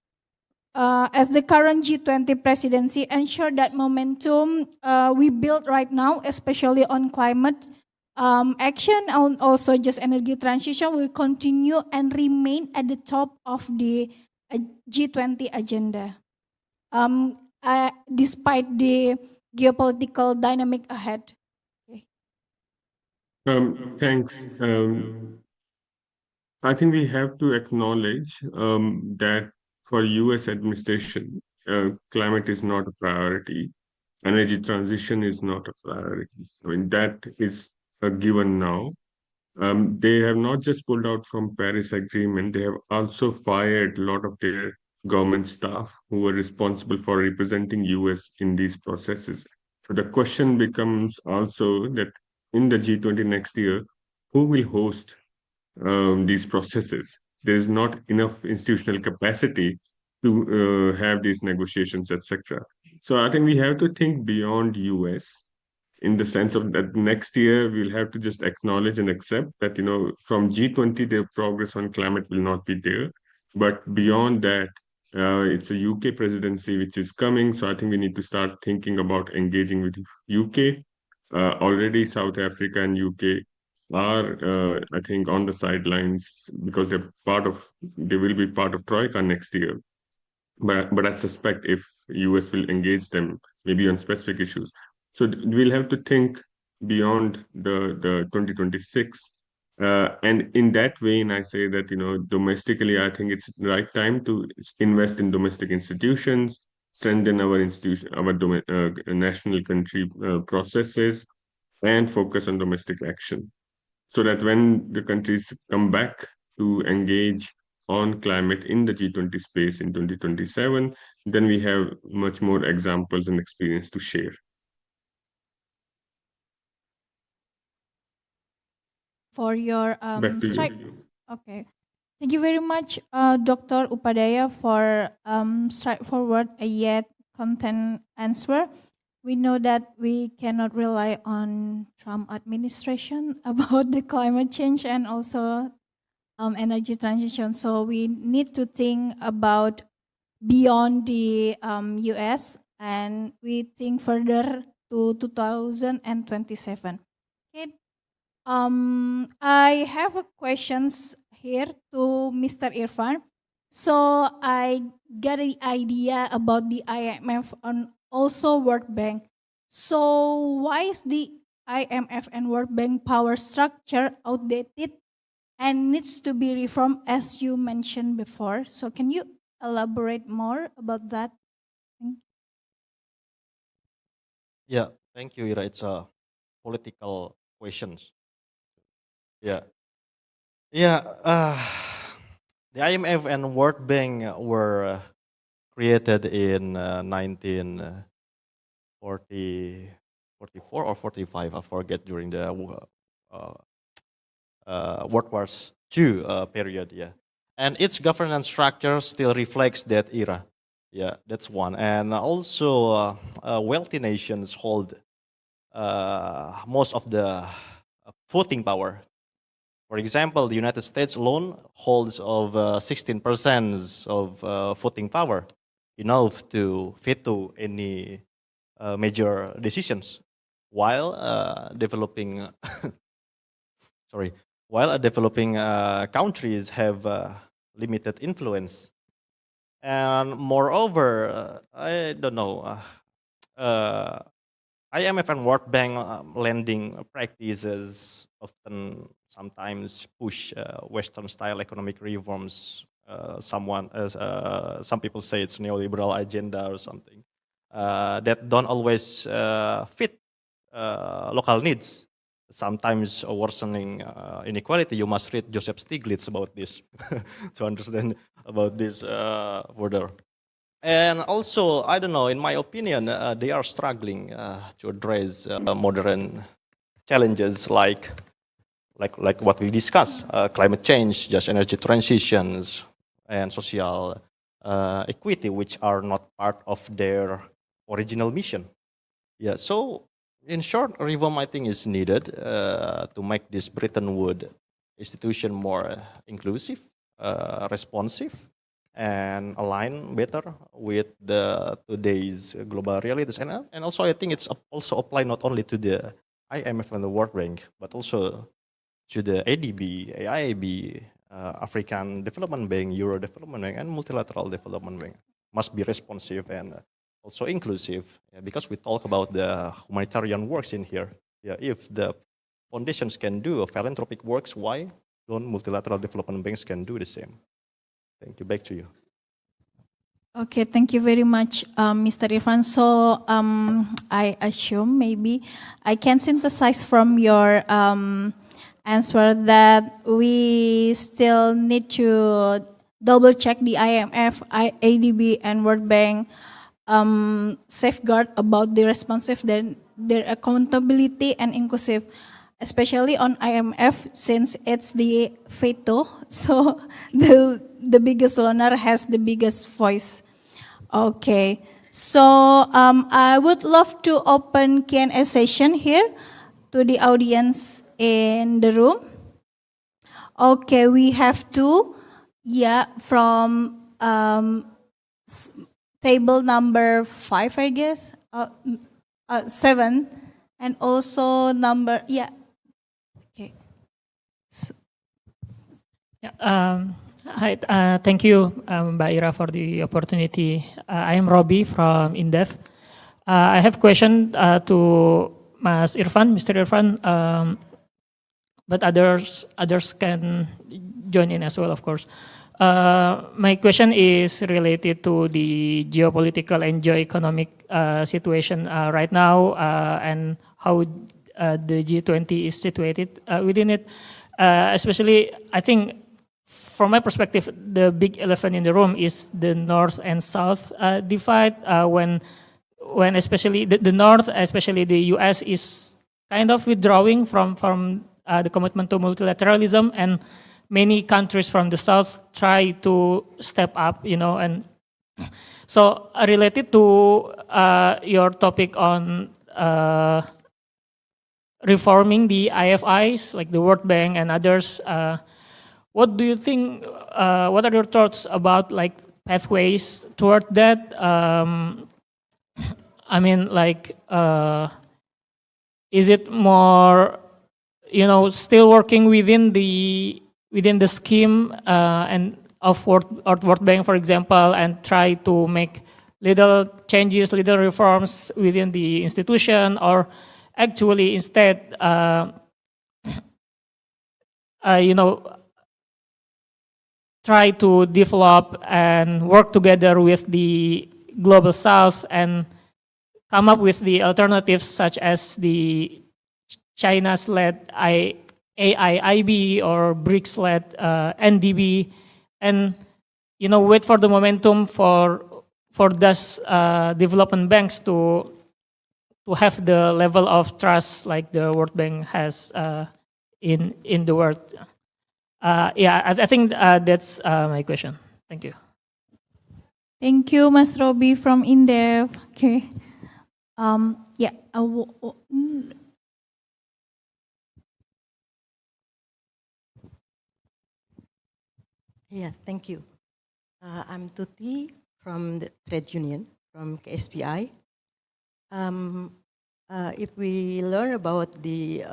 as the current G20 presidency, ensure that momentum we build right now, especially on climate action and also just energy transition, will continue and remain at the top of the G20 agenda, despite the geopolitical dynamic ahead? Okay. Thanks. I think we have to acknowledge that for U.S. administration, climate is not a priority. Energy transition is not a priority. I mean, that is a given now. They have not just pulled out from Paris Agreement, they have also fired a lot of their government staff who were responsible for representing US in these processes. So the question becomes also that in the G20 next year, who will host these processes? There is not enough institutional capacity to have these negotiations, etc. So I think we have to think beyond US, in the sense of that next year we'll have to just acknowledge and accept that, from G20, the progress on climate will not be there. But beyond that, it's a UK presidency which is coming. So I think we need to start thinking about engaging with UK. Already South Africa and UK are, I think, on the sidelines because they will be part of Troika next year. But I suspect if US will engage them, maybe on specific issues. So we'll have to think beyond the 2026. And in that vein, I say that, domestically, I think it's the right time to invest in domestic institutions, strengthen our institution, our national country processes, and focus on domestic action, so that when the countries come back to engage on climate in the G20 space in 2027, then we have much more examples and experience to share. For your Back to strike. you. Okay. Thank you very much, Dr. Upadhyaya, for straightforward yet content answer. We know that we cannot rely on Trump administration about the climate change and also energy transition. So we need to think about beyond the US, and we think further to 2027. Okay. I have a questions here to Mr. Irfan. So I got an idea about the IMF and also World Bank. So why is the IMF and World Bank power structure outdated and needs to be reformed, as you mentioned before? So can you elaborate more about that? Yeah, thank you, Ira. It's a political questions. Yeah. Yeah. The IMF and World Bank were created in 1944 or 45, I forget, during the World War II period. Yeah. And its governance structure still reflects that era. Yeah, that's one. And also, wealthy nations hold most of the voting power. For example, the United States alone holds of 16% of voting power, enough to veto any major decisions, while developing developing countries have limited influence. And moreover, I don't know, IMF and World Bank lending practices often sometimes push Western-style economic reforms. Some people say it's neoliberal agenda or something that don't always fit local needs. Sometimes worsening inequality. You must read Joseph Stiglitz about this to understand about this further. And also, I don't know, in my opinion, they are struggling to address modern challenges like what we discussed, climate change, just energy transitions, and social equity, which are not part of their original mission. Yeah, so in short, reform, I think, is needed to make this Bretton Woods institution more inclusive, responsive, and align better with today's global realities. And also, I think it's also apply not only to the IMF and the World Bank, but also to the ADB, AIIB, African Development Bank, Euro Development Bank, and Multilateral Development Bank. Must be responsive and also inclusive, because we talk about the humanitarian works in here. Yeah, if the foundations can do philanthropic works, why don't multilateral development banks can do the same? Thank you. Back to you. Okay, thank you very much, Mr. Irfan. So I assume maybe I can synthesize from your answer that we still need to double check the IMF, ADB, and World Bank safeguard about the responsive, their accountability and inclusive, especially on IMF, since it's the veto. So the biggest owner has the biggest voice. Okay, so I would love to open Q&A session here to the audience in the room. Okay, we have two. Yeah, from table number 5, I guess. 7, and also number, yeah. Okay. So, yeah, hi, thank you, Mbak Ira, for the opportunity. I am Robbie from INDEF. I have a question to Mas Irfan, Mr. Irfan, but others can join in as well, of course. My question is related to the geopolitical and geoeconomic situation right now and how the G20 is situated within it. Especially, I think, from my perspective, the big elephant in the room is the North and South divide. When especially the North, especially the U.S., is kind of withdrawing from the commitment to multilateralism, and many countries from the South try to step up, and so related to your topic on reforming the IFIs, like the World Bank and others, what do you think, what are your thoughts about like pathways toward that? I mean, like, is it more, still working within the scheme and of World Bank, for example, and try to make little changes, little reforms within the institution, or actually instead, try to develop and work together with the global South and come up with the alternatives such as the China's-led AIIB or BRICS-led NDB, and wait for the momentum for those development banks to have the level of trust like the World Bank has in the world. I think that's my question. Thank you. Thank you, Mas Robi from INDEF. Okay. Yeah. Yeah, thank you. I'm Tuti from the trade union, from KSPI. If we learn about the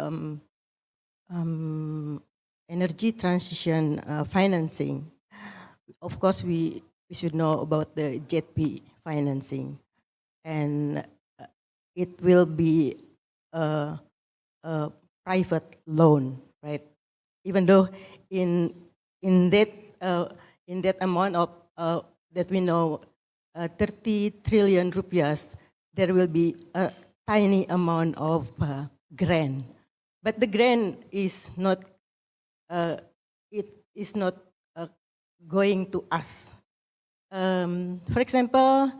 energy transition financing, of course we should know about the JETP financing, and it will be a private loan, right? Even though in that amount of that we know 30 trillion rupiahs, there will be a tiny amount of grant, but the grant is not going to us. For example,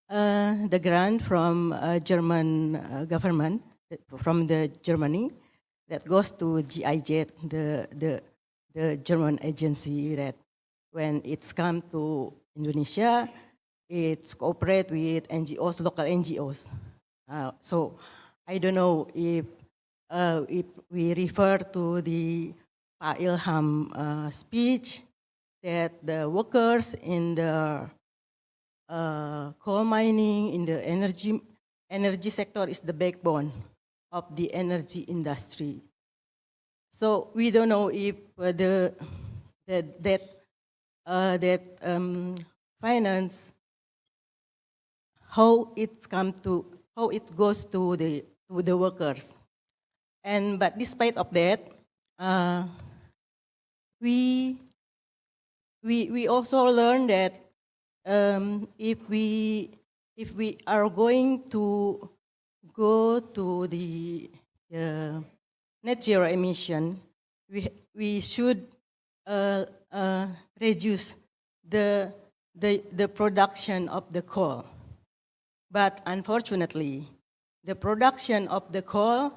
the grant from German government, from the Germany, that goes to GIZ, the German agency that when it's come to Indonesia, it's cooperate with NGOs, local NGOs. So I don't know if we refer to the Pak Ilham speech that the workers in the coal mining, in the energy sector is the backbone of the energy industry. So we don't know if that finance, how it goes to the workers. But despite of that, we also learn that if we are going to go to the net zero emission, we should reduce the production of the coal. But unfortunately, the production of the coal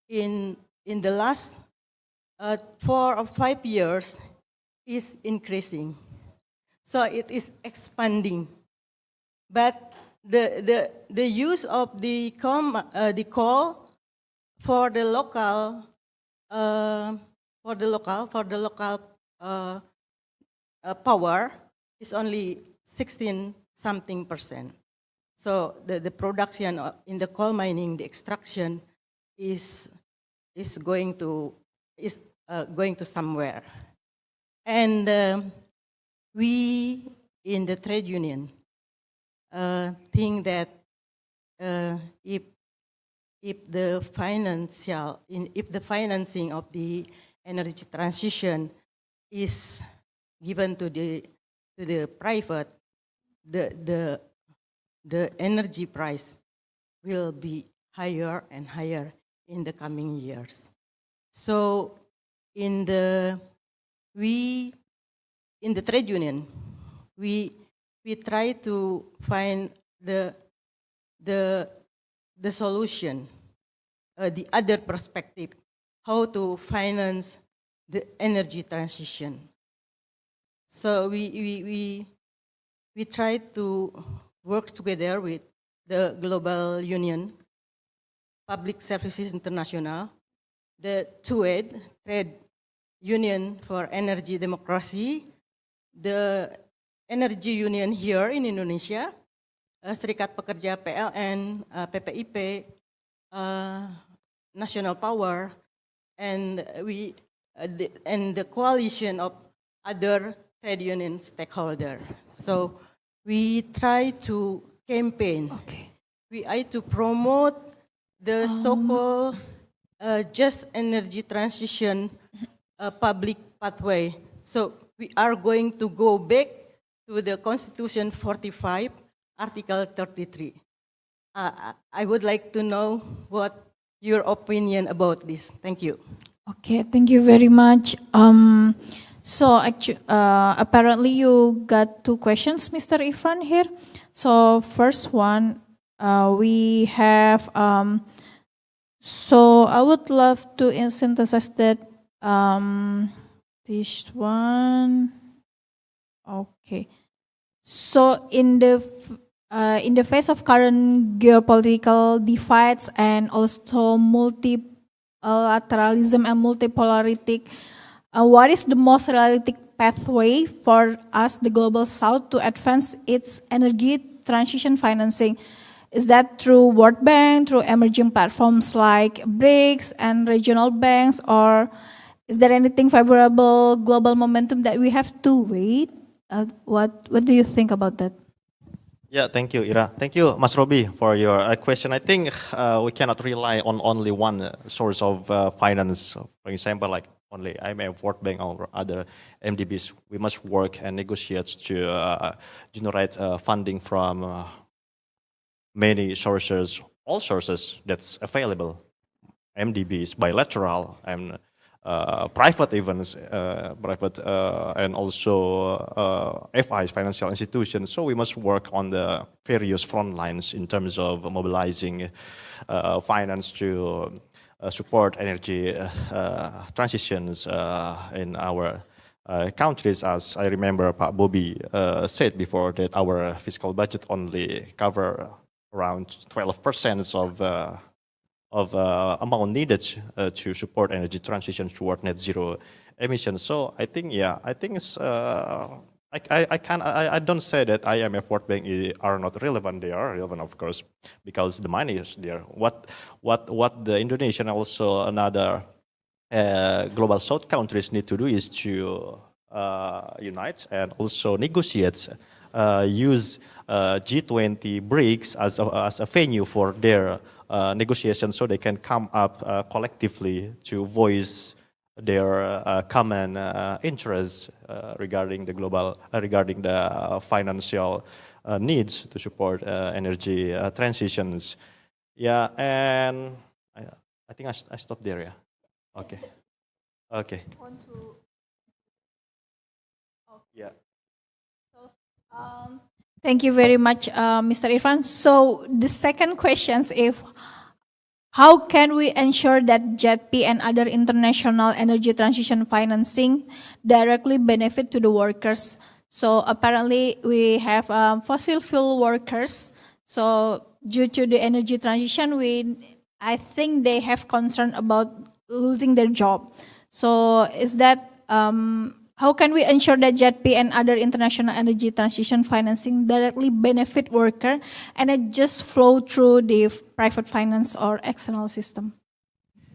in the last 4 or 5 years is increasing. So it is expanding. But the use of the coal for the local power is only 16-something%. So the production in the coal mining, the extraction is going to somewhere. And we in the trade union think that if the financing of the energy transition is given to the private, the energy price will be higher and higher in the coming years. So in the trade union, we try to find the solution, the other perspective, how to finance the energy transition. So we try to work together with the Global Union, Public Services International, the TUED, Trade Union for Energy Democracy, the Energy Union here in Indonesia, Serikat Pekerja PLN, PPIP, National Power, and the coalition of other trade union stakeholders. So we try to campaign. Okay. We try to promote the so-called just energy transition public pathway. So we are going to go back to the Constitution 45, Article 33. I would like to know what your opinion about this. Thank you. Okay, thank you very much. So actually, apparently you got two questions, Mr. Ifran here. So first one, we have. So I would love to synthesize that. This one. Okay. So in the face of current geopolitical divides and also multilateralism and multipolarity, what is the most realistic pathway for us, the Global South, to advance its energy transition financing? Is that through World Bank, through emerging platforms like BRICS and regional banks, or is there anything favorable global momentum that we have to wait? What do you think about that? Yeah, thank you, Ira. Thank you, Mas Robi, for your question. I think we cannot rely on only one source of finance. For example, like only IMF, World Bank, or other MDBs. We must work and negotiate to generate funding from many sources, all sources that's available. MDBs, bilateral, and private events, and also FIs, financial institutions. So we must work on the various front lines in terms of mobilizing finance to support energy transitions in our countries. As I remember, Pak Bobby said before that our fiscal budget only cover around 12% of amount needed to support energy transition toward net zero emissions. So I think, it's I don't say that IMF, World Bank are not relevant. They are relevant, of course, because the money is there. What the Indonesian, also another global South countries need to do is to unite and also negotiate, use G20 BRICS as a venue for their negotiations, so they can come up collectively to voice their common interests regarding the financial needs to support energy transitions. Yeah, and I think I stop there. Yeah. Okay. Okay. Yeah. Thank you very much, Mr. Irfan. So the second question is, how can we ensure that JETP and other international energy transition financing directly benefit to the workers? So apparently we have fossil fuel workers. So due to the energy transition, I think they have concern about losing their job. So is that how can we ensure that JETP and other international energy transition financing directly benefit worker and it just flow through the private finance or external system?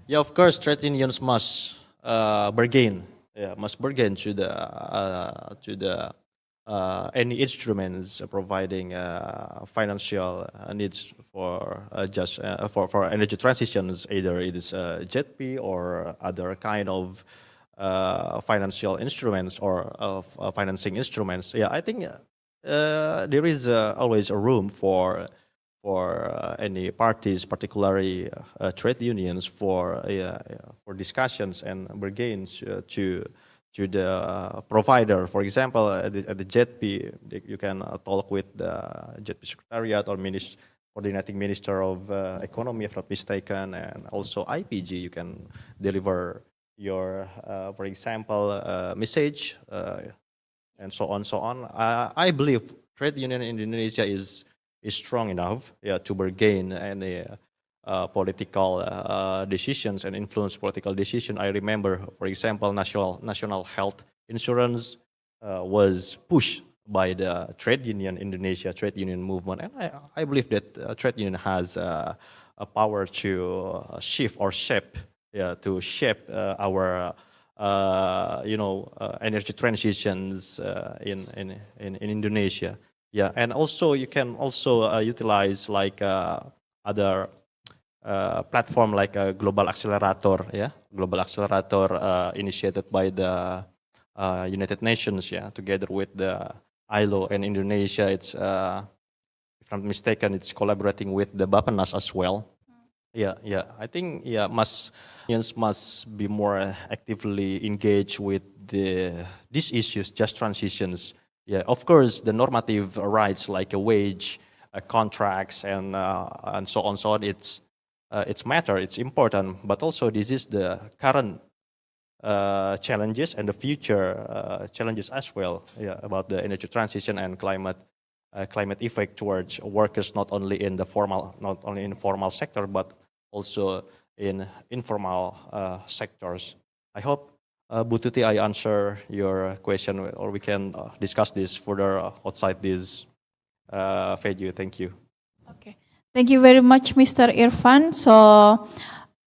Yeah, of course, trade unions must bargain. Yeah, must bargain to the any instruments providing financial needs for for energy transitions. Either it is JETP or other kind of financial instruments or of financing instruments. Yeah, I think there is always a room for any parties, particularly trade unions, for discussions and bargains to the provider. For example, at the JETP, you can talk with the JETP Secretariat or Coordinating Minister of Economy, if not mistaken, and also IPG. You can deliver your, for example, message, and so on, so on. I believe trade union in Indonesia is strong enough, yeah, to bargain any political decisions and influence political decision. I remember, for example, national health insurance was pushed by the trade union Indonesia trade union movement, and I believe that trade union has a power to shift or shape, yeah, to shape our energy transitions in Indonesia. Yeah, and also you can also utilize like other platform like a global accelerator, yeah, global accelerator initiated by the United Nations, yeah, together with the ILO and Indonesia. It's if I'm not mistaken, it's collaborating with the Bappenas as well. Yeah, yeah. I think unions must be more actively engaged with these issues, just transitions. Yeah, of course, the normative rights like a wage, contracts, and so on, so on. It's matter. It's important, but also this is the current challenges and the future challenges as well. Yeah, about the energy transition and climate effect towards workers, not only in the formal sector, but also in informal sectors. I hope, Bu Tuti, I answer your question, or we can discuss this further outside this venue. Thank you. Okay, thank you very much, Mr. Irfan. So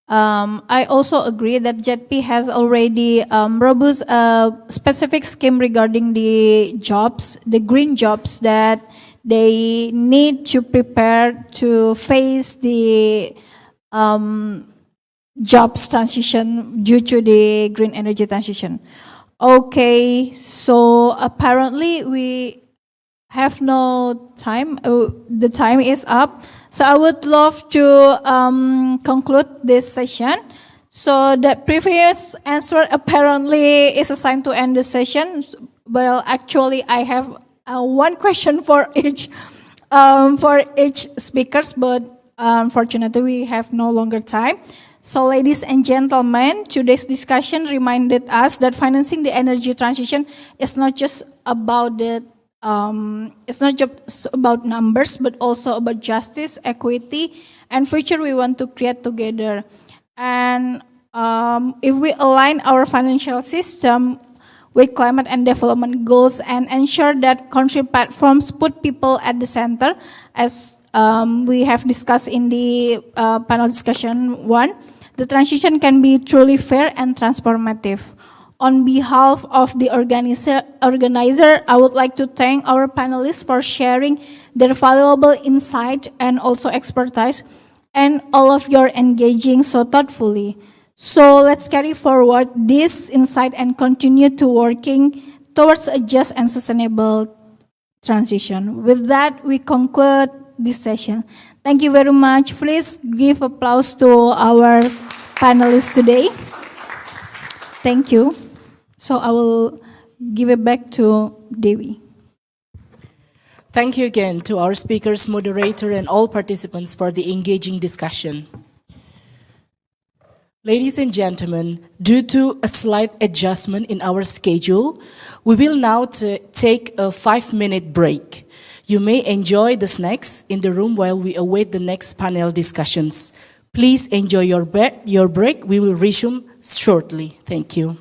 I also agree that JETP has already robust specific scheme regarding the jobs, the green jobs that they need to prepare to face the jobs transition due to the green energy transition. Okay, so apparently we have no time. The time is up. So I would love to conclude this session. So the previous answer apparently is assigned to end the session. Well, actually, I have one question for each speakers, but unfortunately, we have no longer time. So, ladies and gentlemen, today's discussion reminded us that financing the energy transition is not just about it's not just about numbers, but also about justice, equity, and future we want to create together. And if we align our financial system with climate and development goals and ensure that country platforms put people at the center, as we have discussed in the panel discussion 1, the transition can be truly fair and transformative. On behalf of the organizer, I would like to thank our panelists for sharing their valuable insight and also expertise, and all of your engaging so thoughtfully. So let's carry forward this insight and continue to working towards a just and sustainable transition. With that, we conclude this session. Thank you very much. Please give applause to our panelists today. Thank you. So I will give it back to Dewi. Thank you again to our speakers, moderator, and all participants for the engaging discussion. Ladies and gentlemen, due to a slight adjustment in our schedule, we will now take a 5-minute break. You may enjoy the snacks in the room while we await the next panel discussions. Please enjoy your break. We will resume shortly. Thank you.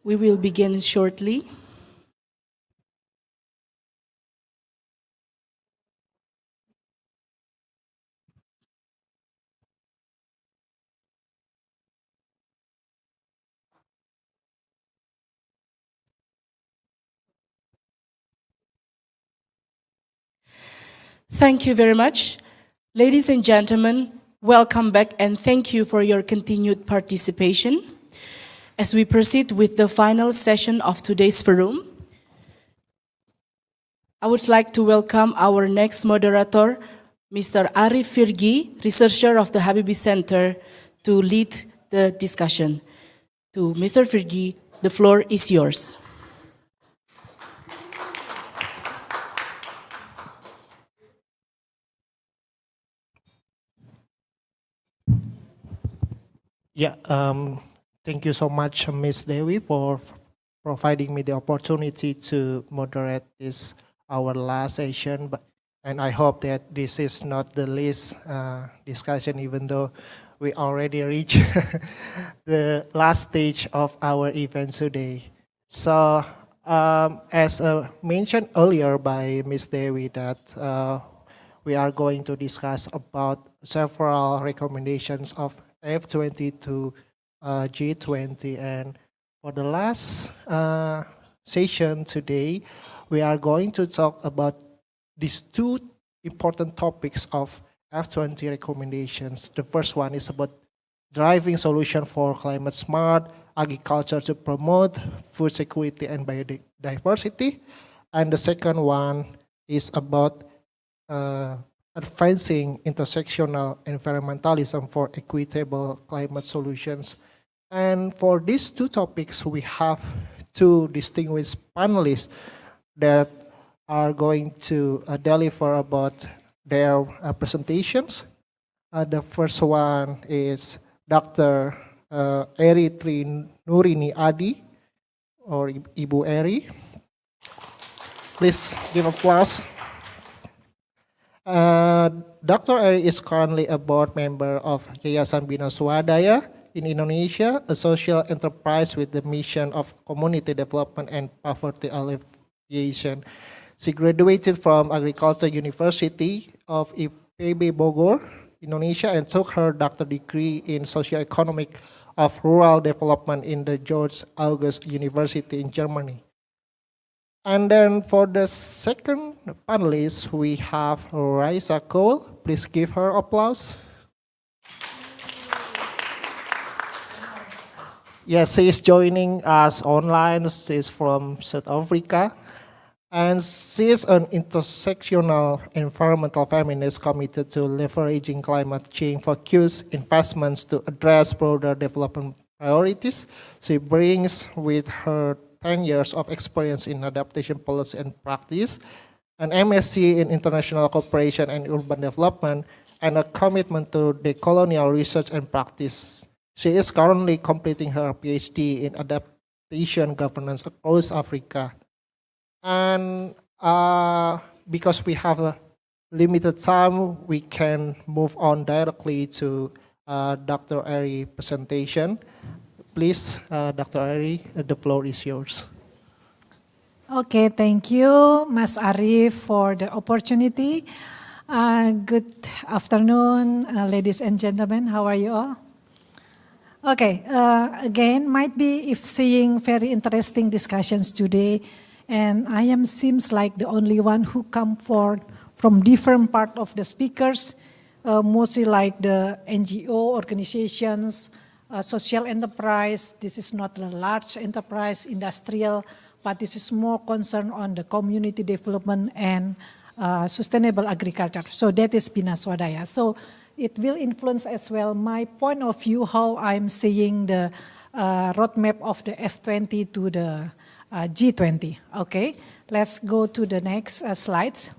We will begin shortly. Thank you very much. Ladies and gentlemen, welcome back and thank you for your continued participation. As we proceed with the final session of today's forum, I would like to welcome our next moderator, Mr. Arif Firgi, researcher of the Habibie Center, to lead the discussion. To Mr. Firgi, the floor is yours. Yeah, thank you so much, Ms. Dewi, for providing me the opportunity to moderate this our last session. And I hope that this is not the least discussion, even though we already reached the last stage of our event today. So, as mentioned earlier by Ms. Dewi, that we are going to discuss about several recommendations of F20 to G20. And for the last session today, we are going to talk about these two important topics of F20 recommendations. The first one is about driving solution for climate smart agriculture to promote food security and biodiversity. And the second one is about advancing intersectional environmentalism for equitable climate solutions. And for these two topics, we have two distinguished panelists that are going to deliver about their presentations. The first one is Dr. Eri Tri Nurini Adi, or Ibu Eri. Please give applause. Dr. Eri is currently a board member of Yayasan Bina Swadaya in Indonesia, a social enterprise with the mission of community development and poverty alleviation. She graduated from Agricultural University of IPB Bogor, Indonesia, and took her doctorate degree in socioeconomic of rural development in the George August University in Germany. And then for the second panelist, we have Raisa Cole. Please give her applause. Yes, she is joining us online. She is from South Africa. And she is an intersectional environmental feminist committed to leveraging climate change focused investments to address broader development priorities. She brings with her 10 years of experience in adaptation policy and practice, an MSc in international cooperation and urban development, and a commitment to decolonial research and practice. She is currently completing her PhD in adaptation governance across Africa. And because we have a limited time, we can move on directly to Dr. Eri presentation. Please, Dr. Eri, the floor is yours. Okay, thank you, Mas Arif, for the opportunity. Good afternoon, ladies and gentlemen. How are you all? Okay, again, might be if seeing very interesting discussions today, and I seems like the only one who come forward from different part of the speakers, mostly like the NGO organizations, social enterprise. This is not a large enterprise, industrial, but this is more concerned on the community development and sustainable agriculture. So that is Bina Swadaya. So it will influence as well my point of view, how I'm seeing the roadmap of the F20 to the G20. Okay, let's go to the next slides.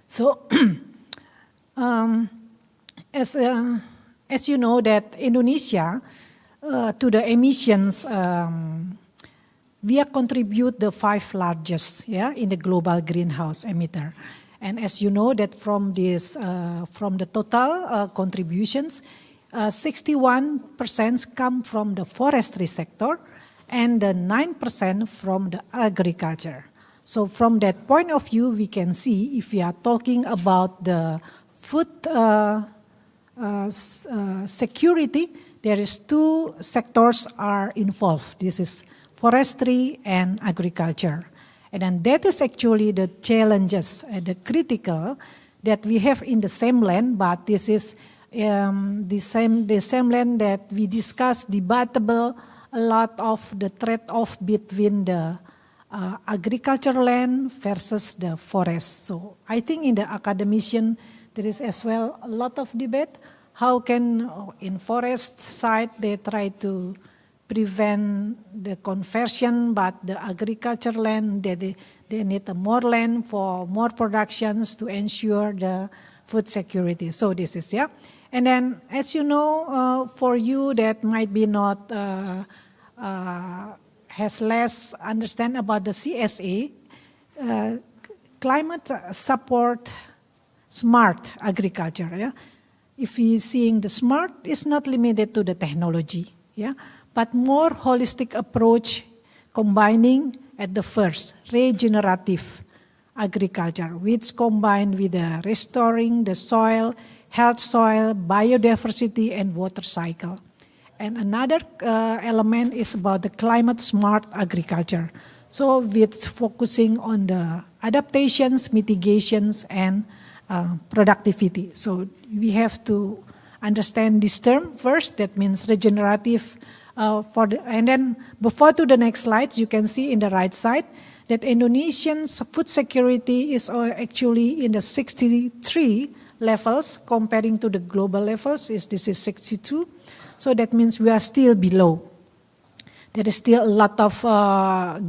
So, as you know that Indonesia to the emissions, we contribute the 5 largest in the global greenhouse emitter. And as you know that from this, from the total contributions, 61% come from the forestry sector, and the 9% from the agriculture. So from that point of view, we can see if we are talking about the food security, there is two sectors are involved. This is forestry and agriculture. And then that is actually the challenges, the critical that we have in the same land, but this is the same land that we discussed, debatable a lot of the trade-off between the agricultural land versus the forest. So I think in the academician, there is as well a lot of debate. How can, in forest side, they try to prevent the conversion, but the agriculture land, they need more land for more productions to ensure the food security. So this is, yeah. And then, as you know, for you that might be not, has less understand about the CSA, climate support smart agriculture, yeah. If we seeing the smart, it's not limited to the technology, yeah, but more holistic approach combining at the first regenerative agriculture, which combined with the restoring the soil, health soil, biodiversity, and water cycle. And another element is about the climate smart agriculture. So it's focusing on the adaptations, mitigations, and productivity. So we have to understand this term first. That means regenerative. And then before to the next slides, you can see in the right side that Indonesian's food security is actually in the 63 levels comparing to the global levels. This is 62. So that means we are still below. There is still a lot of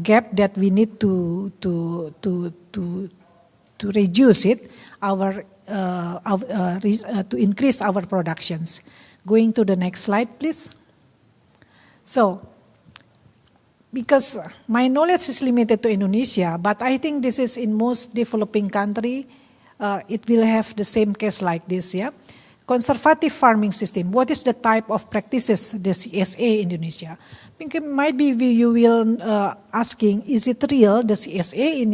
gap that we need to reduce it. To increase our productions. Going to the next slide, please. So, because my knowledge is limited to Indonesia, but I think this is in most developing country, it will have the same case like this, yeah. Conservative farming system. What is the type of practices the CSA in Indonesia? I think it might be you will asking, is it real the CSA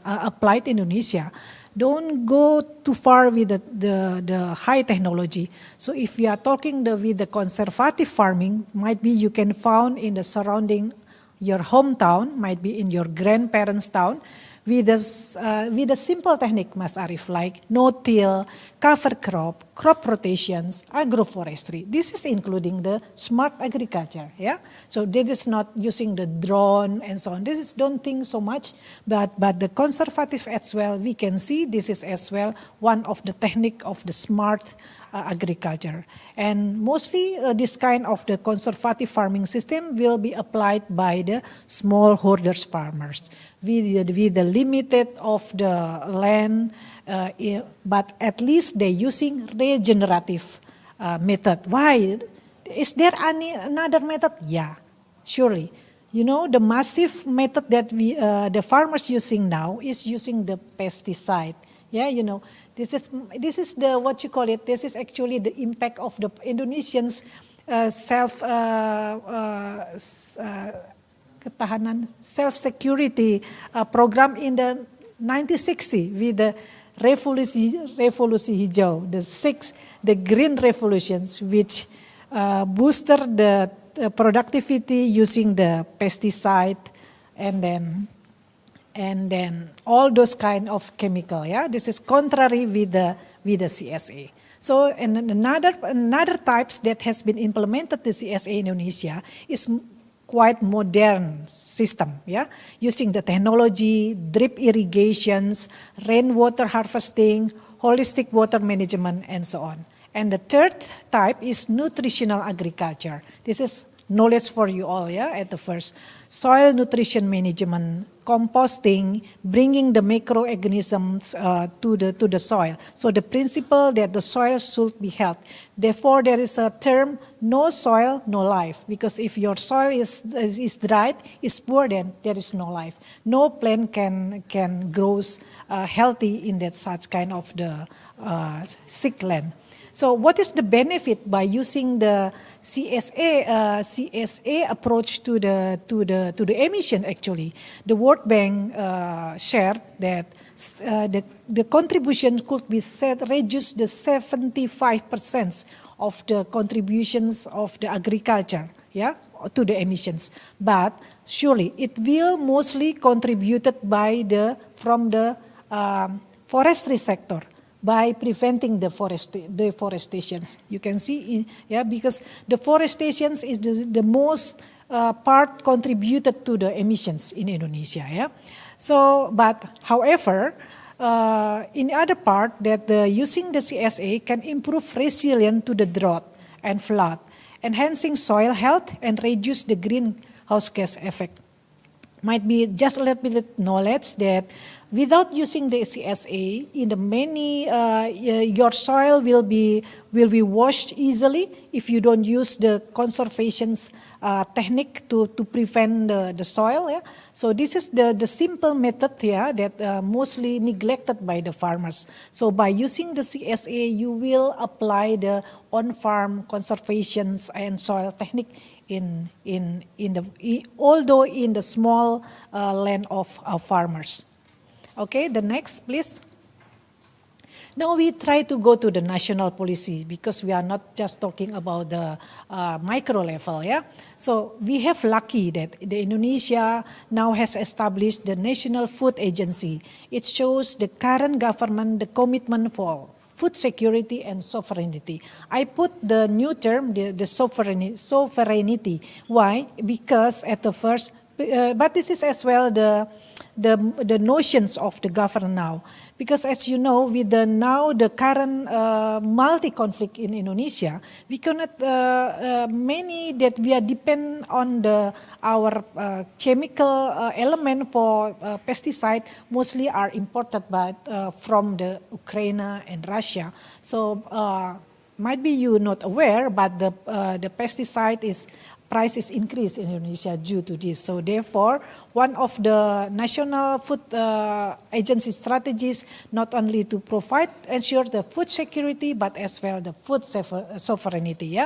applied in Indonesia? Don't go too far with the high technology. So if we are talking with the conservative farming, might be you can found in the surrounding your hometown, might be in your grandparents' town, with a simple technique, Mas Arif, like no-till, cover crop rotations, agroforestry. This is including the smart agriculture, yeah? So this is not using the drone and so on. This is don't think so much, but the conservative as well, we can see this is as well one of the technique of the smart agriculture. And mostly this kind of the conservative farming system will be applied by the small hoarders farmers with the limited of the land, but at least they using regenerative method. Why? Is there another method? Yeah, surely. You know, the massive method that the farmers using now is using the pesticide. Yeah, you know, this is the what you call it. This is actually the impact of the Indonesians self-security program in the 1960 with the Revolusi Hijau, the green revolutions, which boosted the productivity using the pesticide and then all those kind of chemical. Yeah, this is contrary with the CSA. So and another types that has been implemented the CSA in Indonesia is quite modern system, yeah, using the technology, drip irrigations, rainwater harvesting, holistic water management, and so on. And the third type is nutritional agriculture. This is knowledge for you all, yeah, at the first. Soil nutrition management, composting, bringing the microorganisms to the soil. So the principle that the soil should be healthy. Therefore, there is a term, no soil, no life. Because if your soil is dried, is poor, then there is no life. No plant can grow healthy in that such kind of the sick land. So what is the benefit by using the CSA approach to the emission? Actually, the World Bank shared that the contribution could be reduced the 75% of the contributions of the agriculture, to the emissions. But surely it will mostly contributed from the forestry sector, by preventing the deforestations. You can see, because deforestations is the most part contributed to the emissions in Indonesia. So, but however, in the other part, that using the CSA can improve resilience to the drought and flood, enhancing soil health and reduce the greenhouse gas effect. Might be just a little bit knowledge that without using the CSA, in the many your soil will be washed easily if you don't use the conservation technique to prevent the soil. So this is the simple method that mostly neglected by the farmers. So by using the CSA, you will apply the on-farm conservation and soil technique although in the small land of farmers. Okay, the next, please. Now we try to go to the national policy because we are not just talking about the micro level. So we have lucky that the Indonesia now has established the National Food Agency. It shows the current government the commitment for food security and sovereignty. I put the new term, the sovereignty. Why? Because at the first, but this is as well the notions of the government now. Because as you know, with the current multi-conflict in Indonesia, we cannot many that we are depend on our chemical element for pesticide mostly are imported from the Ukraine and Russia. So might be you not aware, but the pesticide price is increased in Indonesia due to this. So therefore, one of the National Food Agency strategies not only to ensure the food security, but as well the food sovereignty.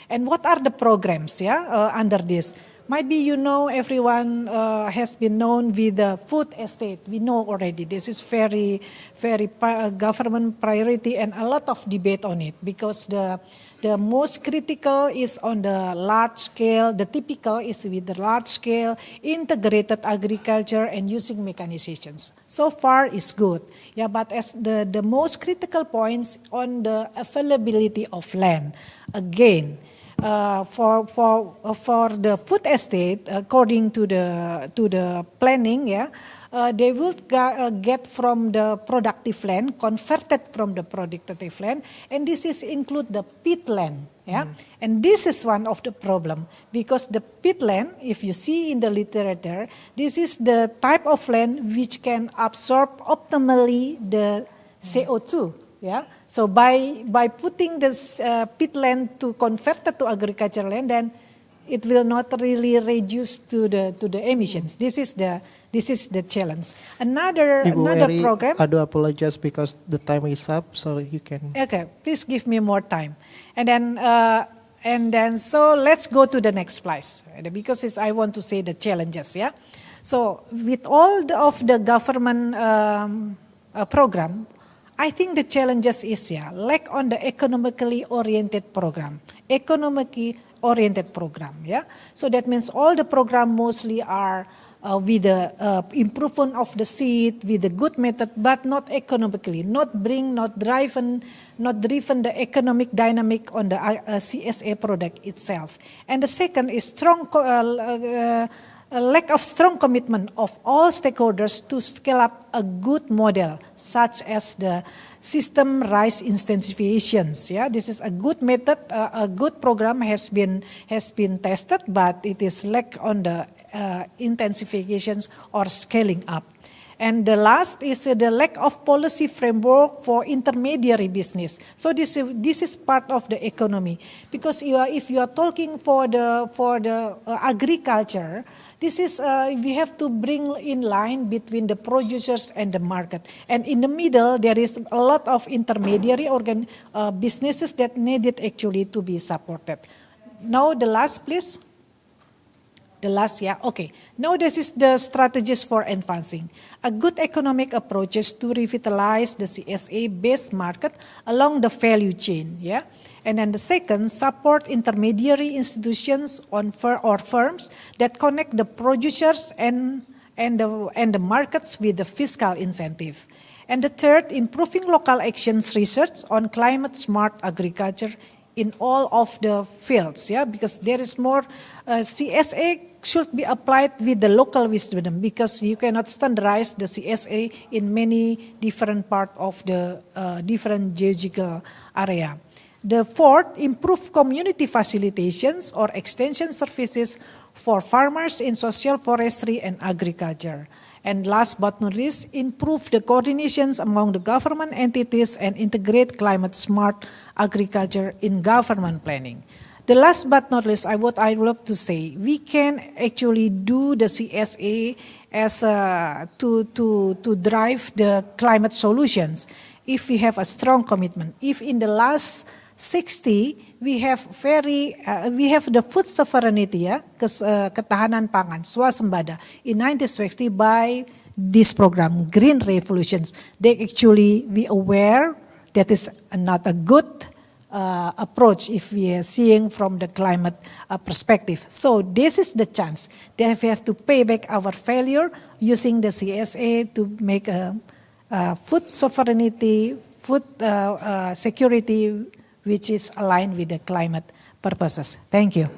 And what are the programs under this? Might be everyone has been known with the food estate. We know already this is very, very government priority and a lot of debate on it because the most critical is on the large scale. The typical is with the large scale integrated agriculture and using mechanizations. So far is good, but as the most critical points on the availability of land. Again, for the food estate, according to the planning, they will get from the productive land, converted from the productive land, and this is include the peatland. And this is one of the problem because the peatland, if you see in the literature, this is the type of land which can absorb optimally the CO2. So by putting this peatland to convert it to agricultural land, then it will not really reduce to the emissions. This is the challenge. Another program. I do apologize because the time is up, so you can. Okay, please give me more time, and then so let's go to the next slide because I want to say the challenges. So with all of the government program, I think the challenges is lack on the economically oriented program. So that means all the program mostly are with the improvement of the seed, with the good method, but not economically, not driven the economic dynamic on the CSA product itself. And the second is lack of strong commitment of all stakeholders to scale up a good model, such as the system rice intensifications. This is a good method, a good program has been tested, but it is lack on the intensifications or scaling up. And the last is the lack of policy framework for intermediary business. So this is part of the economy because if you are talking for the agriculture, This is, we have to bring in line between the producers and the market. And in the middle, there is a lot of intermediary businesses that needed actually to be supported. Now the last, please. The last, yeah, okay. Now this is the strategies for advancing. A good economic approach is to revitalize the CSA-based market along the value chain, yeah. And then the second, support intermediary institutions or firms that connect the producers and the markets with the fiscal incentive. And the third, improving local actions research on climate smart agriculture in all of the fields, yeah, because there is more CSA should be applied with the local wisdom, because you cannot standardize the CSA in many different parts of the different geographical area. The fourth, improve community facilitations or extension services for farmers in social forestry and agriculture. And last but not least, improve the coordinations among the government entities and integrate climate smart agriculture in government planning. The last but not least, I would like to say, we can actually do the CSA as to drive the climate solutions if we have a strong commitment. If in the last 60 we have the food sovereignty, ya, ketahanan pangan, swasembada in 1960 by this program, Green Revolutions. They actually be aware that is not a good approach if we are seeing from the climate perspective. So this is the chance that we have to pay back our failure using the CSA to make a food sovereignty, food security, which is aligned with the climate purposes. Thank you.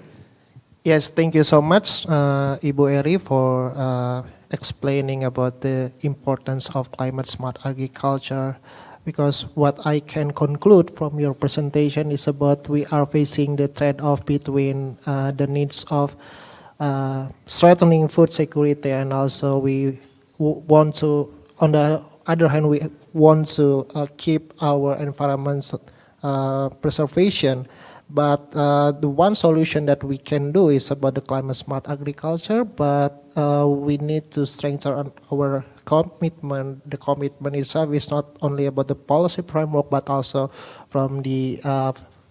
Yes, thank you so much, Ibu Eri, for explaining about the importance of climate smart agriculture. Because what I can conclude from your presentation is about we are facing the trade-off between the needs of strengthening food security, and also we want to, on the other hand, we want to keep our environment's preservation. But the one solution that we can do is about the climate smart agriculture, but we need to strengthen our commitment. The commitment itself is not only about the policy framework, but also from the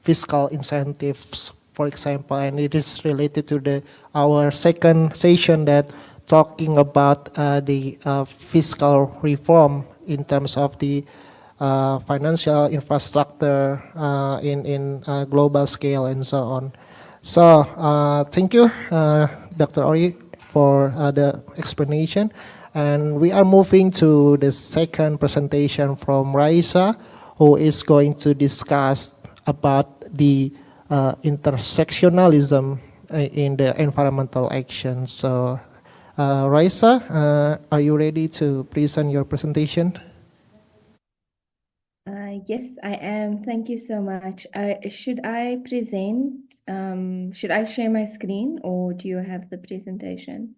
fiscal incentives, for example, and it is related to our second session that talking about the fiscal reform in terms of the financial infrastructure in global scale and so on. So thank you, Dr. Ori, for the explanation. And we are moving to the second presentation from Raisa, who is going to discuss about the intersectionalism in the environmental action. So Raisa, are you ready to present your presentation? Yes, I am. Thank you so much. Should I present? Should I share my screen, or do you have the presentation?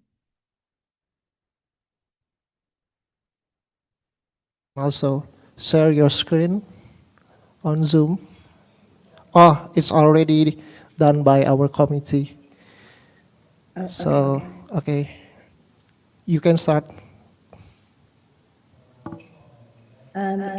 Also, share your screen on Zoom. Oh, it's already done by our committee. So, okay, you can start.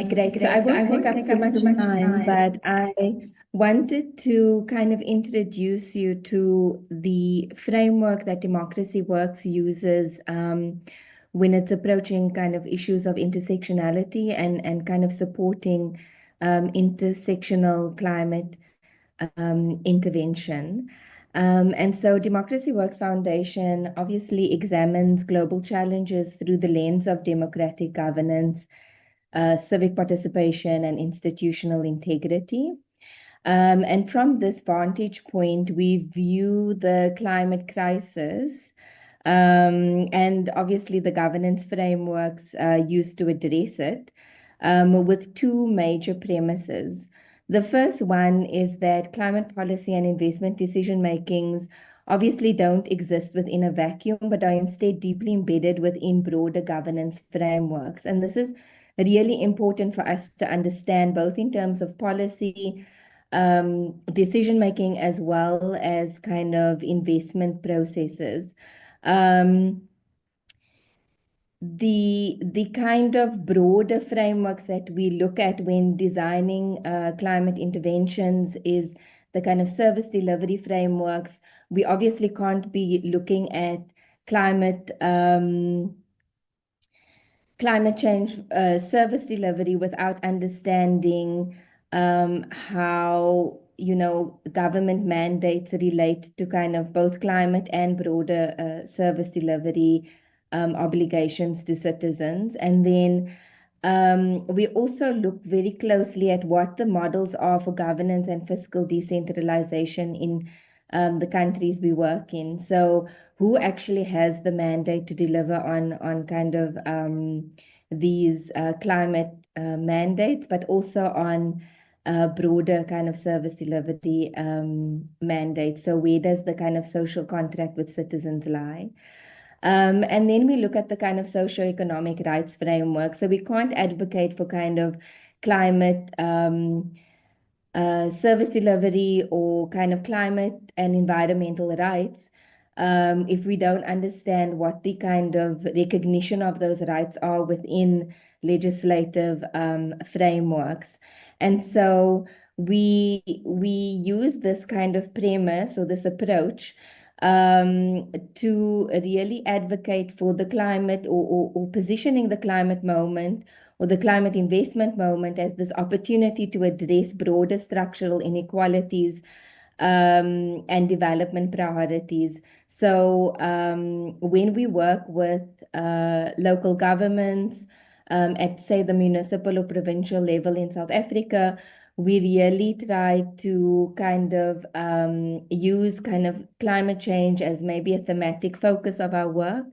Great. So I won't take up too much time, but I wanted to kind of introduce you to the framework that Democracy Works uses when it's approaching kind of issues of intersectionality and kind of supporting intersectional climate intervention. And so Democracy Works Foundation obviously examines global challenges through the lens of democratic governance, civic participation, and institutional integrity. And from this vantage point, we view the climate crisis and obviously the governance frameworks used to address it with two major premises. The first one is that climate policy and investment decision makings obviously don't exist within a vacuum, but are instead deeply embedded within broader governance frameworks. And this is really important for us to understand, both in terms of policy, decision making, as well as kind of investment processes. The kind of broader frameworks that we look at when designing climate interventions is the kind of service delivery frameworks. We obviously can't be looking at climate change service delivery without understanding how government mandates relate to kind of both climate and broader service delivery obligations to citizens. And then we also look very closely at what the models are for governance and fiscal decentralization in the countries we work in. So who actually has the mandate to deliver on kind of these climate mandates, but also on broader kind of service delivery mandates. So where does the kind of social contract with citizens lie? And then we look at the kind of socioeconomic rights framework. So we can't advocate for kind of climate service delivery or kind of climate and environmental rights if we don't understand what the kind of recognition of those rights are within legislative frameworks. And so we use this kind of premise or this approach to really advocate for the climate or positioning the climate moment or the climate investment moment as this opportunity to address broader structural inequalities and development priorities. So when we work with local governments at, say, the municipal or provincial level in South Africa, we really try to kind of use kind of climate change as maybe a thematic focus of our work.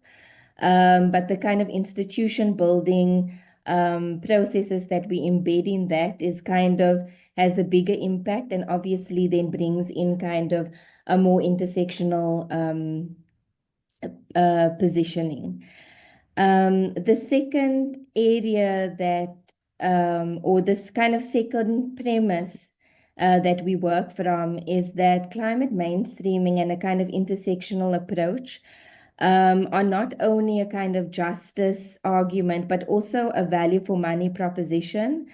But the kind of institution building processes that we embed in that is kind of has a bigger impact and obviously then brings in kind of a more intersectional positioning. The second area that or this kind of second premise that we work from is that climate mainstreaming and a kind of intersectional approach are not only a kind of justice argument, but also a value for money proposition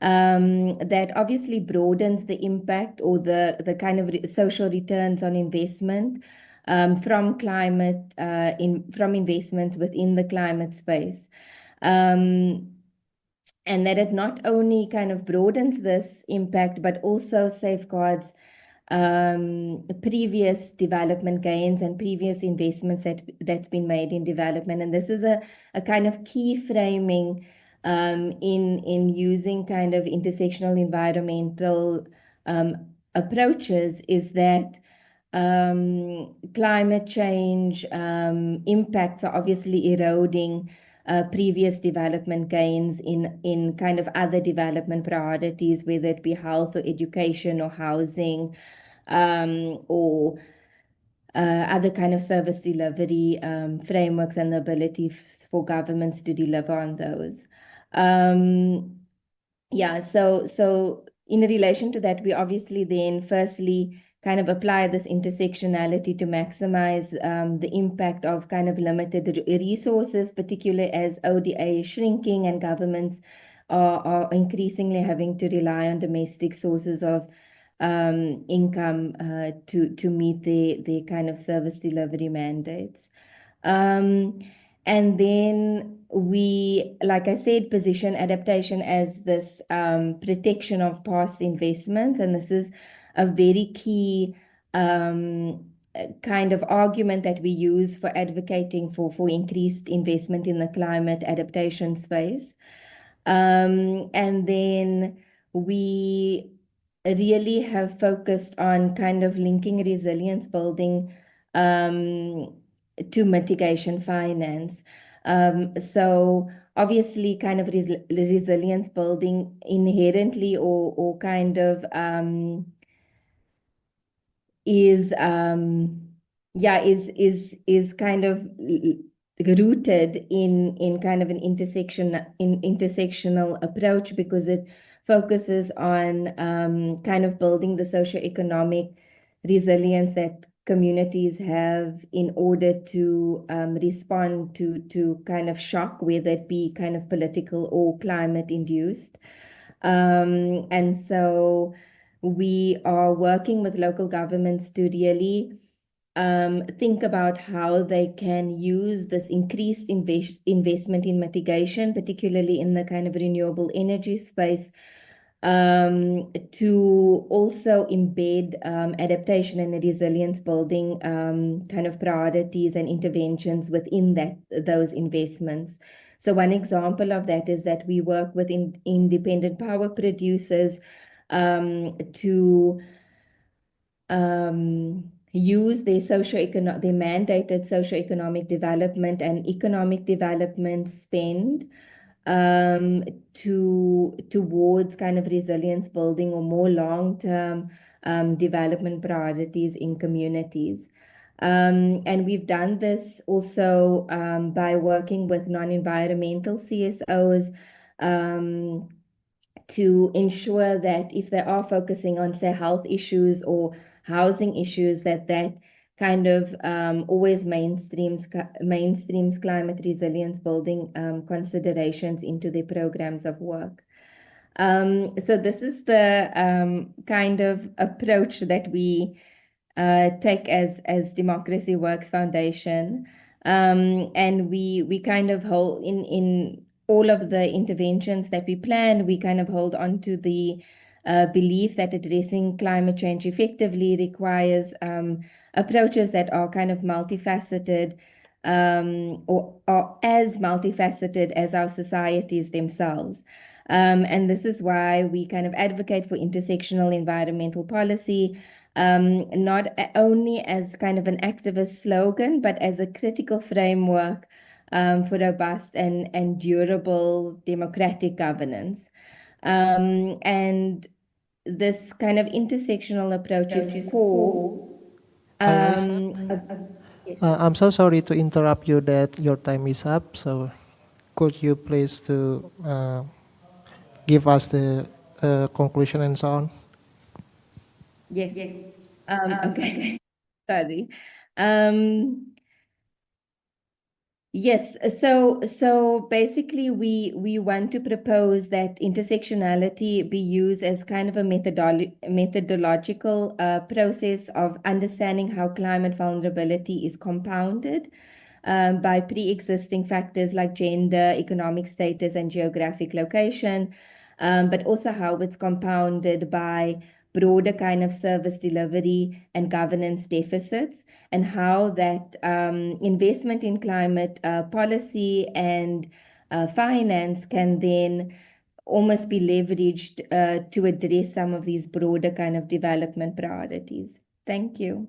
that obviously broadens the impact or the kind of social returns on investment from climate from investments within the climate space. And that it not only kind of broadens this impact, but also safeguards previous development gains and previous investments that's been made in development. And this is a kind of key framing in using kind of intersectional environmental approaches is that climate change impacts are obviously eroding previous development gains in kind of other development priorities, whether it be health or education or housing or other kind of service delivery frameworks and the ability for governments to deliver on those. Yeah, so in relation to that, we obviously then firstly kind of apply this intersectionality to maximize the impact of kind of limited resources, particularly as ODA is shrinking and governments are increasingly having to rely on domestic sources of income to meet their kind of service delivery mandates. And then we, like I said, position adaptation as this protection of past investments. And this is a very key kind of argument that we use for advocating for increased investment in the climate adaptation space. And then we really have focused on kind of linking resilience building to mitigation finance. So obviously kind of resilience building inherently or kind of is kind of rooted in kind of an intersectional approach because it focuses on kind of building the socioeconomic resilience that communities have in order to respond to kind of shock, whether it be kind of political or climate induced. And so we are working with local governments to really think about how they can use this increased investment in mitigation, particularly in the kind of renewable energy space, to also embed adaptation and resilience building kind of priorities and interventions within those investments. So one example of that is that we work with independent power producers to use their their mandated socioeconomic development and economic development spend towards kind of resilience building or more long-term development priorities in communities. And we've done this also by working with non-environmental CSOs to ensure that if they are focusing on, say, health issues or housing issues, that kind of always mainstreams climate resilience building considerations into their programs of work. So this is the kind of approach that we take as Democracy Works Foundation. And we kind of hold in all of the interventions that we plan, we kind of hold on to the belief that addressing climate change effectively requires approaches that are kind of multifaceted or are as multifaceted as our societies themselves. And this is why we kind of advocate for intersectional environmental policy, not only as kind of an activist slogan, but as a critical framework for robust and durable democratic governance. And this kind of intersectional approach is core. I'm so sorry to interrupt you that your time is up. So could you please to give us the conclusion and so on? Yes. Okay. Sorry. Yes. So basically, we want to propose that intersectionality be used as kind of a methodological process of understanding how climate vulnerability is compounded by pre-existing factors like gender, economic status, and geographic location, but also how it's compounded by broader kind of service delivery and governance deficits, and how that investment in climate policy and finance can then almost be leveraged to address some of these broader kind of development priorities. Thank you.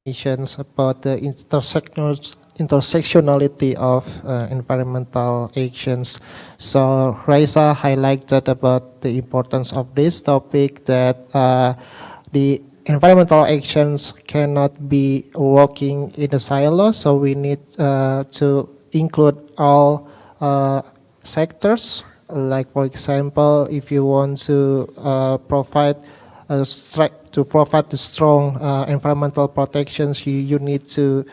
About the intersectionality of environmental actions. So Raisa highlighted about the importance of this topic, that the environmental actions cannot be working in a silo, so we need to include all sectors. Like, for example, if you want to provide the strong environmental protections, you need to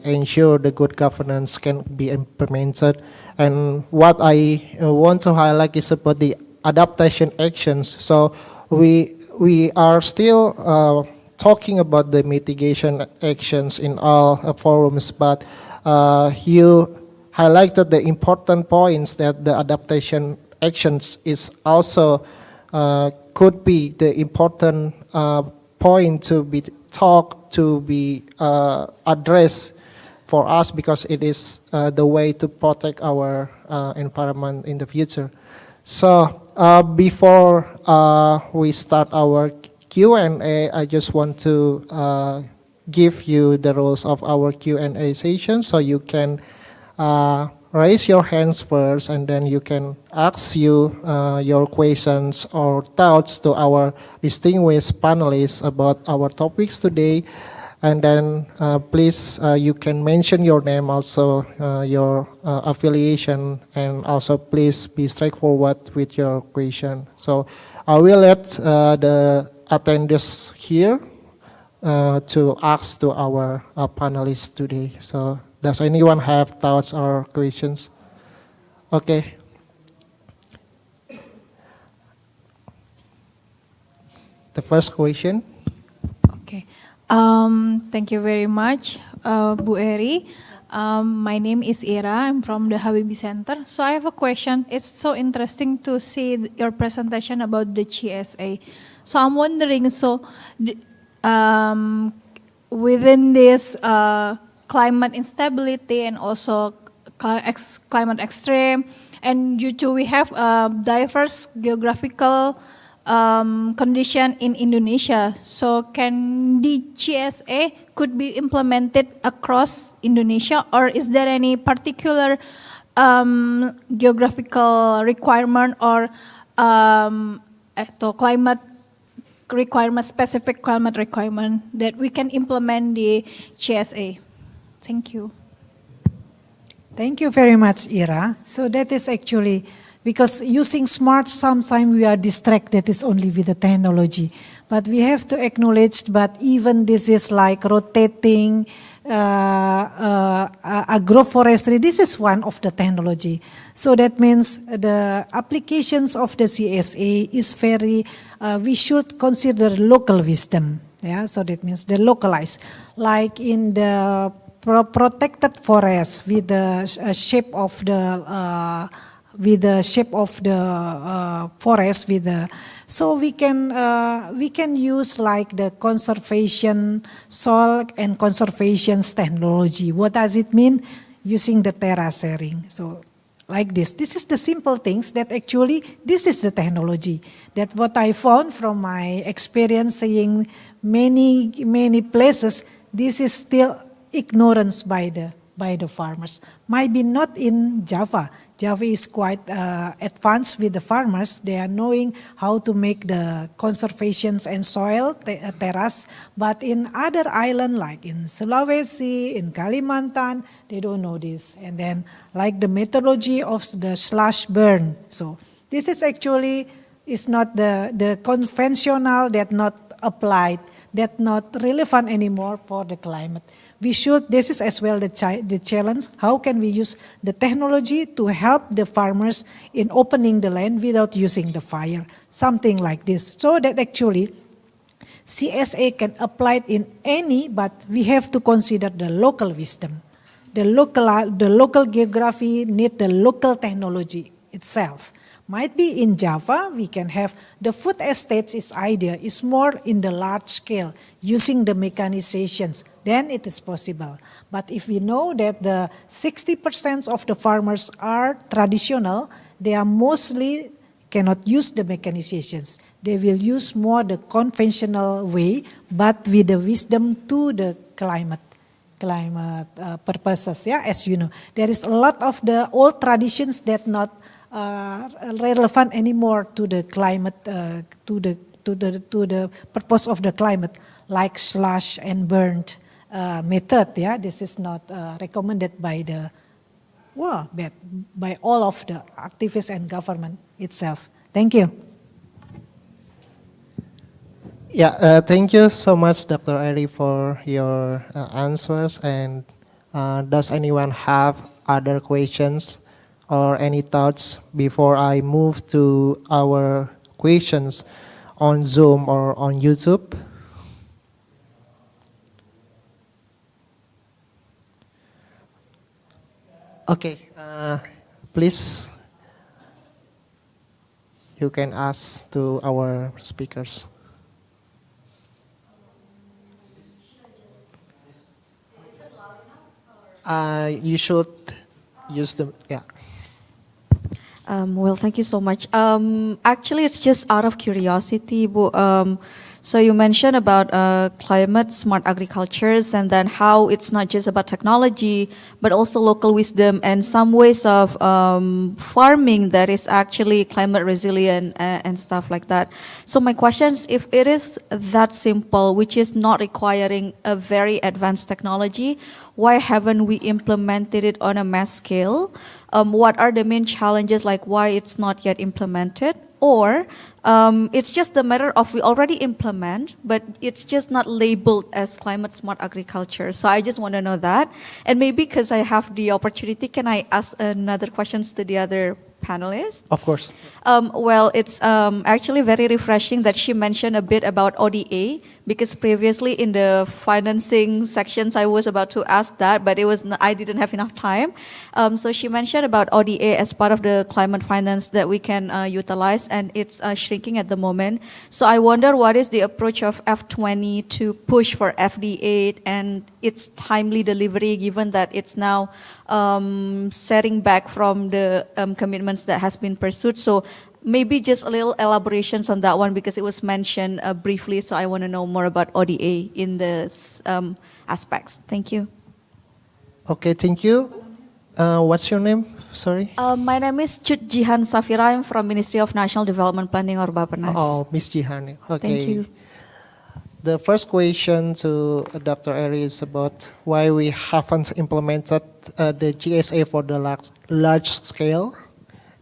ensure the good governance can be implemented. And what I want to highlight is about the adaptation actions. So we are still talking about the mitigation actions in all forums, but you highlighted the important points that the adaptation actions is also could be the important point to be talked, to be addressed for us, because it is the way to protect our environment in the future. So before we start our Q&A, I just want to give you the rules of our Q&A session, so you can raise your hands first, and then you can ask your questions or thoughts to our distinguished panelists about our topics today. And then please, you can mention your name also, your affiliation, and also please be straightforward with your question. So I will let the attendees here to ask to our panelists today. So does anyone have thoughts or questions? Okay. The first question. Okay. Thank you very much, Bu Eri. My name is Ira. I'm from the Habibie Center. So I have a question. It's so interesting to see your presentation about the GSA. So I'm wondering, within this climate instability and also climate extreme, and due to we have diverse geographical condition in Indonesia. So can the GSA could be implemented across Indonesia, or is there any particular geographical requirement or climate requirement, specific climate requirement that we can implement the GSA? Thank you. Thank you very much, Ira. So that is actually, because using smart, sometimes we are distracted is only with the technology. But we have to acknowledge, but even this is like rotating agroforestry, this is one of the technology. So that means the applications of the CSA is very, we should consider local wisdom. Yeah, so that means the localized, like in the protected forest with the shape of the forest with the, so we can use like the conservation soil and conservation technology. What does it mean? Using the terracing. So like this is the simple things that actually this is the technology that what I found from my experience seeing many places. This is still ignorance by the farmers. Might be not in Java. Java is quite advanced with the farmers. They are knowing how to make the conservations and soil terrace. But in other island like in Sulawesi, in Kalimantan, they don't know this. And then like the methodology of the slash burn. So this is actually is not the conventional that not applied, that not relevant anymore for the climate. We should, this is as well the challenge, how can we use the technology to help the farmers in opening the land without using the fire, something like this. So that actually CSA can apply it in any, but we have to consider the local wisdom. The local geography need the local technology itself. Might be in Java, we can have the food estates is idea, is more in the large scale, using the mechanizations, then it is possible. But if we know that the 60% of the farmers are traditional, they are mostly cannot use the mechanizations. They will use more the conventional way, but with the wisdom to the climate purposes. Yeah, as you know, there is a lot of the old traditions that not relevant anymore to the climate, to the purpose of the climate, like slash and burned method. Yeah, this is not recommended by the by all of the activists and government itself. Thank you. Yeah, thank you so much, Dr. Eri, for your answers. And does anyone have other questions or any thoughts before I move to our questions on Zoom or on YouTube? Okay, please, you can ask to our speakers. You should use them, yeah. Well, thank you so much. Actually, it's just out of curiosity, Bu. So you mentioned about climate smart agricultures, and then how it's not just about technology, but also local wisdom and some ways of farming that is actually climate resilient and stuff like that. So my question is, if it is that simple, which is not requiring a very advanced technology, why haven't we implemented it on a mass scale? What are the main challenges, like why it's not yet implemented? Or it's just a matter of we already implement, but it's just not labeled as climate smart agriculture. So I just want to know that. And maybe because I have the opportunity, can I ask another questions to the other panelists? Of course. Well, it's actually very refreshing that she mentioned a bit about ODA, because previously in the financing sections I was about to ask that, but I didn't have enough time. So she mentioned about ODA as part of the climate finance that we can utilize, and it's shrinking at the moment. So I wonder what is the approach of F20 to push for FD8 and its timely delivery, given that it's now setting back from the commitments that has been pursued. So maybe just a little elaborations on that one, because it was mentioned briefly. So I want to know more about ODA in this aspects. Thank you. Okay, thank you. What's your name? Sorry. My name is Cut Jihan Safira. I'm from Ministry of National Development Planning or Bappenas. Oh, Miss Jihan. Okay. Thank you. The first question to Dr. Eri is about why we haven't implemented the GSA for the large scale.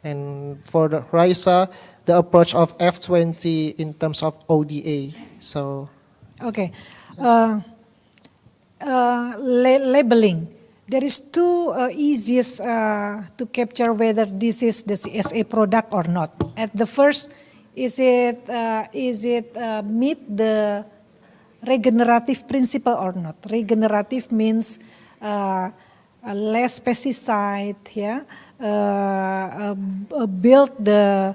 And for the Raisa, the approach of F20 in terms of ODA. So, okay, labeling. There is two easiest to capture whether this is the CSA product or not. At the first, is it meet the regenerative principle or not? Regenerative means less pesticide, yeah. Build the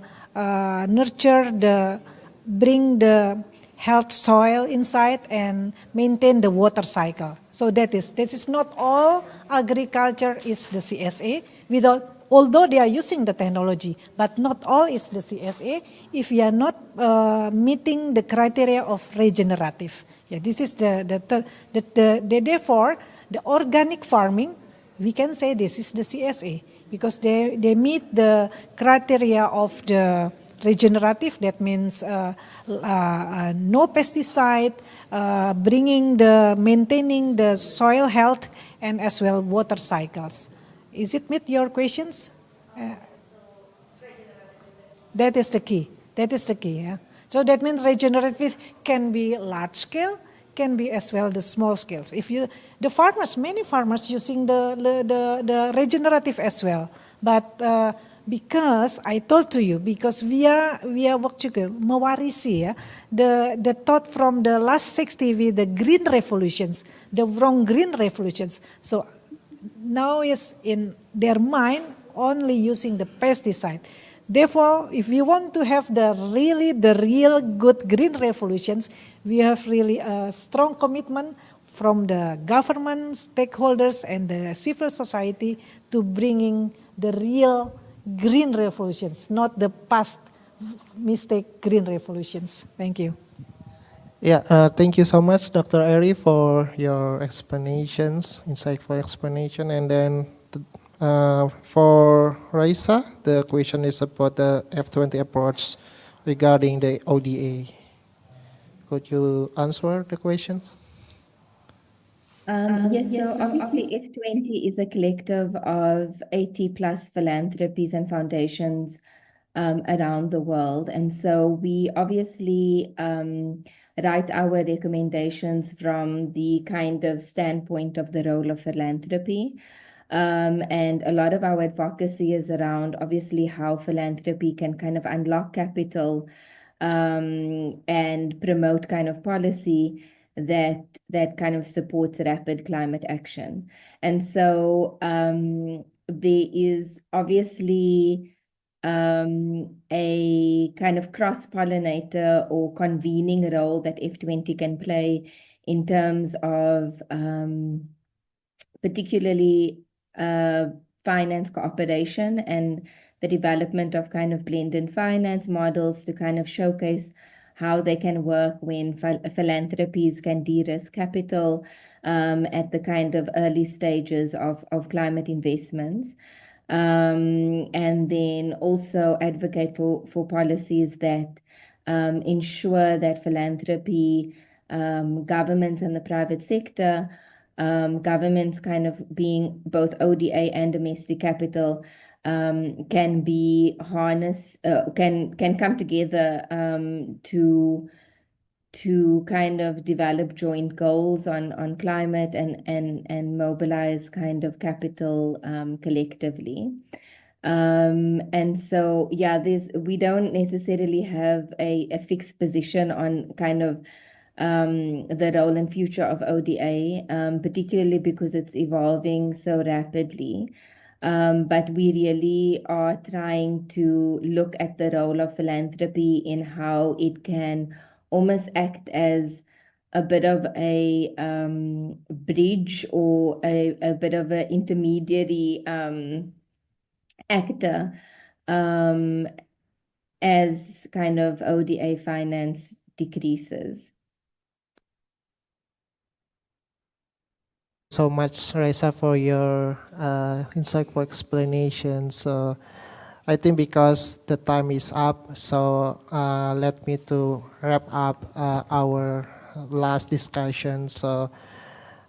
nurture the bring the health soil inside and maintain the water cycle. So this is not all agriculture is the CSA, although they are using the technology, but not all is the CSA if you are not meeting the criteria of regenerative. Yeah, this is therefore the organic farming, we can say this is the CSA, because they meet the criteria of the regenerative. That means no pesticide, maintaining the soil health and as well water cycles. Is it meet your questions? That is the key. Yeah? So that means regenerative can be large scale, can be as well the small scales. Many farmers using the regenerative as well, but because I told to you, because we are work juga mewarisi ya, the thought from the last 60 with the green revolutions, the wrong green revolutions. So now is in their mind only using the pesticide. Therefore, if we want to have the real good green revolutions, we have really a strong commitment from the government, stakeholders, and the civil society to bringing the real green revolutions, not the past mistake green revolutions. Thank you. Yeah, thank you so much, Dr. Eri, for your explanations, insightful explanation. And then for Raisa, the question is about the F20 approach regarding the ODA. Could you answer the questions? Yes, so obviously F20 is a collective of 80 plus philanthropies and foundations around the world. And so we obviously write our recommendations from the kind of standpoint of the role of philanthropy. And a lot of our advocacy is around obviously how philanthropy can kind of unlock capital and promote kind of policy that kind of supports rapid climate action. And so there is obviously a kind of cross-pollinator or convening role that F20 can play in terms of particularly finance cooperation and the development of kind of blended finance models to kind of showcase how they can work when philanthropies can de-risk capital at the kind of early stages of climate investments. And then also advocate for policies that ensure that philanthropy, governments and the private sector, governments kind of being both ODA and domestic capital, can be harnessed, can come together to kind of develop joint goals on climate and mobilize kind of capital collectively. And so, yeah, we don't necessarily have a fixed position on kind of the role and future of ODA, particularly because it's evolving so rapidly. But we really are trying to look at the role of philanthropy in how it can almost act as a bit of a bridge or a bit of an intermediary actor as kind of ODA finance decreases. So much, Reza, for your insightful explanation. So I think because the time is up, so let me to wrap up our last discussion. So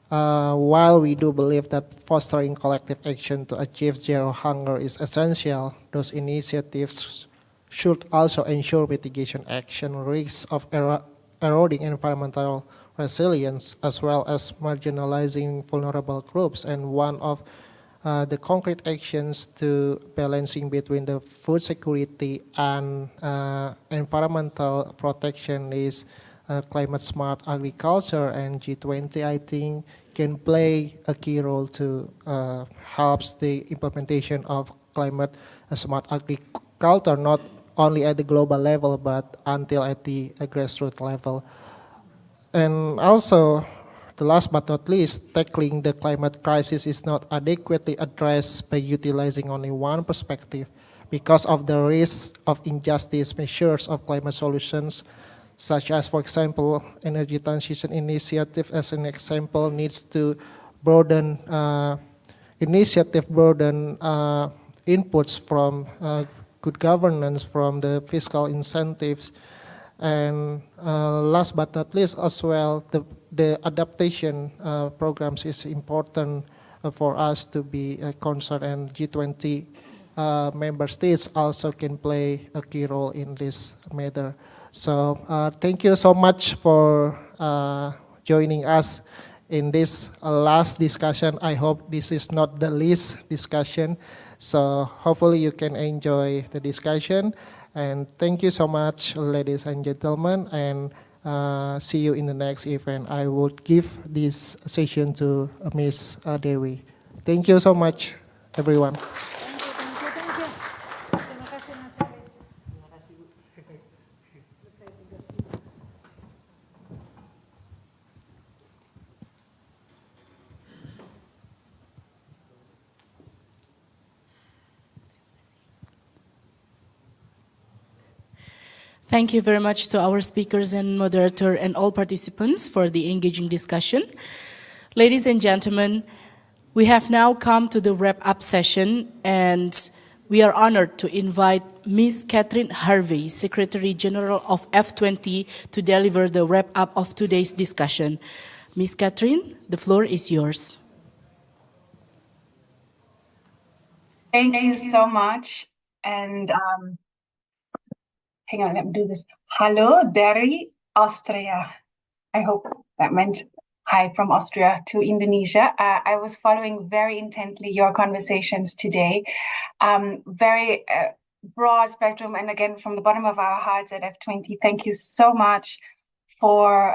while we do believe that fostering collective action to achieve zero hunger is essential, those initiatives should also ensure mitigation action risks of eroding environmental resilience as well as marginalizing vulnerable groups. And one of the concrete actions to balancing between the food security and environmental protection is climate smart agriculture, and G20 I think can play a key role to helps the implementation of climate smart agriculture, not only at the global level but until at the grassroots level. And also, the last but not least, tackling the climate crisis is not adequately addressed by utilizing only one perspective because of the risks of injustice measures of climate solutions, such as, for example, energy transition initiative as an example needs to broaden inputs from good governance, from the fiscal incentives, and last but not least as well, the adaptation programs is important for us to be concerned, and G20 member states also can play a key role in this matter. So thank you so much for joining us in this last discussion. I hope this is not the least discussion. So hopefully you can enjoy the discussion. And thank you so much, ladies and gentlemen, and see you in the next event. I would give this session to Ms. Dewi. Thank you so much, everyone. Thank you very much to our speakers and moderator and all participants for the engaging discussion. Ladies and gentlemen, we have now come to the wrap-up session, and we are honored to invite Ms. Catherine Harvey, Secretary General of F20, to deliver the wrap-up of today's discussion. Ms. Catherine, the floor is yours. Thank you so much. And hang on, let me do this. Hello, dari Austria. I hope that meant hi from Austria to Indonesia. I was following very intently your conversations today. Very broad spectrum. And again, from the bottom of our hearts at F20, thank you so much for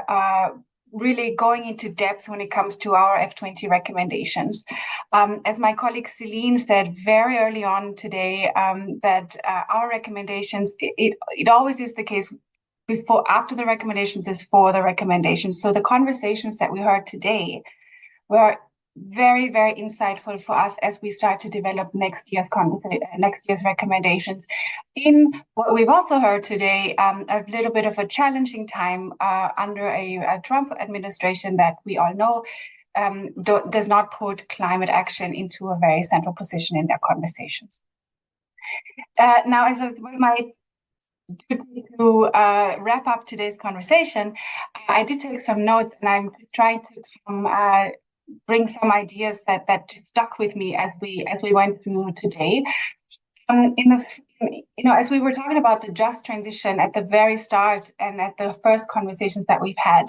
really going into depth when it comes to our F20 recommendations. As my colleague Celine said very early on today, that our recommendations, it always is the case, after the recommendations is for the recommendations. So the conversations that we heard today were very, very insightful for us as we start to develop next year's recommendations. In what we've also heard today, a little bit of a challenging time under a Trump administration that we all know does not put climate action into a very central position in their conversations. Now, with my to wrap up today's conversation, I did take some notes, and I'm trying to bring some ideas that stuck with me as we went through today. As we were talking about the just transition at the very start and at the first conversations that we've had,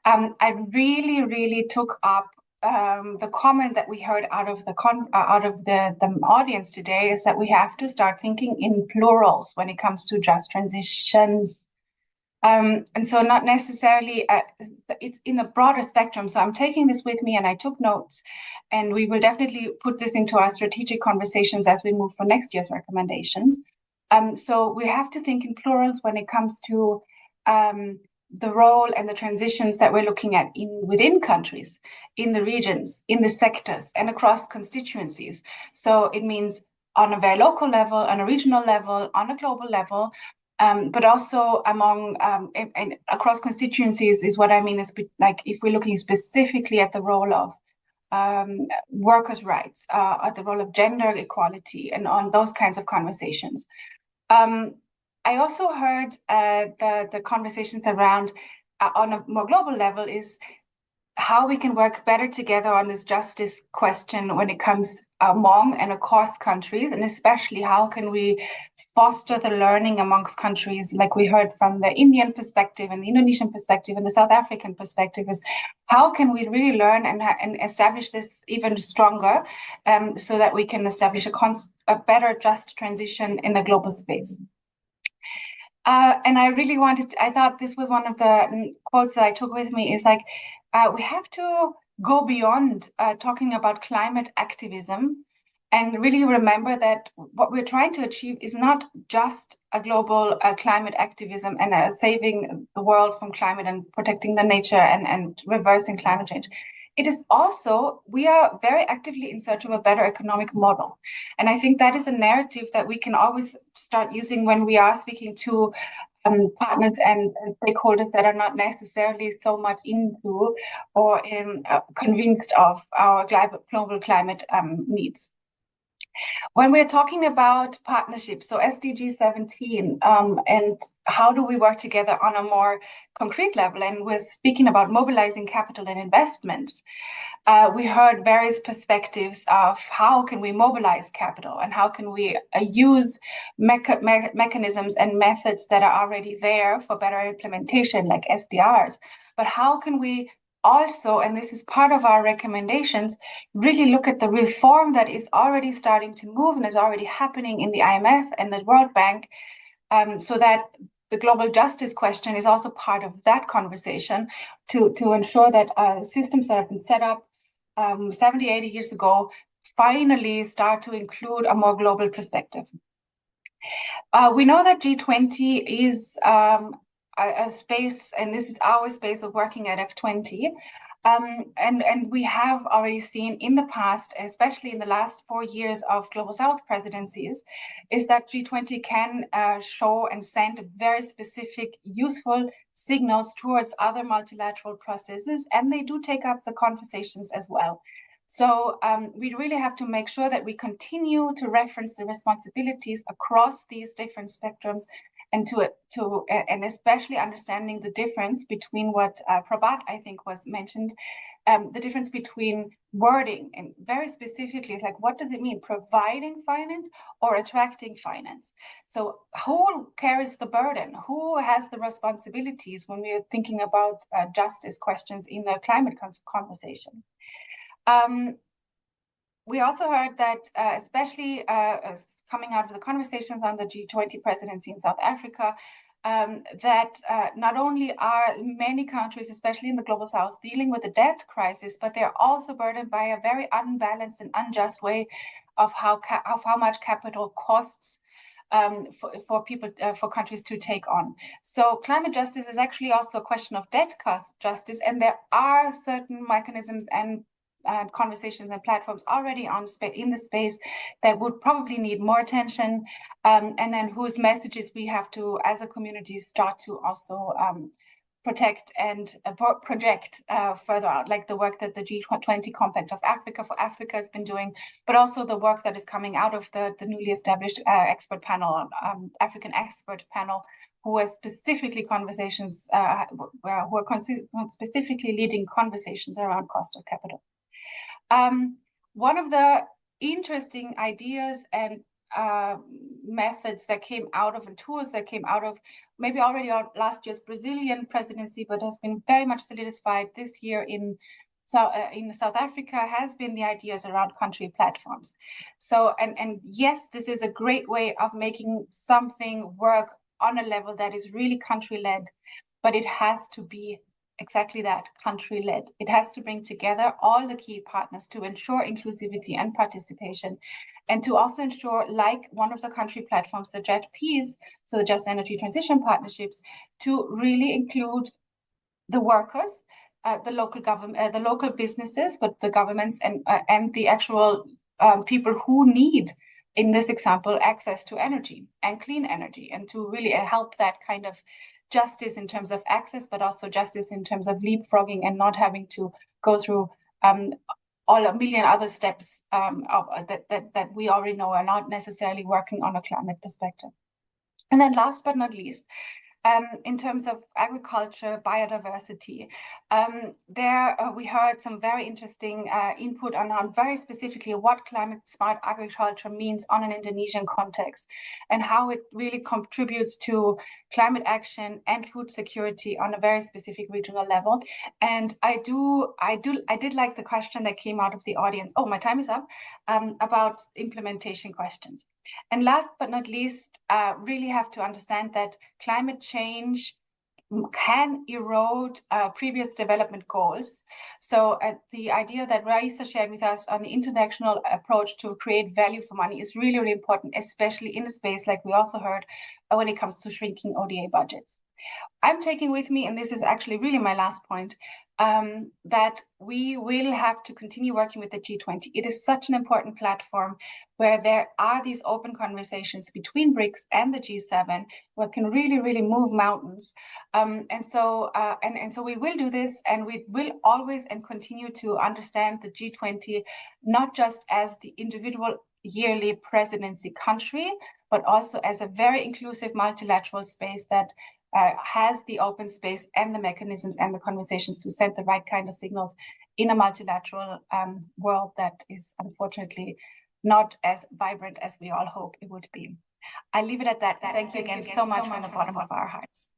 I really took up the comment that we heard out of the audience today, is that we have to start thinking in plurals when it comes to just transitions. And so not necessarily, it's in a broader spectrum. So I'm taking this with me, and I took notes, and we will definitely put this into our strategic conversations as we move for next year's recommendations. So we have to think in plurals when it comes to the role and the transitions that we're looking at within countries, in the regions, in the sectors, and across constituencies. So it means on a very local level, on a regional level, on a global level, but also among and across constituencies is what I mean is like if we're looking specifically at the role of workers' rights, at the role of gender equality, and on those kinds of conversations. I also heard the conversations around on a more global level is how we can work better together on this justice question when it comes among and across countries, and especially how can we foster the learning amongst countries, like we heard from the Indian perspective and the Indonesian perspective and the South African perspective, is how can we really learn and establish this even stronger so that we can establish a better just transition in the global space. And I thought this was one of the quotes that I took with me, is like, we have to go beyond talking about climate activism and really remember that what we're trying to achieve is not just a global climate activism and saving the world from climate and protecting the nature and reversing climate change. It is also, we are very actively in search of a better economic model. And I think that is a narrative that we can always start using when we are speaking to partners and stakeholders that are not necessarily so much into or convinced of our global climate needs. When we're talking about partnerships, so SDG 17, and how do we work together on a more concrete level, and we're speaking about mobilizing capital and investments, we heard various perspectives of how can we mobilize capital and how can we use mechanisms and methods that are already there for better implementation, like SDRs, but how can we also, and this is part of our recommendations, really look at the reform that is already starting to move and is already happening in the IMF and the World Bank, so that the global justice question is also part of that conversation to ensure that systems that have been set up 70, 80 years ago finally start to include a more global perspective. We know that G20 is a space, and this is our space of working at F20. And we have already seen in the past, especially in the last 4 years of Global South presidencies, is that G20 can show and send very specific, useful signals towards other multilateral processes, and they do take up the conversations as well. So we really have to make sure that we continue to reference the responsibilities across these different spectrums, and and especially understanding the difference between what Prabhat, I think, was mentioned, the difference between wording and very specifically, it's like, what does it mean, providing finance or attracting finance? So who carries the burden? Who has the responsibilities when we are thinking about justice questions in the climate conversation? We also heard that, especially coming out of the conversations on the G20 presidency in South Africa, that not only are many countries, especially in the Global South, dealing with a debt crisis, but they're also burdened by a very unbalanced and unjust way of how much capital costs for people, for countries to take on. So climate justice is actually also a question of debt cost justice, and there are certain mechanisms and conversations and platforms already in the space that would probably need more attention, and then whose messages we have to, as a community, start to also protect and project further out, like the work that the G20 Compact of Africa for Africa has been doing, but also the work that is coming out of the newly established expert panel, African expert panel, who are specifically conversations, who are specifically leading conversations around cost of capital. One of the interesting ideas and methods that came out of, and tools that came out of maybe already on last year's Brazilian presidency, but has been very much solidified this year in South Africa, has been the ideas around country platforms. So, and yes, this is a great way of making something work on a level that is really country-led, but it has to be exactly that, country-led. It has to bring together all the key partners to ensure inclusivity and participation, and to also ensure, like one of the country platforms, the JETPs, so the Just Energy Transition Partnerships, to really include the workers, the local government, the local businesses, but the governments and the actual people who need, in this example, access to energy and clean energy, and to really help that kind of justice in terms of access, but also justice in terms of leapfrogging and not having to go through all a million other steps that we already know are not necessarily working on a climate perspective. And then last but not least, in terms of agriculture, biodiversity, we heard some very interesting input on very specifically what climate smart agriculture means on an Indonesian context, and how it really contributes to climate action and food security on a very specific regional level. And I did like the question that came out of the audience. Oh, my time is up. About implementation questions. And last but not least, really have to understand that climate change can erode previous development goals. So the idea that Raisa shared with us on the international approach to create value for money is really, really important, especially in a space like we also heard when it comes to shrinking ODA budgets. I'm taking with me, and this is actually really my last point, that we will have to continue working with the G20. It is such an important platform where there are these open conversations between BRICS and the G7, where can really, really move mountains. And so we will do this, and we will always and continue to understand the G20 not just as the individual yearly presidency country, but also as a very inclusive multilateral space that has the open space and the mechanisms and the conversations to send the right kind of signals in a multilateral world that is unfortunately not as vibrant as we all hope it would be. I leave it at that. Thank you again so much from the bottom of our hearts.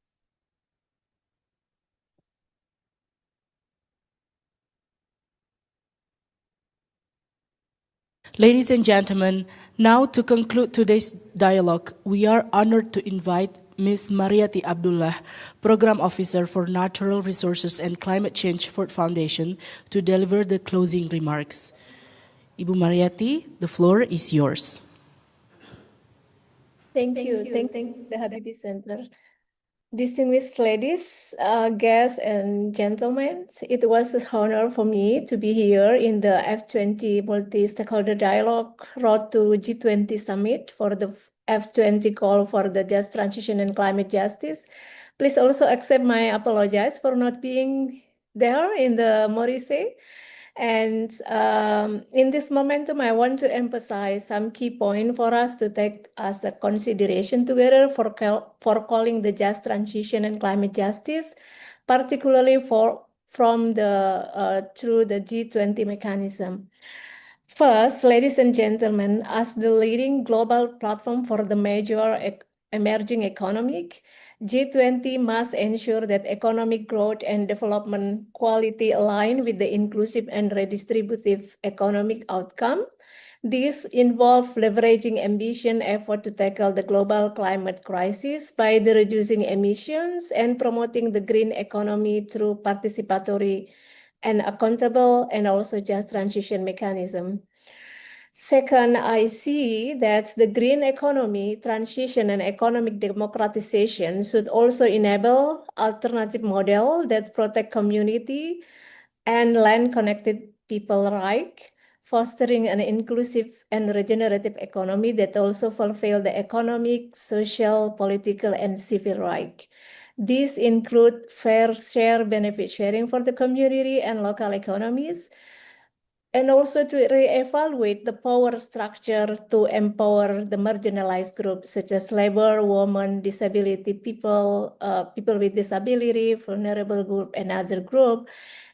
Ladies and gentlemen, now to conclude today's dialogue, we are honored to invite Ms. Mariati Abdullah, Program Officer for Natural Resources and Climate Change Ford Foundation, to deliver the closing remarks. Ibu Mariati, the floor is yours. Thank you. Thank the Habibie Center. Distinguished ladies, guests, and gentlemen, it was an honor for me to be here in the F20 Multi-Stakeholder Dialogue Road to G20 Summit for the F20 call for the just transition and climate justice. Please also accept my apologies for not being there in the Maurice. And in this momentum, I want to emphasize some key points for us to take as a consideration together for calling the just transition and climate justice, particularly through the G20 mechanism. First, ladies and gentlemen, as the leading global platform for the major emerging economic, G20 must ensure that economic growth and development quality align with the inclusive and redistributive economic outcome. These involve leveraging ambition effort to tackle the global climate crisis by reducing emissions and promoting the green economy through participatory and accountable and also just transition mechanism. Second, I see that the green economy transition and economic democratization should also enable alternative model that protect community and land connected people right, fostering an inclusive and regenerative economy that also fulfill the economic, social, political, and civil rights. These include fair share benefit sharing for the community and local economies, and also to reevaluate the power structure to empower the marginalized groups such as labor, women, disability people, people with disability, vulnerable group, and other group,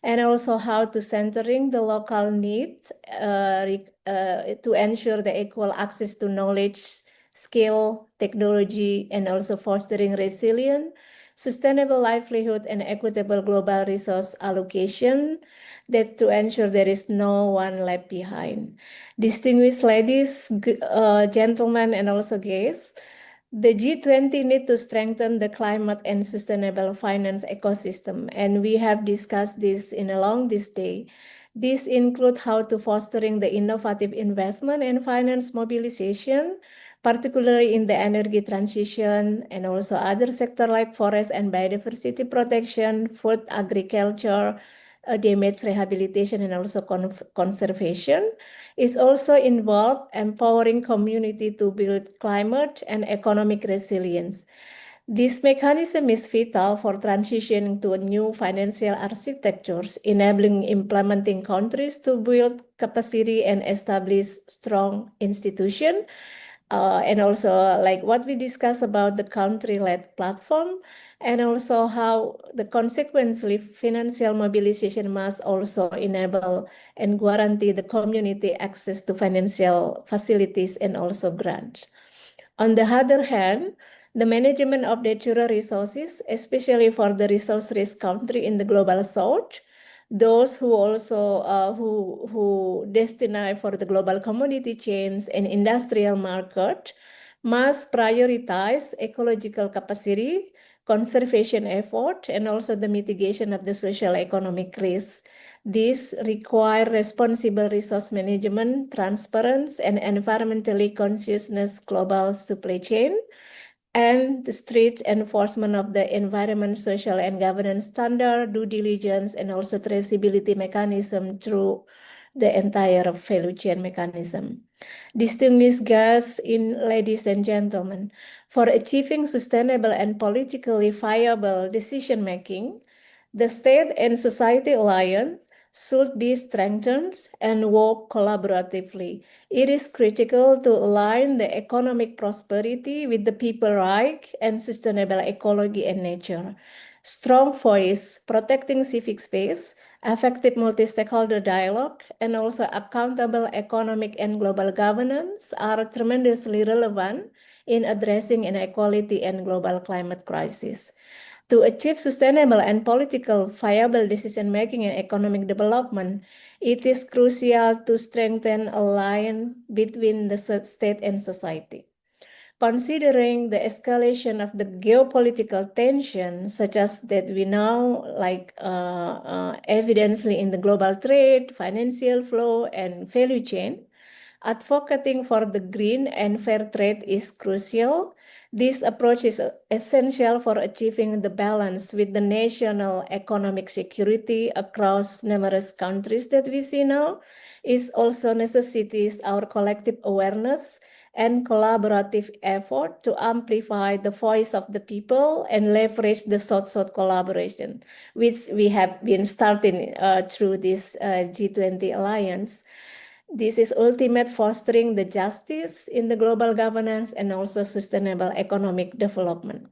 and also how to centering the local needs to ensure the equal access to knowledge, skill, technology, and also fostering resilient, sustainable livelihood, and equitable global resource allocation, that to ensure there is no one left behind. Distinguished ladies, gentlemen, and also guests, the G20 need to strengthen the climate and sustainable finance ecosystem, and we have discussed this along this day. This includes how to fostering the innovative investment and finance mobilization, particularly in the energy transition and also other sectors like forest and biodiversity protection, food, agriculture, damage rehabilitation, and also conservation. Is also involved empowering community to build climate and economic resilience. This mechanism is vital for transitioning to a new financial architectures, enabling implementing countries to build capacity and establish strong institutions. And also like what we discussed about the country-led platform, and also how the consequently financial mobilization must also enable and guarantee the community access to financial facilities and also grants. On the other hand, the management of natural resources, especially for the resource-rich country in the global south, those who also who destined for the global commodity chains and industrial market, must prioritize ecological capacity, conservation effort, and also the mitigation of the social economic risks. These require responsible resource management, transparency, and environmentally consciousness global supply chain, and the strict enforcement of the environment, social, and governance standard, due diligence, and also traceability mechanism through the entire value chain mechanism. Distinguished guests, ladies and gentlemen, for achieving sustainable and politically viable decision-making, the state and society alliance should be strengthened and work collaboratively. It is critical to align the economic prosperity with the people right and sustainable ecology and nature. Strong voice, protecting civic space, effective multi-stakeholder dialogue, and also accountable economic and global governance are tremendously relevant in addressing inequality and global climate crisis. To achieve sustainable and political viable decision-making and economic development, it is crucial to strengthen alliance between the state and society. Considering the escalation of the geopolitical tension, such as that we now evidently in the global trade, financial flow, and value chain, advocating for the green and fair trade is crucial. This approach is essential for achieving the balance with the national economic security across numerous countries that we see now. It also necessitates our collective awareness and collaborative effort to amplify the voice of the people and leverage the South-South collaboration, which we have been starting through this G20 alliance. This is ultimate fostering the justice in the global governance and also sustainable economic development.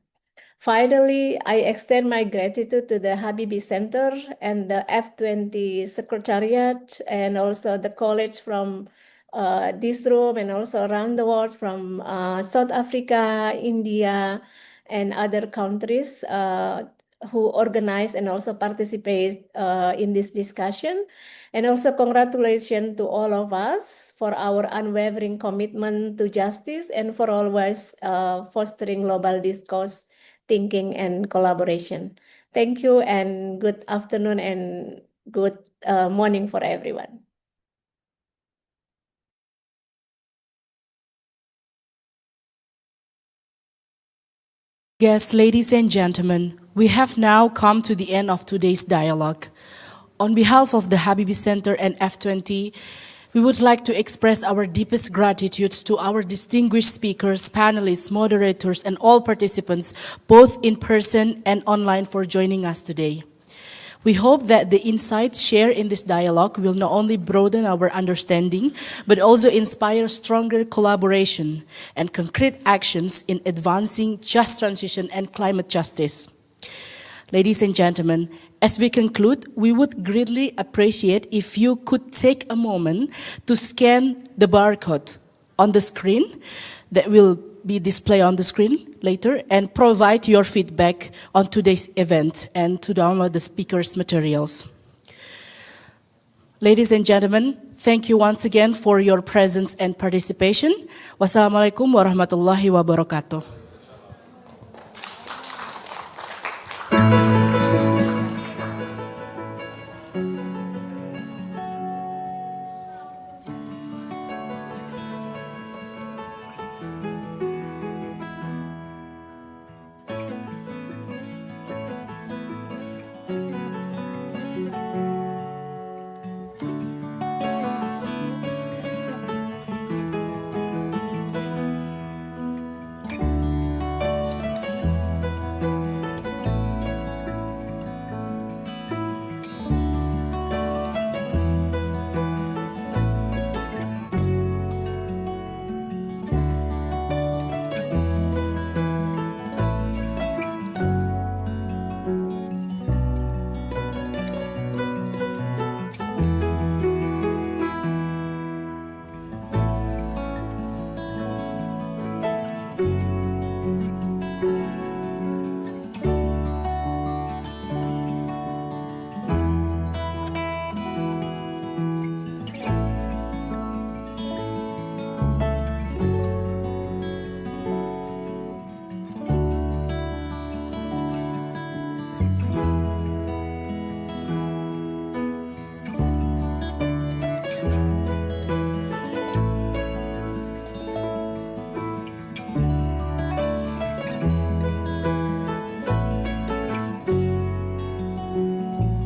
Finally, I extend my gratitude to the Habibie Center and the F20 Secretariat and also the college from this room and also around the world from South Africa, India, and other countries who organize and also participate in this discussion. And also congratulations to all of us for our unwavering commitment to justice and for always fostering global discourse, thinking, and collaboration. Thank you and good afternoon and good morning for everyone. Yes, ladies and gentlemen, we have now come to the end of today's dialogue. On behalf of the Habibie Center and F20, we would like to express our deepest gratitude to our distinguished speakers, panelists, moderators, and all participants, both in person and online, for joining us today. We hope that the insights shared in this dialogue will not only broaden our understanding, but also inspire stronger collaboration and concrete actions in advancing just transition and climate justice. Ladies and gentlemen, as we conclude, we would greatly appreciate if you could take a moment to scan the barcode on the screen that will be displayed on the screen later and provide your feedback on today's event and to download the speaker's materials. Ladies and gentlemen, thank you once again for your presence and participation. Wassalamualaikum warahmatullahi wabarakatuh.